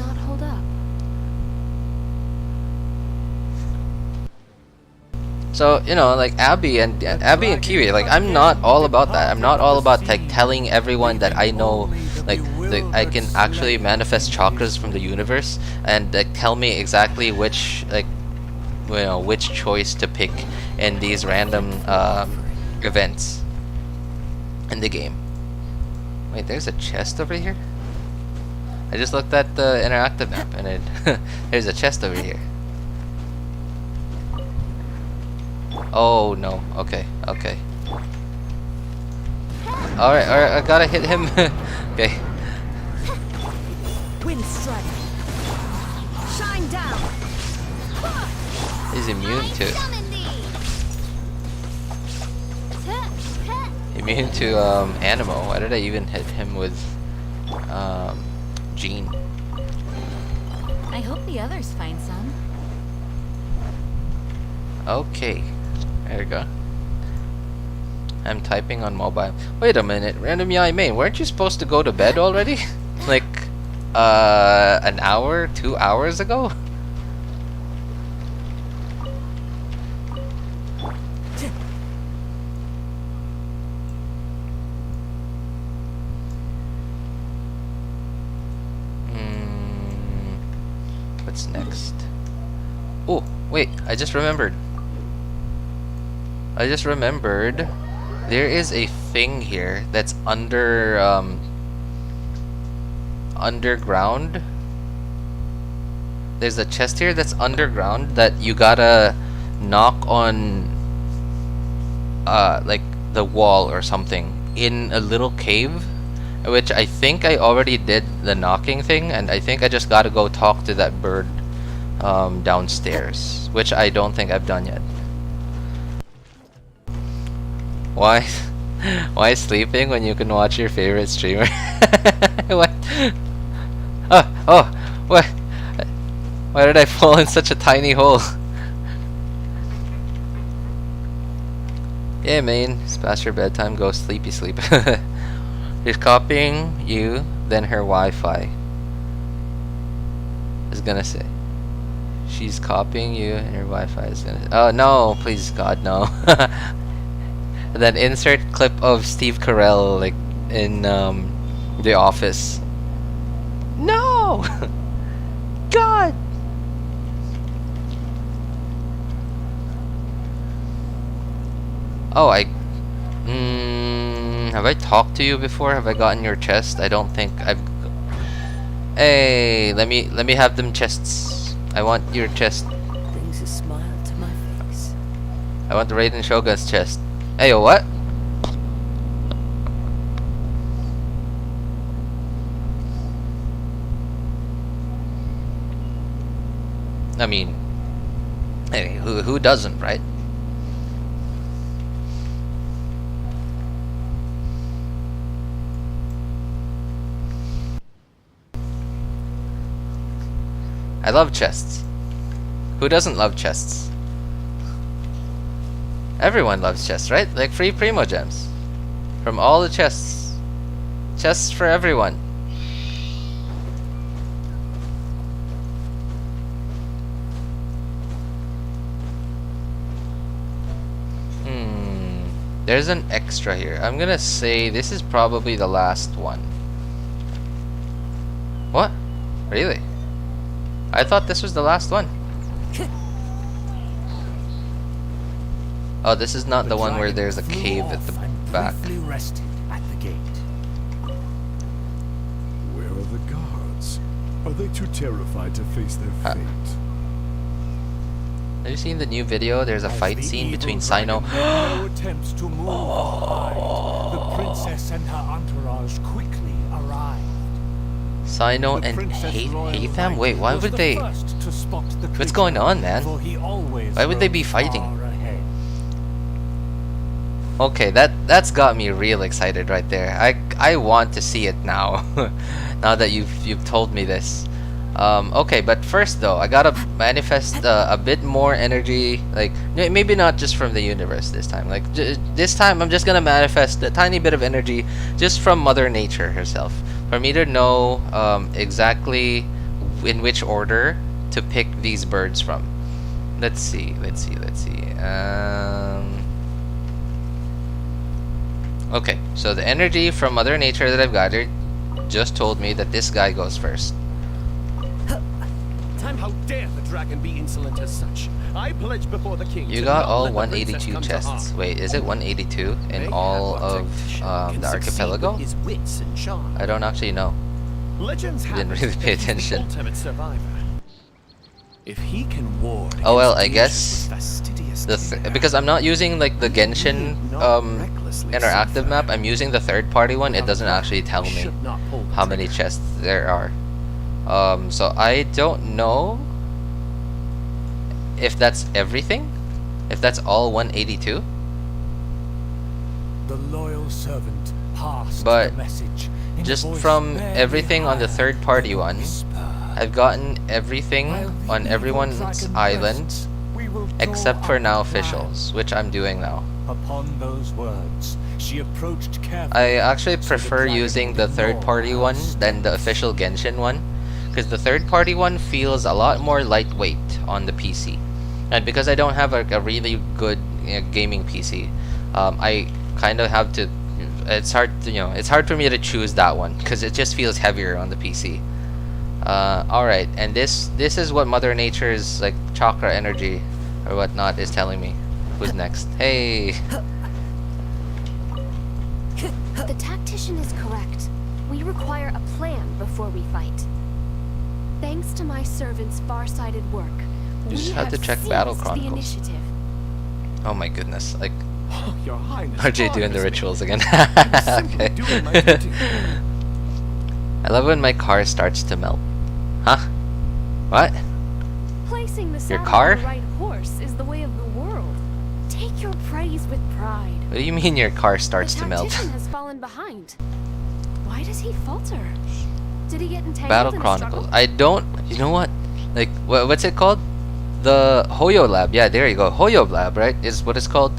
So, you know, like Abby and Kiwi, like I'm not all about that. I'm not all about like telling everyone that I know, like I can actually manifest chakras from the universe and like tell me exactly which which choice to pick in these random events in the game. Wait, there's a chest over here? I just looked at the interactive map and it there's a chest over here. Oh no, okay. Alright, I gotta hit him. Okay. Wind strike. Shine down. He's immune to Animo. Why did I even hit him with Jean? I hope the others find some. Okay, there we go. I'm typing on mobile. Wait a minute, Random Yai Main, weren't you supposed to go to bed already? Like an hour, 2 hours ago? What's next? Oh, wait, I just remembered. There is a thing here that's underground. There's a chest here that's underground that you gotta knock on like the wall or something in a little cave, which I think I already did the knocking thing, and I think I just gotta go talk to that bird downstairs, which I don't think I've done yet. Why sleeping when you can watch your favorite streamer? What? Oh, what? Why did I fall in such a tiny hole? Yeah, man, it's past your bedtime, go sleepy sleep. She's copying you, then her Wi-Fi. Is gonna say. She's copying you, and her Wi-Fi is gonna. Oh no! Please God, no. And then insert clip of Steve Carell like in The Office. No! God! Oh, have I talked to you before? Have I gotten your chest? I don't think I've. Hey, let me have them chests. I want your chest. Brings a smile to my face. I want the Raiden Shogun's chest. Hey, yo, what? I mean, hey, who doesn't, right? I love chests. Who doesn't love chests? Everyone loves chests, right? Like free Primo Gems. From all the chests. Chests for everyone. There's an extra here. I'm gonna say this is probably the last one. What? Really? I thought this was the last one. Oh, this is not the one where there's a cave at the back. Rested at the gate. Where are the guards? Are they too terrified to face their fate? Have you seen the new video? There's a fight scene between Cyno. No attempts to move or hide. The princess and her entourage quickly arrived. Cyno and Alhaitham? Wait, why would they? What's going on, man? Why would they be fighting? Okay, that's got me real excited right there. I want to see it now. Now that you've told me this. Okay, but first though, I gotta manifest a bit more energy. Like maybe not just from the universe this time. Like this time, I'm just gonna manifest a tiny bit of energy just from Mother Nature herself, for me to know exactly in which order to pick these birds from. Let's see. Okay, so the energy from Mother Nature that I've gathered just told me that this guy goes first. Time, how dare the dragon be insolent as such? I pledge before the king. You got all 182 chests. Wait, is it 182 in all of the archipelago? I don't actually know. Legends Didn't really pay attention. Ultimate survivor. If he can ward. Oh well, I guess because I'm not using like the Genshin interactive map. I'm using the third-party one. It doesn't actually tell me how many chests there are. So I don't know if that's everything. If that's all 182. The loyal servant passed But the message just from everything on the third-party one, I've gotten everything on everyone's island except for now Fischl's, which I'm doing now. Upon those words, she approached carefully. I actually prefer using the third-party one than the official Genshin one, because the third-party one feels a lot more lightweight on the PC, and because I don't have a really good gaming PC, I kind of have to. It's hard to, it's hard for me to choose that one because it just feels heavier on the PC. All right, and this is what Mother Nature's like chakra energy or whatnot is telling me. Who's next? Hey. The tactician is correct. We require a plan before we fight. Thanks to my servant's far-sighted work, You just we have to check seized Battle the Chronicles. initiative. Oh my goodness! Like Your Highness. RJ doing the pardons me. rituals again. Simply Okay. doing my duty. I love when my car starts to melt. Huh? What? Placing the Your saddle car? on the right horse is the way of the world. Take your praise with pride. What do you mean your car starts The to melt? tactician has fallen behind. Why does he falter? Did he get entangled Battle in a Chronicles. struggle? I don't. You know what? Like what's it called? The Hoyo Lab. Yeah, there you go. Hoyo Lab, right? Is what it's called.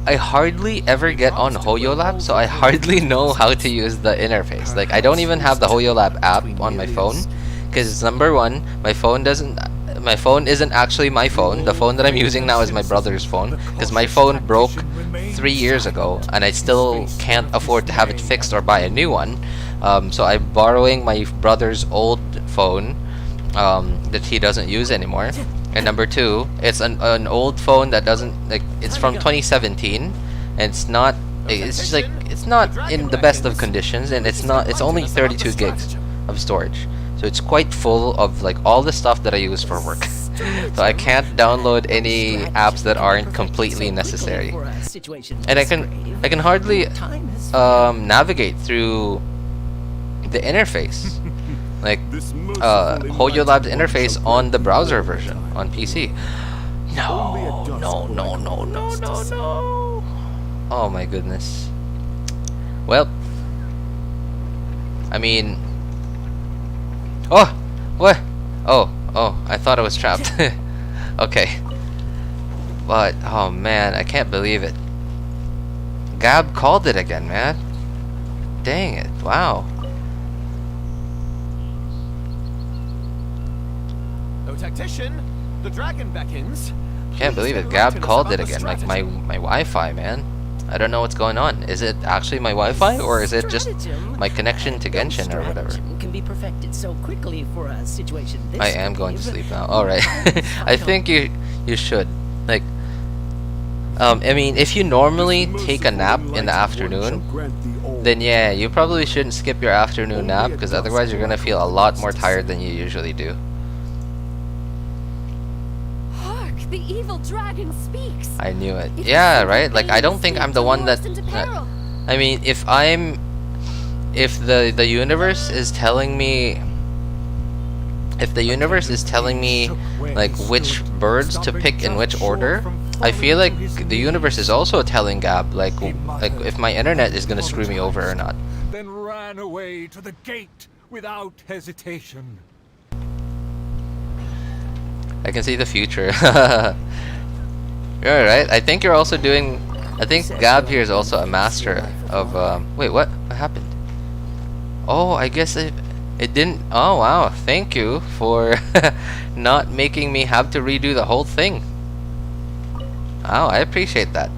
I hardly ever get on HoYoLab, so I hardly know how to use the interface. Like, I don't even have the HoYoLab app on my phone, because number one, my phone isn't actually my phone. The phone that I'm using now is my brother's phone, because my phone broke 3 years ago, and I still can't afford to have it fixed or buy a new one. So I'm borrowing my brother's old phone that he doesn't use anymore. And number two, it's an old phone that doesn't, like, it's from 2017, and it's not in the best of conditions, and it's only 32 gigs of storage, so it's quite full of like all the stuff that I use for work. So I can't download any apps that aren't completely necessary, and I can hardly navigate through the interface. Like HoYoLab's interface on the browser version on PC. No. Oh my goodness. Well, I mean, oh, what? Oh, I thought I was trapped. Okay. But oh man, I can't believe it. Gab called it again, man. Dang it! Wow. Tactician, the dragon beckons. Can't believe it. Gab called it again. Like my Wi-Fi, man. I don't know what's going on. Is it actually my Wi-Fi, or is it just my connection to Genshin or whatever? Can be perfected so quickly for a situation this I am going to sleep now. All right. I think you should. Like, I mean, if you normally take a nap in the afternoon, then yeah, you probably shouldn't skip your afternoon nap, because otherwise you're gonna feel a lot more tired than you usually do. The evil dragon speaks. I knew it. Yeah, right? Like, I don't think I'm the one that... I mean, if the universe is telling me... If the universe is telling me, like, which birds to pick in which order, I feel like the universe is also telling Gab, like if my internet is gonna screw me over or not. Then ran away to the gate without hesitation. I can see the future. You're right. I think you're also doing... I think Gab here is also a master of... wait, what? What happened? Oh, I guess it didn't... Oh, wow. Thank you for not making me have to redo the whole thing. Wow, I appreciate that.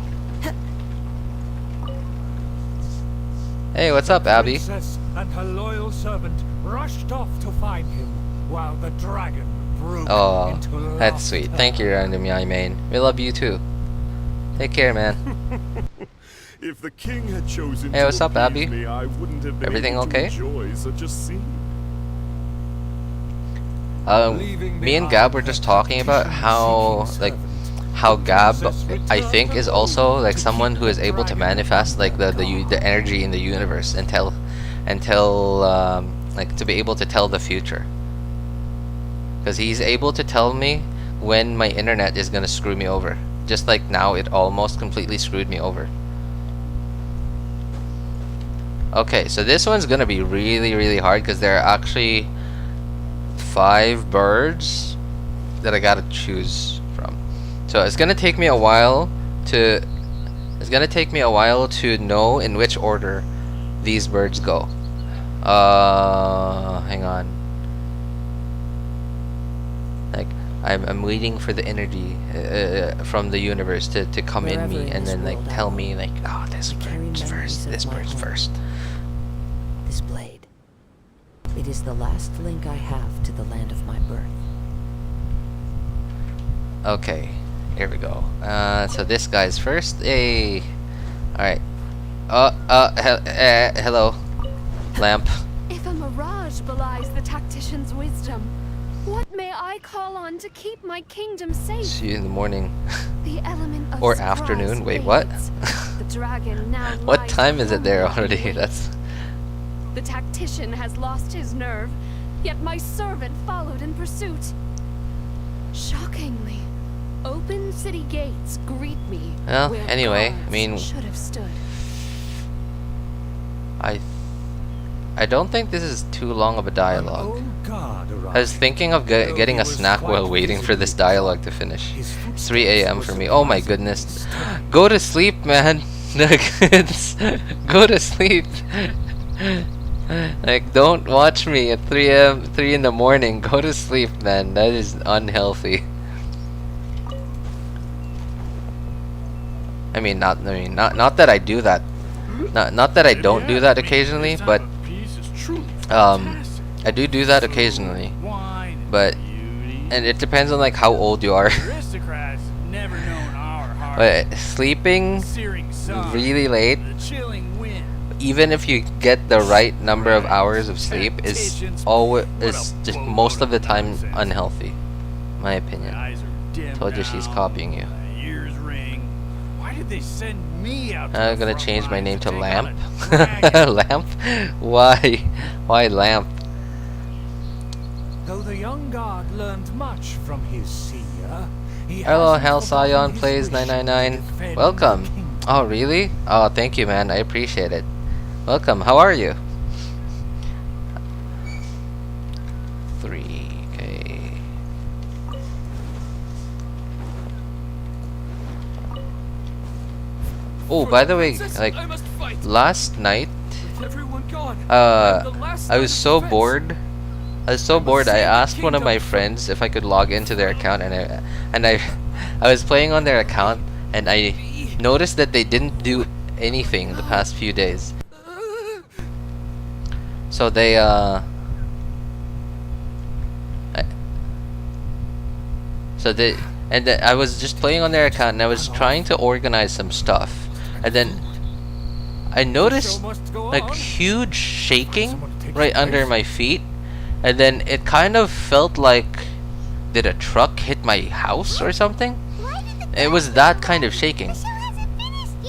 Hey, what's up, Abby? The princess and her loyal servant rushed off to find him, while the dragon... Oh, that's sweet. Thank you, Random Yai Main. We love you too. Take care, man. If the king had chosen Hey, what's up, Abby? me, I wouldn't have been Everything able to okay? enjoy such a scene. Me and Gab were just talking about how Gab, I think, is also like someone who is able to manifest like the energy in the universe and tell like to be able to tell the future. Because he's able to tell me when my internet is gonna screw me over. Just like now, it almost completely screwed me over. Okay, so this one's gonna be really, really hard because there are actually 5 birds that I gotta choose from. So it's gonna take me a while to know in which order these birds go. Hang on. Like, I'm waiting for the energy from the universe to come in me and then like tell me like, oh, this bird's first, this bird's first. This blade. It is the last link I have to the land of my birth. Okay, here we go. So this guy's first. Hey, all right. Hello, lamp. If a mirage belies the tactician's wisdom, what may I call on to keep my kingdom safe? See you in the morning. The element of or surprise afternoon. Wait, what? The dragon now What lies time is it there firmly already? in wait. That's. The tactician has lost his nerve, yet my servant followed in pursuit. Shockingly, open city gates greet me. Well, where anyway, I guards mean, should have stood. I don't think this is too long of a dialogue. guard arrived. I was thinking of getting a snack while waiting for this dialogue to finish. It's 3 a.m. for me. Oh my goodness. Go to sleep, man. Go to sleep. Like, don't watch me at 3 in the morning. Go to sleep, man. That is unhealthy. Not that I do that. Not that I don't do that occasionally, but I do that occasionally. But and it depends on like how old you are. But sleeping really late, even if you get the right number of hours of sleep, is just most of the time unhealthy. My opinion. Told you she's copying you. I'm gonna change my name to Lamp. Lamp? Why? Why Lamp? Though the young guard learned much from his senior, hello, Halcyon plays 999. Welcome. Oh, really? Oh, thank you, man. I appreciate it. Welcome. How are you? 3K. Oh, by the way, like last night, I was so bored. I asked one of my friends if I could log into their account, and I was playing on their account, and I noticed that they didn't do anything the past few days. So they I was just playing on their account, and I was trying to organize some stuff, and then I noticed like huge shaking right under my feet. And then it kind of felt like, did a truck hit my house or something? It was that kind of shaking.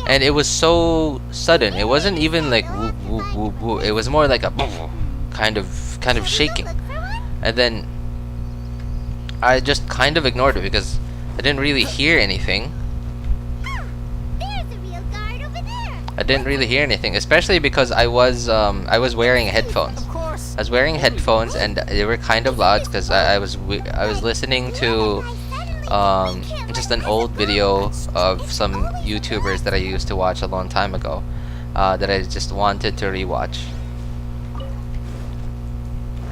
And it was so sudden. It wasn't even like whoop whoop whoop whoop. It was more like a kind of shaking. And then I just kind of ignored it because I didn't really hear anything. I didn't really hear anything, especially because I was wearing headphones. I was wearing headphones, and they were kind of loud because I was listening to just an old video of some YouTubers that I used to watch a long time ago, that I just wanted to rewatch.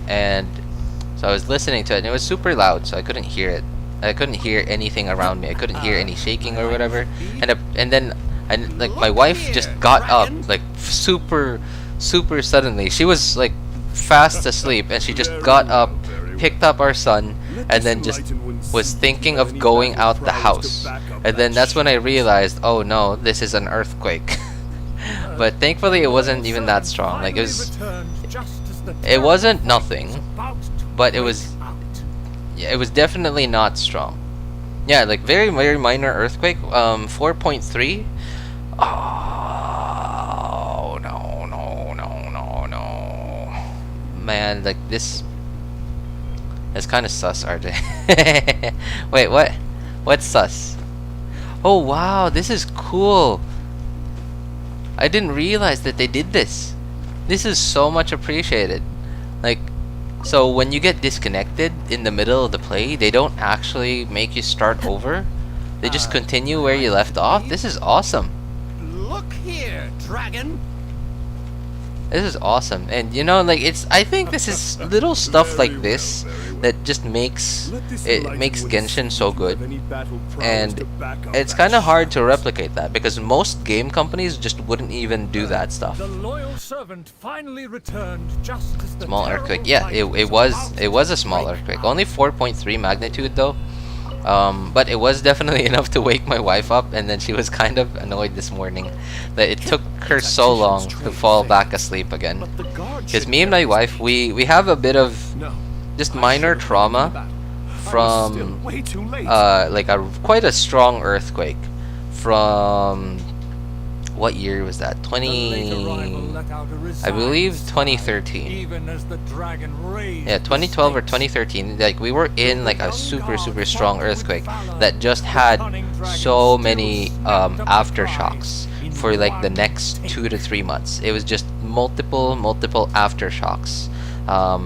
And so I was listening to it, and it was super loud, so I couldn't hear it. I couldn't hear anything around me. I couldn't hear any shaking or whatever. And then like my wife just got up like super suddenly. She was like fast asleep, and she just got up, picked up our son, and then just was thinking of going out the house. And then that's when I realized, oh no, this is an earthquake. But thankfully it wasn't even that strong. Like it wasn't nothing, but it was definitely not strong. Yeah, like very minor earthquake. 4.3. Oh no. Man, like this is kind of sus, RJ. Wait, what? What's sus? Oh wow, this is cool. I didn't realize that they did this. This is so much appreciated. Like, so when you get disconnected in the middle of the play, they don't actually make you start over. They just continue where you left off. This is awesome. Look here, dragon. This is awesome, and you know, like I think this is little stuff like this that just makes Genshin so good, and it's kind of hard to replicate that because most game companies just wouldn't even do that stuff. The loyal servant finally returned just as the small earthquake, yeah, it was a small earthquake, only 4.3 magnitude though. But it was definitely enough to wake my wife up, and then she was kind of annoyed this morning that it took her so long to fall back asleep again. Because me and my wife, we have a bit of just minor trauma from like quite a strong earthquake from what year was that? I believe 2013. Yeah, 2012 or 2013. Like we were in like a super strong earthquake that just had so many aftershocks for like the next 2 to 3 months. It was just multiple aftershocks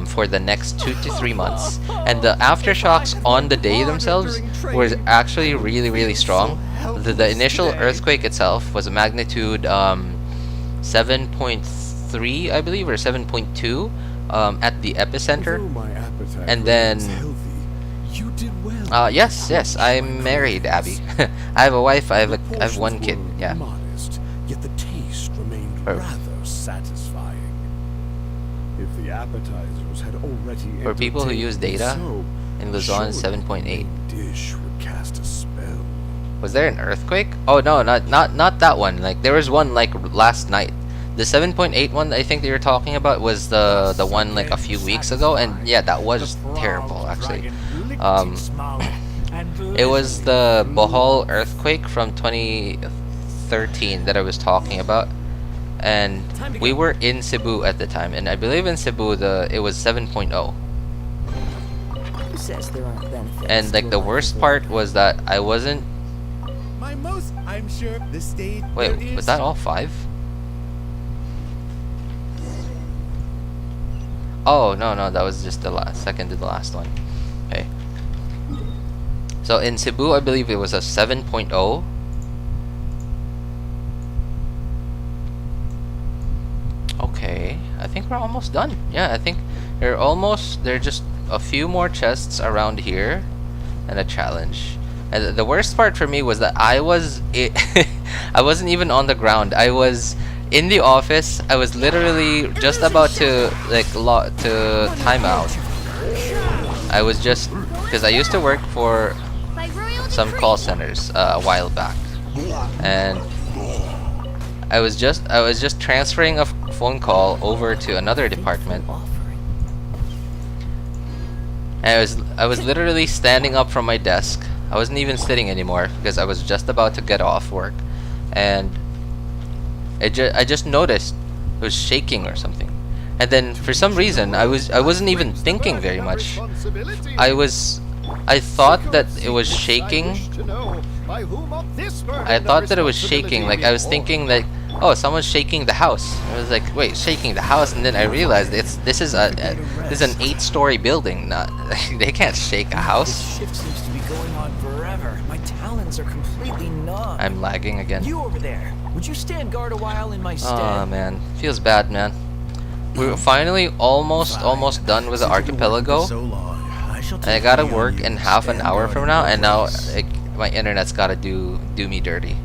for the next 2 to 3 months, and the aftershocks on the day themselves were actually really strong. The initial earthquake itself was a magnitude 7.3, I believe, or 7.2 at the epicenter, and then yes, I'm married, Abby. I have a wife. I have one kid. Yeah. Yet the taste remained rather satisfying. If the appetizers had already For people who use data, so, in Luzon 7.8. dish would cast a spell. Was there an earthquake? Oh no, not that one. Like there was one like last night. The 7.8 one I think that you're talking about was the one like a few weeks ago, and yeah, that was terrible actually. It was the Bohol earthquake from 2013 that I was talking about, and we were in Cebu at the time, and I believe in Cebu it was 7.0. Says there aren't benefits. And like the worst part was that I wasn't. I'm sure the state. Wait, was that all 5? Oh no, that was just the second to the last one. Okay. So in Cebu, I believe it was a 7.0. Okay, I think we're almost done. Yeah, I think there are just a few more chests around here and a challenge. And the worst part for me was that I wasn't even on the ground. I was in the office. I was literally just about to to time out. I was just because I used to work for some call centers a while back, and I was just transferring a phone call over to another department. And I was literally standing up from my desk. I wasn't even sitting anymore because I was just about to get off work, and I just noticed it was shaking or something. And then for some reason I wasn't even thinking very much. I thought that it was shaking. I thought that it was shaking. Like I was thinking like, oh, someone's shaking the house. I was like, wait, shaking the house, and then I realized this is an 8-story building. Not they can't shake a house. This shift seems to be going on forever. My talons are completely numb. I'm lagging again. You over there, would you stand guard a while in my stead? Oh man, feels bad, man. We're finally almost done with the archipelago, and I gotta work in half an hour from now, and now my internet's gotta do me dirty.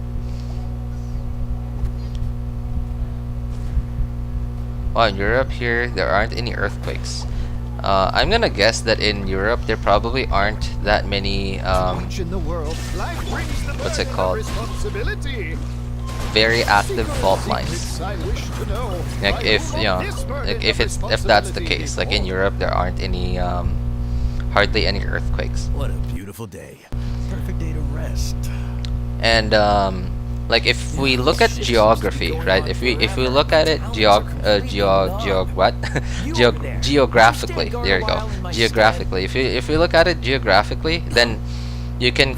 Well, in Europe here, there aren't any earthquakes. I'm gonna guess that in Europe there probably aren't that many what's it called? Very active fault lines. Like if if that's the case, like in Europe there aren't any hardly any earthquakes. What a beautiful day. Perfect day to rest. And like if we look at geography, right? If we look at it geographically, there you go. Geographically, if we look at it geographically, then you can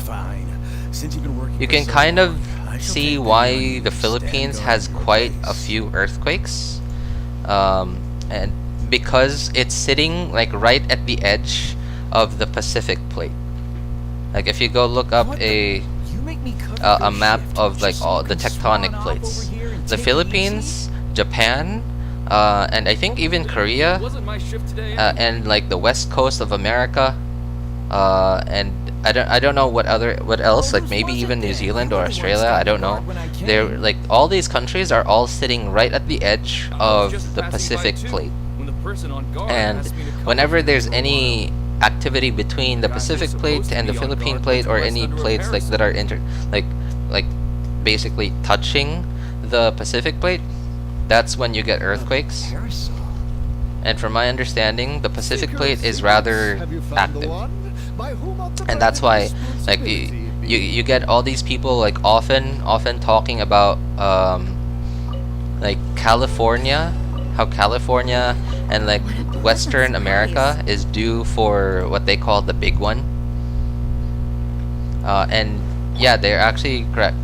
kind of see why the Philippines has quite a few earthquakes, and because it's sitting like right at the edge of the Pacific plate. Like if you go look up a map of like all the tectonic plates, the Philippines, Japan, and I think even Korea, and like the west coast of America, and I don't know what else, like maybe even New Zealand or Australia, I don't know. They're like all these countries are all sitting right at the edge of the Pacific plate, and whenever there's any activity between the Pacific plate and the Philippine plate, or any plates like that are like basically touching the Pacific plate, that's when you get earthquakes. And from my understanding, the Pacific plate is rather active, and that's why like you get all these people like often talking about like California, how California and like Western America is due for what they call the big one. And yeah, they're actually correct.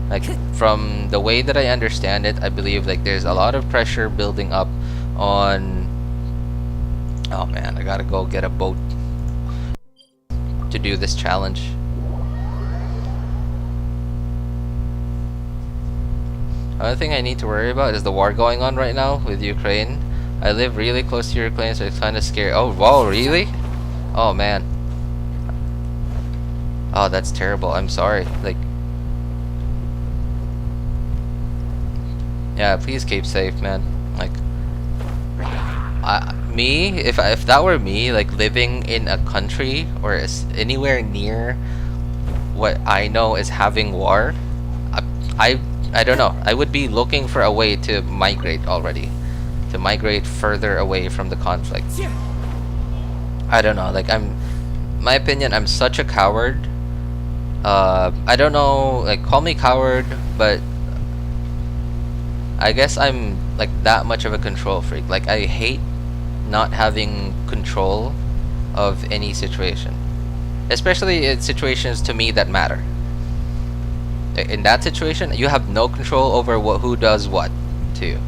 Like from the way that I understand it, I believe like there's a lot of pressure building up on Oh man, I gotta go get a boat to do this challenge. Another thing I need to worry about is the war going on right now with Ukraine. I live really close to Ukraine, so it's kind of scary. Oh, whoa, really? Oh man. Oh, that's terrible. I'm sorry. Like, yeah, please keep safe, man. Like, if that were me, like living in a country or anywhere near what I know is having war, I don't know. I would be looking for a way to migrate already, to migrate further away from the conflict. I don't know. Like, my opinion, I'm such a coward. I don't know. Like, call me coward, but I guess I'm like that much of a control freak. Like, I hate not having control of any situation, especially in situations to me that matter. In that situation, you have no control over who does what to you.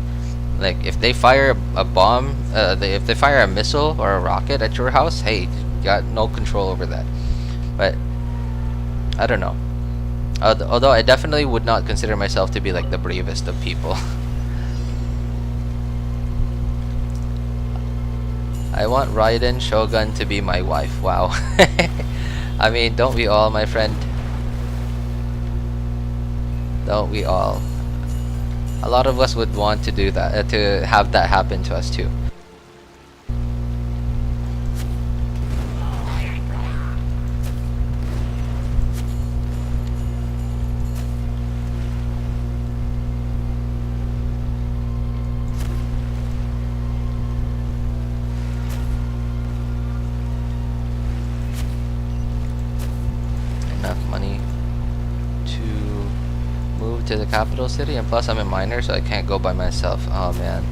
Like, if they fire a bomb, if they fire a missile or a rocket at your house, hey, you got no control over that. But I don't know. Although I definitely would not consider myself to be like the bravest of people. I want Raiden Shogun to be my wife. Wow. I mean, don't we all, my friend? Don't we all? A lot of us would want to do that, to have that happen to us too. Enough money to the capital city, and plus I'm a minor, so I can't go by myself. Oh man,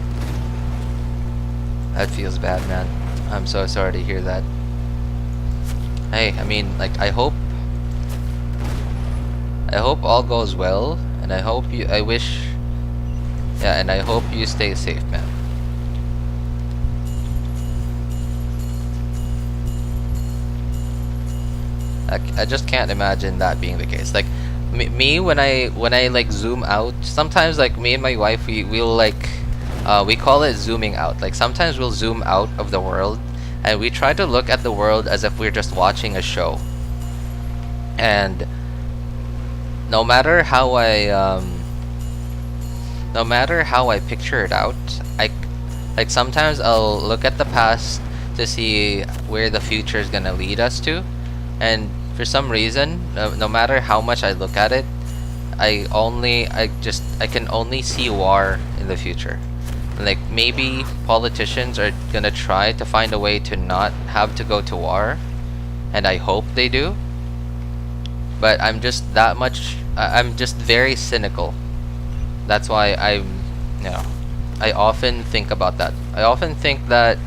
that feels bad, man. I'm so sorry to hear that. Hey, I mean, like, I hope all goes well, and I hope you, I hope you stay safe, man. I just can't imagine that being the case. Like, me when I like zoom out, sometimes, like, me and my wife, we'll like we call it zooming out. Like, sometimes we'll zoom out of the world and we try to look at the world as if we're just watching a show. And no matter how I picture it out, like sometimes I'll look at the past to see where the future is gonna lead us to, and for some reason, no matter how much I look at it, I can only see war in the future. Like, maybe politicians are gonna try to find a way to not have to go to war, and I hope they do. But I'm just I'm just very cynical. That's why I often think about that. I often think that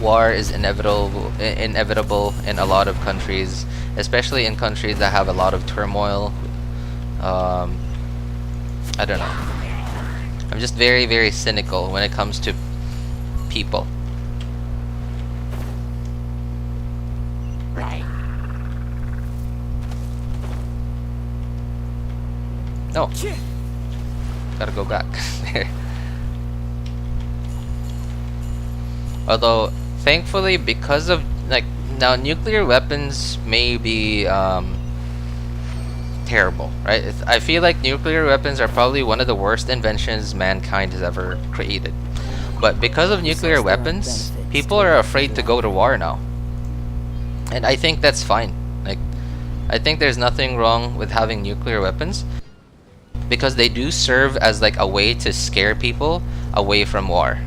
war is inevitable in a lot of countries, especially in countries that have a lot of turmoil. I don't know. I'm just very, very cynical when it comes to people. No. Gotta go back there. Although, thankfully, because of, like, now nuclear weapons may be terrible, right? I feel like nuclear weapons are probably one of the worst inventions mankind has ever created. But because of nuclear weapons, people are afraid to go to war now. And I think that's fine. Like, I think there's nothing wrong with having nuclear weapons, because they do serve as like a way to scare people away from war.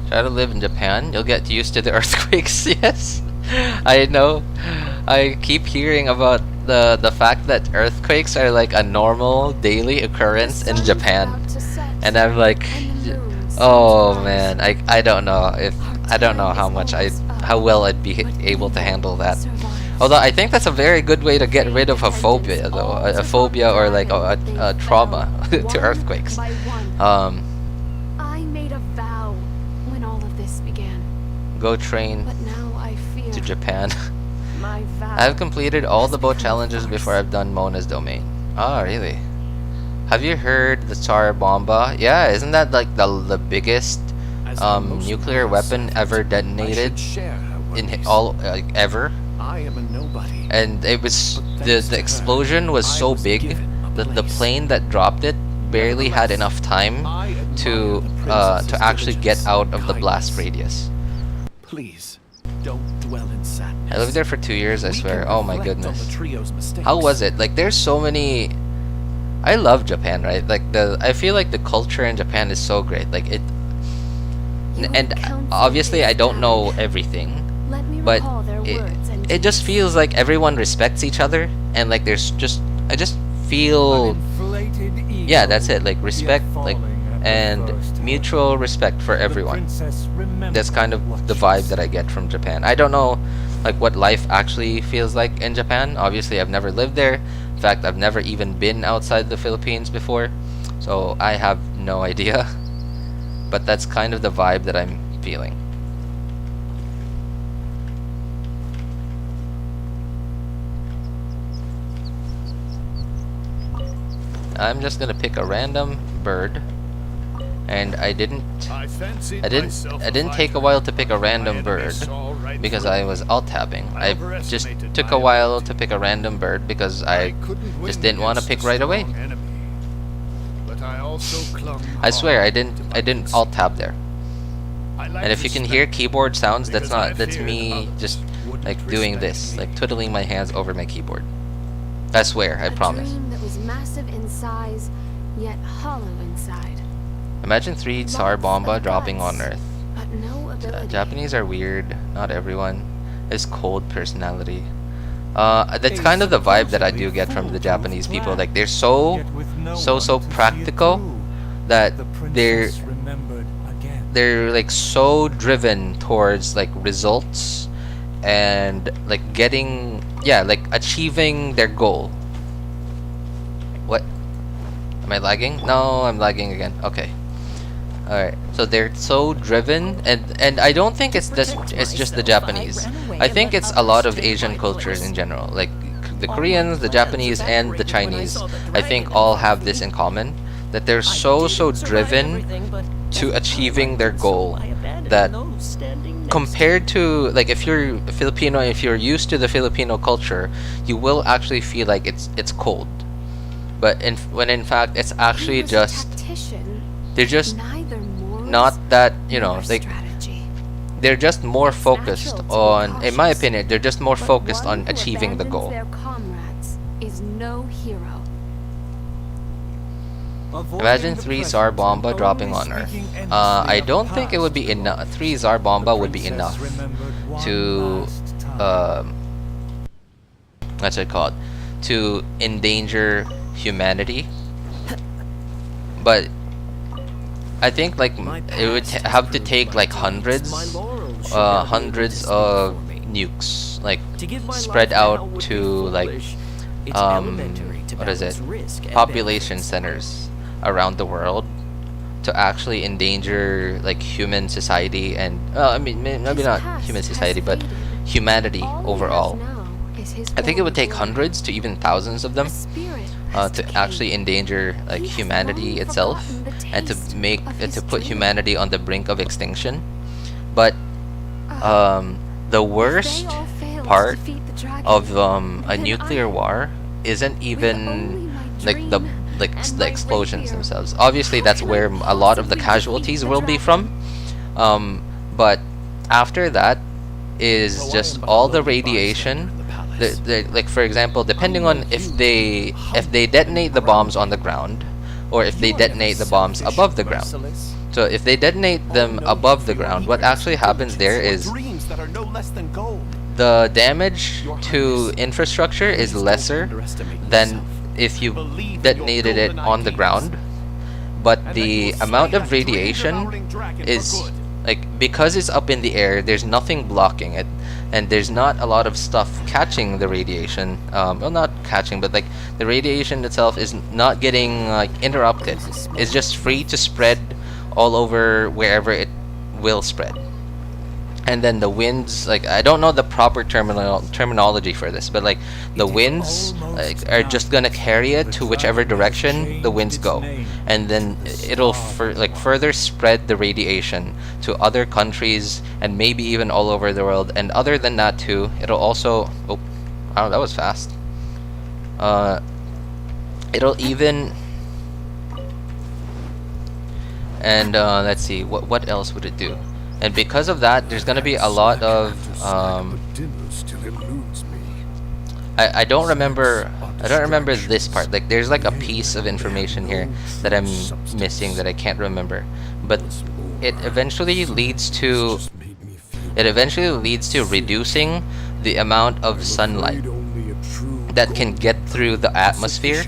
Try to live in Japan, you'll get used to the earthquakes. Yes, I know. I keep hearing about the fact that earthquakes are like a normal daily occurrence in Japan, and I'm like, oh man, I don't know how much I how well I'd be able to handle that. Although I think that's a very good way to get rid of a phobia, though. A phobia or like a trauma to earthquakes. I made a vow when all of this began. Go train But now I fear to Japan. my vow. I've completed all the boat challenges before I've done Mona's domain. Oh, really? Have you heard the Tsar Bomba? Yeah, isn't that like the biggest nuclear weapon ever detonated in all ever? I am a nobody. And it was the explosion was so big that the plane that dropped it barely had enough time to actually get out of the blast radius. Please, don't dwell in sadness. I lived there for 2 years, I swear. Oh my goodness. The trio's mistakes. How was it? Like, there's so many. I love Japan, right? Like I feel like the culture in Japan is so great. Like it, and obviously I don't know everything, but it just feels like everyone respects each other, and like I just feel, yeah, that's it. Like respect, like, and mutual respect for everyone. That's kind of the vibe that I get from Japan. I don't know like what life actually feels like in Japan. Obviously I've never lived there. In fact, I've never even been outside the Philippines before, so I have no idea. But that's kind of the vibe that I'm feeling. I'm just gonna pick a random bird, and I didn't take a while to pick a random bird because I was alt tabbing. I just took a while to pick a random bird because I just didn't want to pick right away. I swear I didn't alt tab there. And if you can hear keyboard sounds, that's me just like doing this, like twiddling my hands over my keyboard. I swear, I promise. A dream that was massive in size, yet hollow inside. Imagine 3 Tsar Bomba dropping on Earth. But no ability. Japanese are weird. Not everyone is cold personality. That's kind of the vibe that I do get from the Japanese people. Like they're so practical that they're like so driven towards like results and like getting, yeah, like achieving their goal. What? Am I lagging? No, I'm lagging again. Okay. Alright, so they're so driven, and I don't think it's just the Japanese. I think it's a lot of Asian cultures in general. Like the Koreans, the Japanese, and the Chinese, I think all have this in common, that they're so driven to achieving their goal that compared to, like, if you're Filipino, if you're used to the Filipino culture, you will actually feel like it's cold. But when in fact it's actually just, they're just not that, you know, like they're just more focused on, in my opinion, they're just more focused on achieving the goal. Imagine 3 Tsar Bomba dropping on Earth. I don't think it would be enough. 3 Tsar Bomba would be enough to what's it called? To endanger humanity. But I think like it would have to take like hundreds of nukes, like spread out to like what is it? Population centers around the world to actually endanger like human society and I mean maybe not human society but humanity overall. I think it would take hundreds to even thousands of them to actually endanger like humanity itself and to put humanity on the brink of extinction. But the worst part of a nuclear war isn't even like the explosions themselves. Obviously that's where a lot of the casualties will be from, but after that is just all the radiation. Like for example, depending on if they detonate the bombs on the ground or if they detonate the bombs above the ground. So if they detonate them above the ground, what actually happens there is the damage to infrastructure is lesser than if you detonated it on the ground, but the amount of radiation is like, because it's up in the air, there's nothing blocking it, and there's not a lot of stuff catching the radiation. Well, not catching, but like the radiation itself is not getting like interrupted. It's just free to spread all over wherever it will spread. And then the winds, like, I don't know the proper terminology for this, but like the winds like, are just gonna carry it to whichever direction the winds go, and then it'll further spread the radiation to other countries and maybe even all over the world. And other than that too, it'll also wow, that was fast. It'll even, and let's see, what else would it do? And because of that, there's gonna be a lot of I don't remember this part. Like, there's like a piece of information here that I'm missing that I can't remember. But it eventually leads to reducing the amount of sunlight that can get through the atmosphere,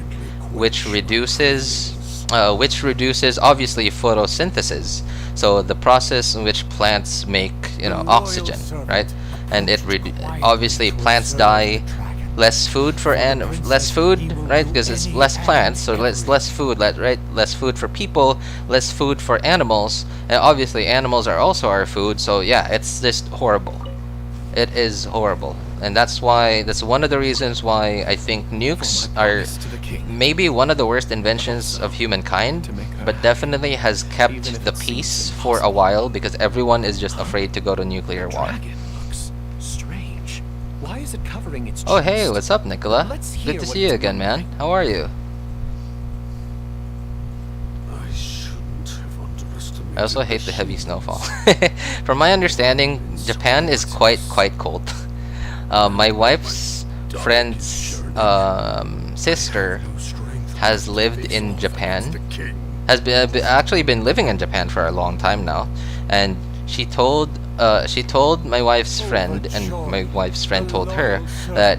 which reduces obviously photosynthesis. So the process in which plants make, oxygen, right? And obviously plants die. Less food, right? Because it's less plants, so less food, right? Less food for people, less food for animals, and obviously animals are also our food. So yeah, it's just horrible. It is horrible, and that's one of the reasons why I think nukes are maybe one of the worst inventions of humankind, but definitely has kept the peace for a while because everyone is just afraid to go to nuclear war. Why is it covering its Oh hey, what's up, Nicola? Good to see you again, man. How are you? I also hate the heavy snowfall. From my understanding, Japan is quite cold. My wife's friend's sister has lived in Japan, actually been living in Japan for a long time now, and she told my wife's friend, and my wife's friend told her that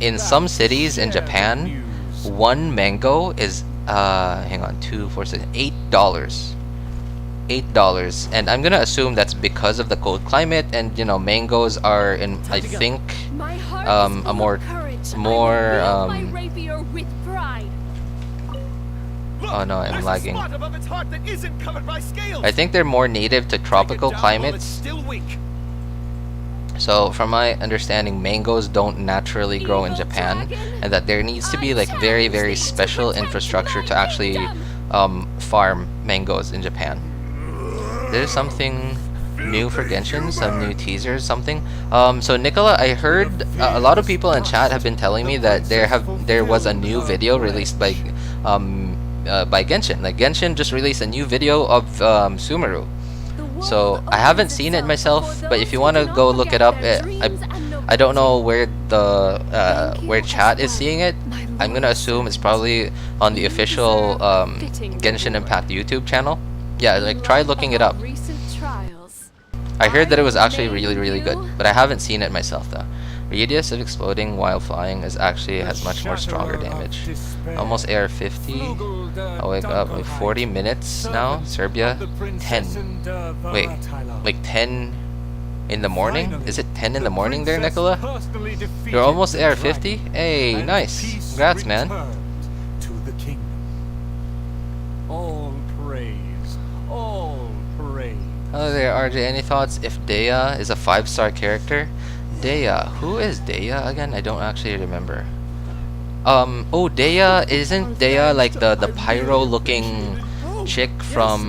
in some cities in Japan, one mango is $8, and I'm gonna assume that's because of the cold climate, and mangoes are in, I think, a more oh no, I'm lagging. I think they're more native to tropical climates. So from my understanding, mangoes don't naturally grow in Japan, and that there needs to be like very special infrastructure to actually farm mangoes in Japan. There's something new for Genshin, some new teasers, something. So Nicola, I heard a lot of people in chat have been telling me that there was a new video released by Genshin. Like, Genshin just released a new video of sumeru. So I haven't seen it myself, but if you want to go look it up, I don't know where where chat is seeing it. I'm gonna assume it's probably on the official Genshin Impact YouTube channel. Yeah, like, try looking it up. I heard that it was actually really good, but I haven't seen it myself though. Radius of exploding while flying has much more stronger damage. Almost AR 50. I'll wake up like 40 minutes now. Serbia 10. Wait, like 10 in the morning? Is it 10 in the morning there, Nicola? You're almost AR 50? Hey, nice. Congrats, man. Hello there, RJ. Any thoughts if Dehya is a 5-star character? Dehya. Who is Dehya again? I don't actually remember. Oh, Dehya, isn't Dehya like the PYRO looking chick from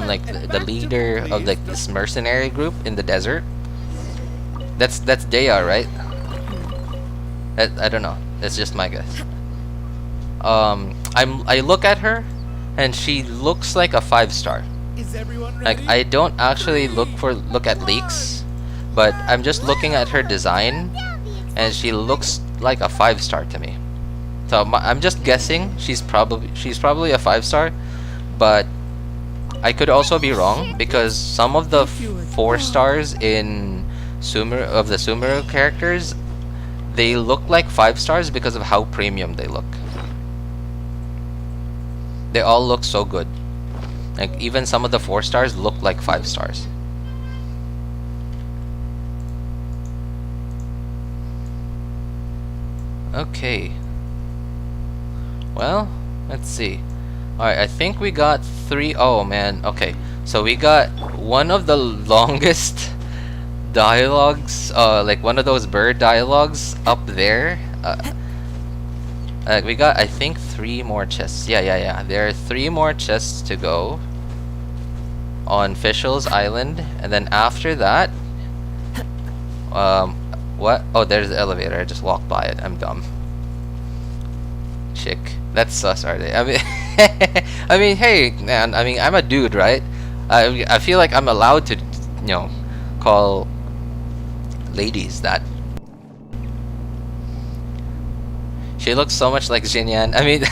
like the leader of like this mercenary group in the desert? That's Dehya, right? I don't know. That's just my guess. I look at her and she looks like a 5-star. Like, I don't actually look at leaks, but I'm just looking at her design, and she looks like a 5-star to me. So I'm just guessing she's probably a 5-star, but I could also be wrong because some of the 4 stars in the sumeru characters, they look like 5 stars because of how premium they look. They all look so good. Like even some of the 4 stars look like 5 stars. Okay. Well, let's see. Alright, I think we got 3. Oh man, okay. So we got one of the longest dialogues, like one of those bird dialogues up there. We got, I think, 3 more chests. Yeah. There are 3 more chests to go on Fischl's island, and then after that, what? Oh, there's the elevator. I just walked by it. I'm dumb. Chick. That's sus, are they? I mean, I mean, hey, man. I mean, I'm a dude, right? I feel like I'm allowed to, you know, call ladies that. She looks so much like Xinyan. I mean,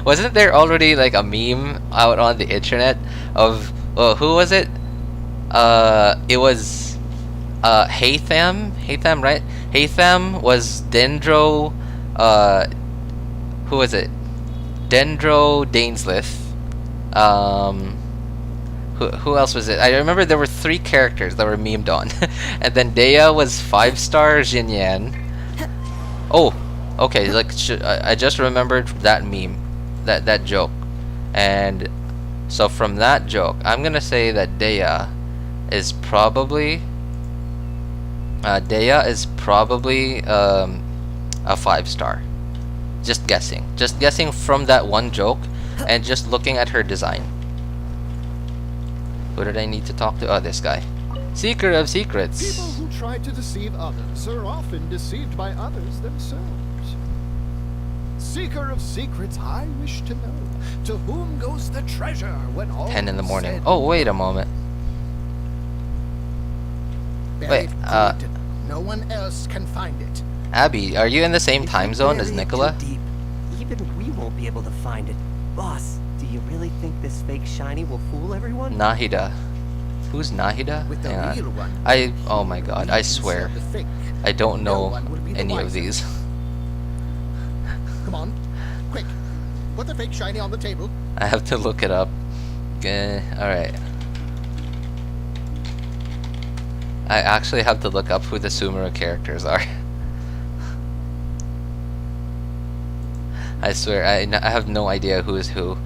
wasn't there already like a meme out on the internet of, well, who was it? It was Alhaitham. Alhaitham, right? Alhaitham was Dendro. Who was it? Dendro Dainslith. Who else was it? I remember there were 3 characters that were memed on, and then Dehya was 5-star Xinyan. Oh, okay. Like I just remembered that meme, that joke, and so from that joke, I'm gonna say that Dehya is probably a 5-star. Just guessing from that one joke, and just looking at her design. Who did I need to talk to? Oh, this guy. Seeker of secrets. People who try to deceive others are often deceived by others themselves. Seeker of secrets, I wish to know, to whom goes the treasure when all 10 in the is morning. said Oh, wait a moment. Very Wait, good. No one else can find it. Abby, are you in the same If time you zone as bury it too Nicola? deep, even we won't be able to find it. Boss, do you really think this fake shiny will fool everyone? Nahida. Who's Nahida? With the Hang on. real one. Oh my god, I swear. The fake. I don't No know one will be the any of wiser. these. Come on, quick. Put the fake shiny on the table. I have to look it up. Alright. I actually have to look up who the sumeru characters are. I swear, I have no idea who is who.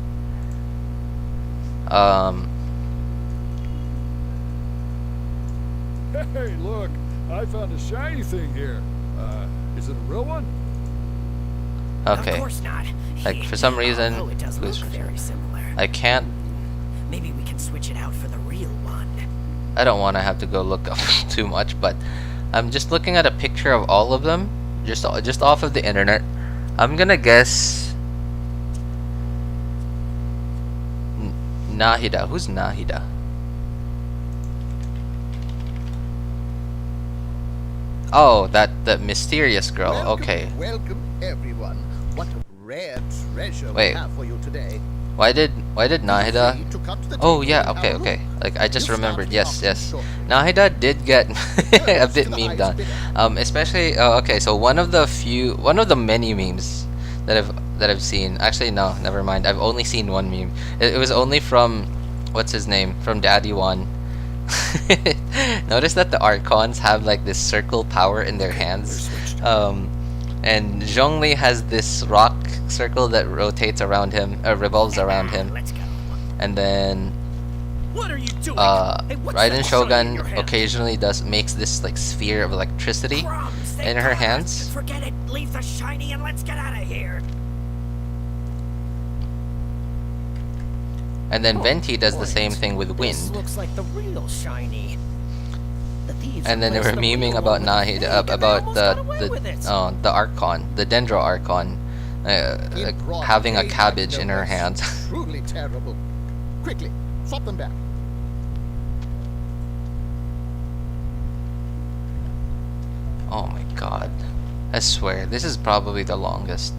Hey, look! I found a shiny thing here. Is it a real one? Okay. Of course not. Like, for some reason, Although it does look very similar. I can't. Maybe we can switch it out for the real one. I don't want to have to go look up too much, but I'm just looking at a picture of all of them, just off of the internet. I'm gonna guess Nahida. Who's Nahida? Oh, that mysterious girl. Welcome, Okay. Welcome, everyone. What a rare treasure Wait. we have for you today. Why did Nahida? Free to come to the Oh table yeah. and Okay. have a Okay. look. Like I just You'll remembered. start Yes. the Yes. auction Nahida did get a bit to the memed highest on. bidder. Especially. Okay. So one of the many memes that I've seen. Actually, no. Never mind. I've only seen one meme. It was only from what's his name, from Daddy One. Notice that the Archons have like this circle power in their hands. And Zhongli has this rock circle that rotates around him, revolves around him. Let's go. And then What are you doing? Hey, what's Raiden that shiny in Shogun your hand? occasionally makes this like sphere of electricity Crumbs, they in her got us. hands. Forget it. Leave the shiny and let's get out of here. And then Venti does the Point. same thing with This wind. looks like the real shiny. The thieves And then they were replaced the memeing real about one with a Nahida, fake, and they about almost got away with it. the Archon, the Dendro Archon, In broad having a daylight, cabbage no in her less. hands. Truly terrible. Quickly, swap them back. Oh my god. I swear, this is probably the longest.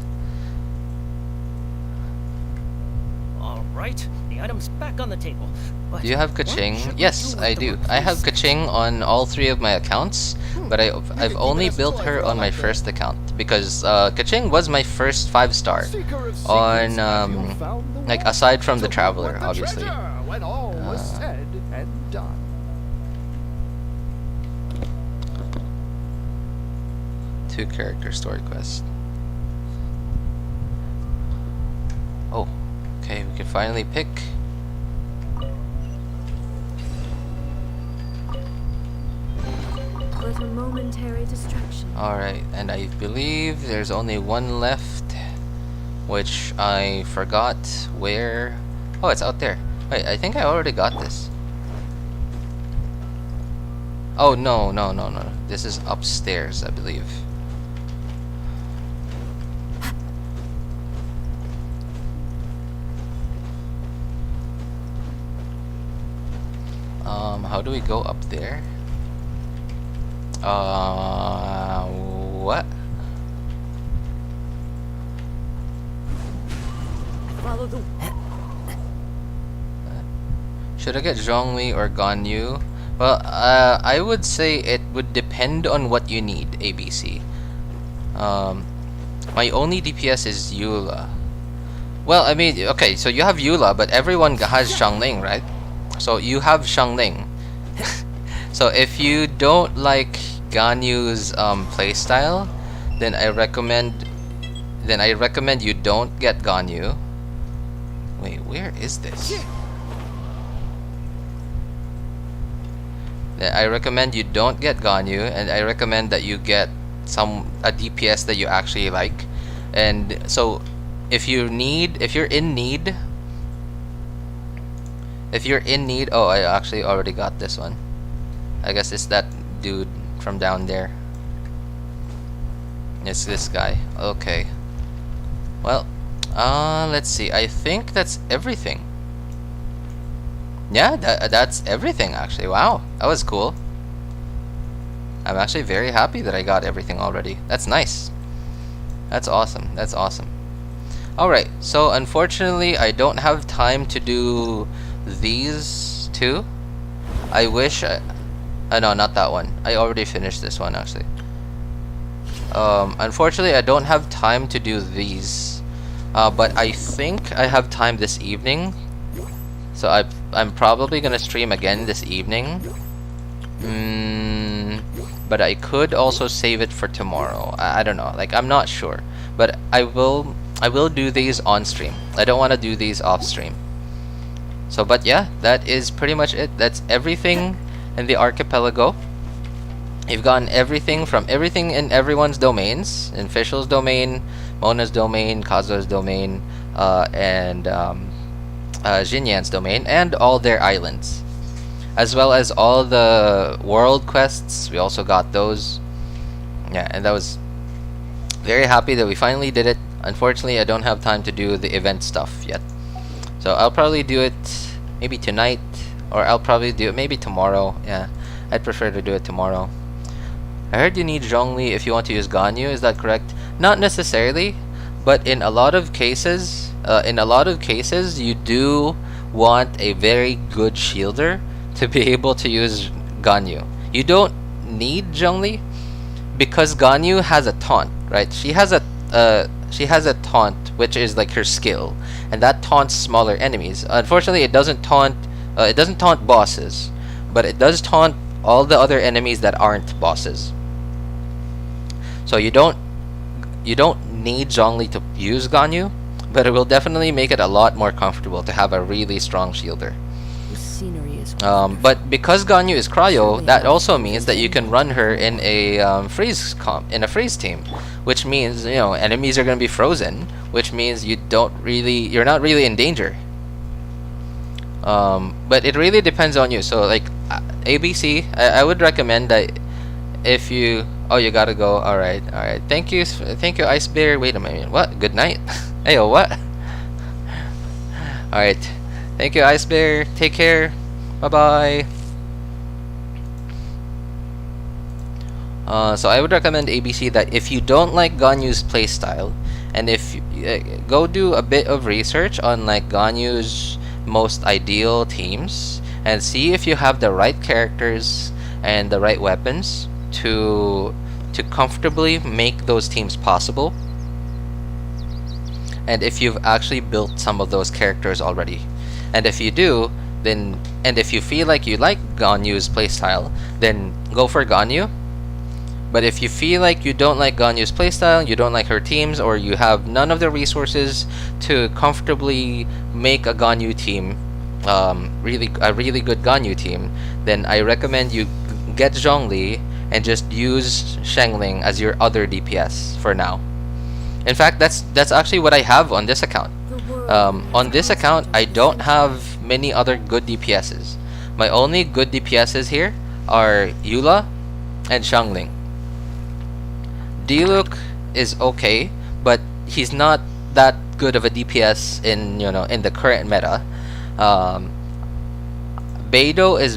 All right, the item's back on the table. But Do you have should Kaching? we Yes, do with I the do. I have Kaching on all 3 of my accounts, but I've keep only it as a built toy her for all on my I care. first account because Kaching was my first 5-star Seeker of secrets, on have you found the like one? aside from the To whom Traveler, went the obviously. treasure when all was said and done. Two character story quest. Oh, okay, we can finally pick. But a momentary distraction. Alright, and I believe there's only one left, which I forgot where. Oh, it's out there. Wait, I think I already got this. Oh, no. This is upstairs, I believe. How do we go up there? What? Follow the. Should I get Zhongli or Ganyu? Well, I would say it would depend on what you need, ABC. My only DPS is Eula. Well, I mean, okay, so you have Eula, but everyone has Xiangling, right? So you have Xiangling. So if you don't like Ganyu's playstyle, then I recommend you don't get Ganyu. Wait, where is this? I recommend you don't get Ganyu, and I recommend that you get a DPS that you actually like. And so if you're in need, oh, I actually already got this one. I guess it's that dude from down there. It's this guy. Okay. Well, let's see. I think that's everything. Yeah, that's everything actually. Wow, that was cool. I'm actually very happy that I got everything already. That's nice. That's awesome. That's awesome. Alright, so unfortunately I don't have time to do these two. I wish no, not that one. I already finished this one actually. Unfortunately I don't have time to do these. But I think I have time this evening. So I'm probably gonna stream again this evening. But I could also save it for tomorrow. I don't know. Like, I'm not sure. But I will do these on stream. I don't want to do these off stream. So, but yeah, that is pretty much it. That's everything in the archipelago. You've gotten everything from everything in everyone's domains. In Fischl's domain, Mona's domain, Kazuha's domain, and Xinyan's domain, and all their islands. As well as all the world quests. We also got those. Yeah, and that was very happy that we finally did it. Unfortunately, I don't have time to do the event stuff yet. So I'll probably do it maybe tonight, or I'll probably do it maybe tomorrow. Yeah, I'd prefer to do it tomorrow. I heard you need Zhongli if you want to use Ganyu. Is that correct? Not necessarily, but in a lot of cases, you do want a very good shielder to be able to use Ganyu. You don't need Zhongli because Ganyu has a taunt, right? She has a taunt, which is like her skill, and that taunts smaller enemies. Unfortunately, it doesn't taunt bosses, but it does taunt all the other enemies that aren't bosses. So you don't need Zhongli to use Ganyu, but it will definitely make it a lot more comfortable to have a really strong shielder. The scenery is but because Ganyu is cryo, that also means that you can run her in a freeze team, which means, you know, enemies are going to be frozen, which means you're not really in danger. But it really depends on you. So like ABC, I would recommend that if you you gotta go. All right. Thank you, Ice Bear. Wait a minute. What? Good night. Hey, what? All right. Thank you, Ice Bear. Take care. Bye-bye. So I would recommend ABC that if you don't like Ganyu's playstyle, and if you go do a bit of research on like Ganyu's most ideal teams, and see if you have the right characters and the right weapons to comfortably make those teams possible, and if you've actually built some of those characters already. And if you do, then, and if you feel like you like Ganyu's playstyle, then go for Ganyu. But if you feel like you don't like Ganyu's playstyle, you don't like her teams, or you have none of the resources to comfortably make a Ganyu team, a really good Ganyu team, then I recommend you get Zhongli and just use Xiangling as your other DPS for now. In fact, that's actually what I have on this account. On this account, I don't have many other good DPSs. My only good DPSs here are Eula and Xiangling. Diluc is okay, but he's not that good of a DPS in the current meta. Beidou is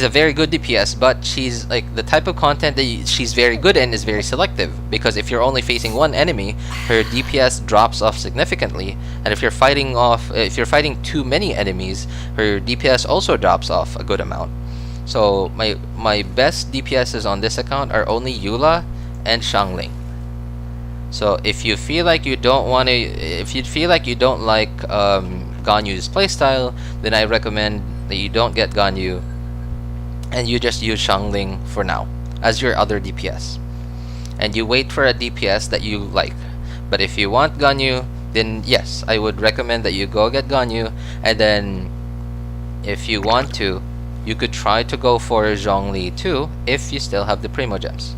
a very good DPS, but she's like the type of content that she's very good in is very selective, because if you're only facing one enemy, her DPS drops off significantly, and if you're fighting too many enemies, her DPS also drops off a good amount. So my best DPSs on this account are only Eula and Xiangling. So if you feel like you don't like Ganyu's playstyle, then I recommend that you don't get Ganyu and you just use Xiangling for now as your other DPS, and you wait for a DPS that you like. But if you want Ganyu, then yes, I would recommend that you go get Ganyu, and then if you want to, you could try to go for Zhongli too if you still have the Primo Gems.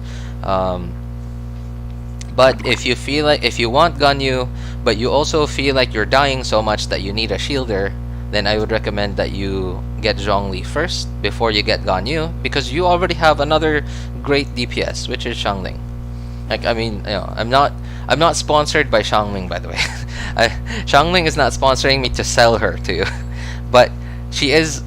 But if you want Ganyu, but you also feel like you're dying so much that you need a shielder, then I would recommend that you get Zhongli first before you get Ganyu, because you already have another great DPS, which is Xiangling. Like, I mean, I'm not sponsored by Xiangling, by the way. Xiangling is not sponsoring me to sell her to you, but she's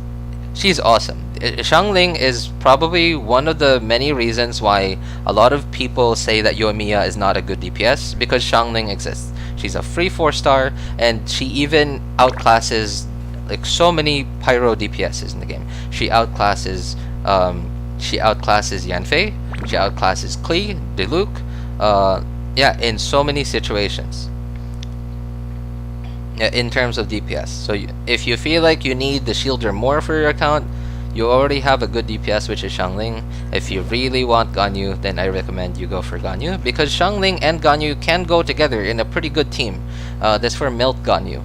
awesome. Xiangling is probably one of the many reasons why a lot of people say that Yoimiya is not a good DPS, because Xiangling exists. She's a free 4-star, and she even outclasses like so many Pyro DPSs in the game. She outclasses Yanfei, she outclasses Klee, Diluc, in so many situations. In terms of DPS. So if you feel like you need the shielder more for your account, you already have a good DPS, which is Xiangling. If you really want Ganyu, then I recommend you go for Ganyu, because Xiangling and Ganyu can go together in a pretty good team. That's for Melt Ganyu.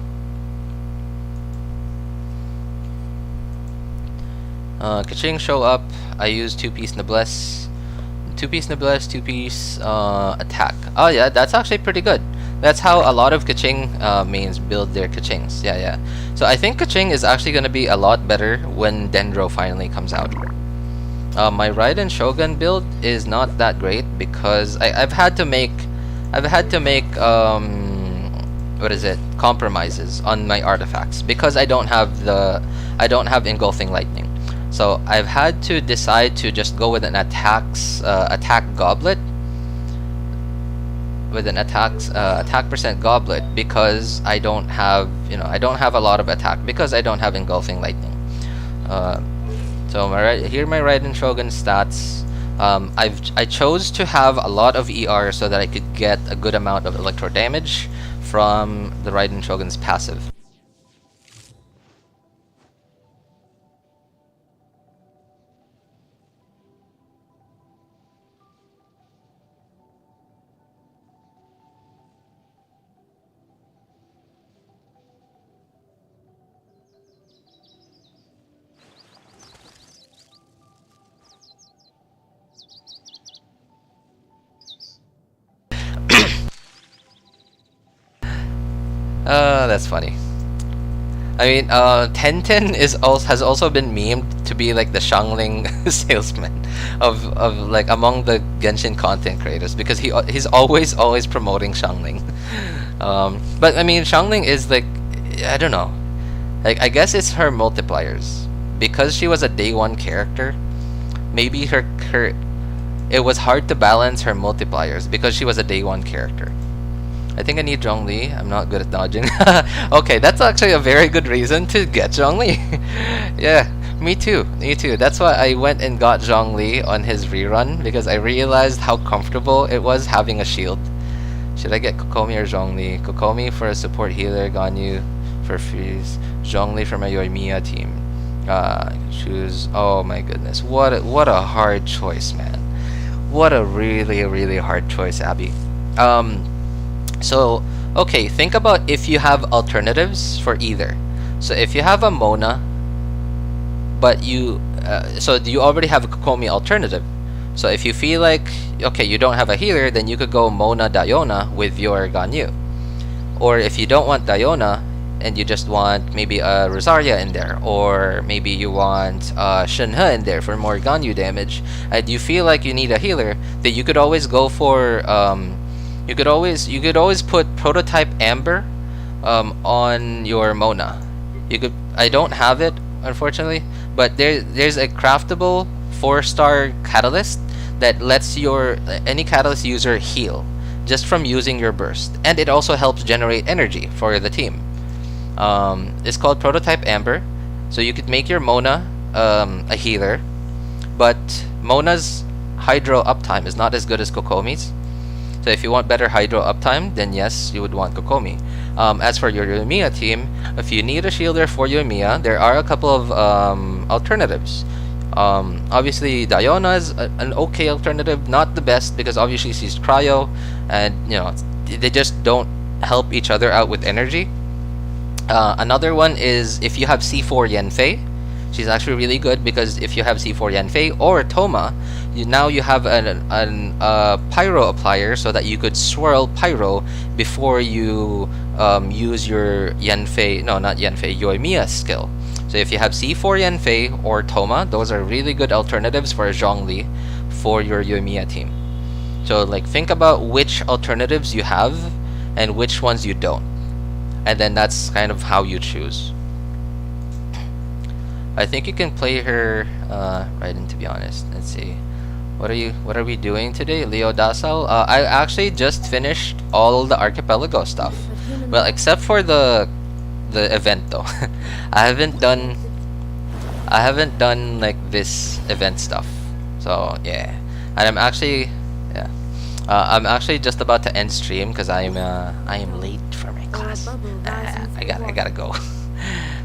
Kaching show up. I use 2-piece Noblesse. 2-piece Noblesse, 2-piece attack. Oh yeah, that's actually pretty good. That's how a lot of Kaching mains build their Kachings. Yeah. So I think Kaching is actually going to be a lot better when Dendro finally comes out. My Raiden Shogun build is not that great because I've had to make compromises on my artifacts, because I don't have Engulfing Lightning. So I've had to decide to just go with an attack goblet. With an attack percent goblet, because I don't have a lot of attack, because I don't have Engulfing Lightning. So here are my Raiden Shogun stats. I chose to have a lot of ER so that I could get a good amount of electro damage from the Raiden Shogun's passive. That's funny. I mean, Tenten has also been memed to be like the Xiangling salesman of like among the Genshin content creators, because he's always promoting Xiangling. But I mean, Xiangling is like, I don't know, like I guess it's her multipliers, because she was a day 1 character. Maybe it was hard to balance her multipliers because she was a day 1 character. I think I need Zhongli. I'm not good at dodging. Okay, that's actually a very good reason to get Zhongli. Yeah, me too. That's why I went and got Zhongli on his rerun, because I realized how comfortable it was having a shield. Should I get Kokomi or Zhongli? Kokomi for a support healer, Ganyu for freeze. Zhongli from a Yoimiya team. Choose. Oh my goodness, what a hard choice, man. What a really hard choice, Abby. So okay, think about if you have alternatives for either. So if you have a Mona, but you so you already have a Kokomi alternative. So if you feel like, okay, you don't have a healer, then you could go Mona Diona with your Ganyu. Or if you don't want Diona and you just want maybe a Rosaria in there, or maybe you want Shenhe in there for more Ganyu damage, and you feel like you need a healer, then you could always go for you could always put Prototype Amber on your Mona. You could, I don't have it unfortunately, but there's a craftable 4-star catalyst that lets your any catalyst user heal just from using your burst, and it also helps generate energy for the team. It's called Prototype Amber, so you could make your Mona a healer, but Mona's hydro uptime is not as good as Kokomi's. So if you want better hydro uptime, then yes, you would want Kokomi. As for your Yoimiya team, if you need a shielder for Yoimiya, there are a couple of alternatives. Obviously Diona is an okay alternative, not the best because obviously she's cryo, and you know they just don't help each other out with energy. Another one is if you have C4 Yanfei. She's actually really good because if you have C4 Yanfei or Toma, now you have an pyro applier so that you could swirl pyro before you use your Yanfei, no, not Yanfei, Yoimiya skill. So if you have C4 Yanfei or Toma, those are really good alternatives for Zhongli for your Yoimiya team. So like think about which alternatives you have and which ones you don't, and then that's kind of how you choose. I think you can play her right in, to be honest. Let's see. What are we doing today? Leo Dasal? I actually just finished all the Archipelago stuff. Well, except for the event though. I haven't done like this event stuff. So yeah. And I'm actually just about to end stream because I am late for my class. I gotta go.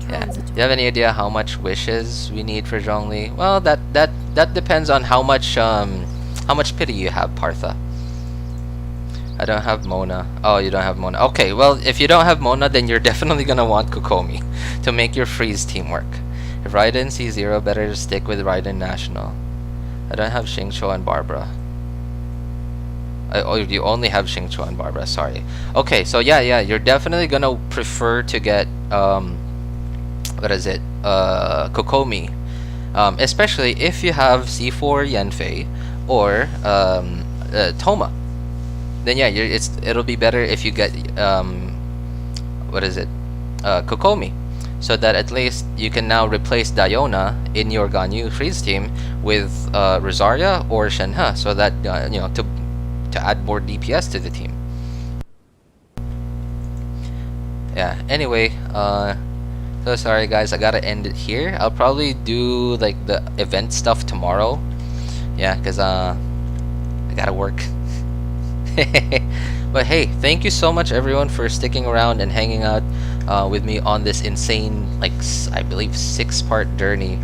Yeah. Do you have any idea how much wishes we need for Zhongli? Well, that depends on how much pity you have, Partha. I don't have Mona. Oh, you don't have Mona. Okay, well, if you don't have Mona, then you're definitely gonna want Kokomi to make your freeze team work. If Raiden C0, better to stick with Raiden National. I don't have Xingqiu and Barbara. Oh, you only have Xingqiu and Barbara. Sorry. Okay, so yeah, you're definitely gonna prefer to get what is it? Kokomi, especially if you have C4 Yanfei or Toma. Then yeah, it'll be better if you get what is it? Kokomi, so that at least you can now replace Diona in your Ganyu freeze team with Rosaria or Shenhe, so that you know, to add more DPS to the team. Yeah. Anyway, so sorry guys, I gotta end it here. I'll probably do like the event stuff tomorrow. Yeah, cause I gotta work. But hey, thank you so much everyone for sticking around and hanging out with me on this insane, like I believe 6-part journey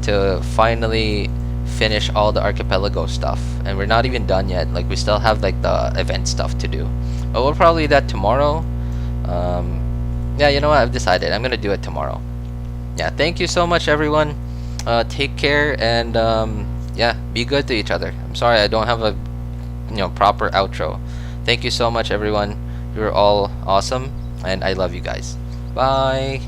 to finally finish all the Archipelago stuff. And we're not even done yet. Like we still have like the event stuff to do. But we'll probably do that tomorrow. Yeah, you know what? I've decided I'm gonna do it tomorrow. Yeah, thank you so much, everyone. Take care and yeah, be good to each other. I'm sorry I don't have a proper outro. Thank you so much, everyone. You're all awesome, and I love you guys. Bye.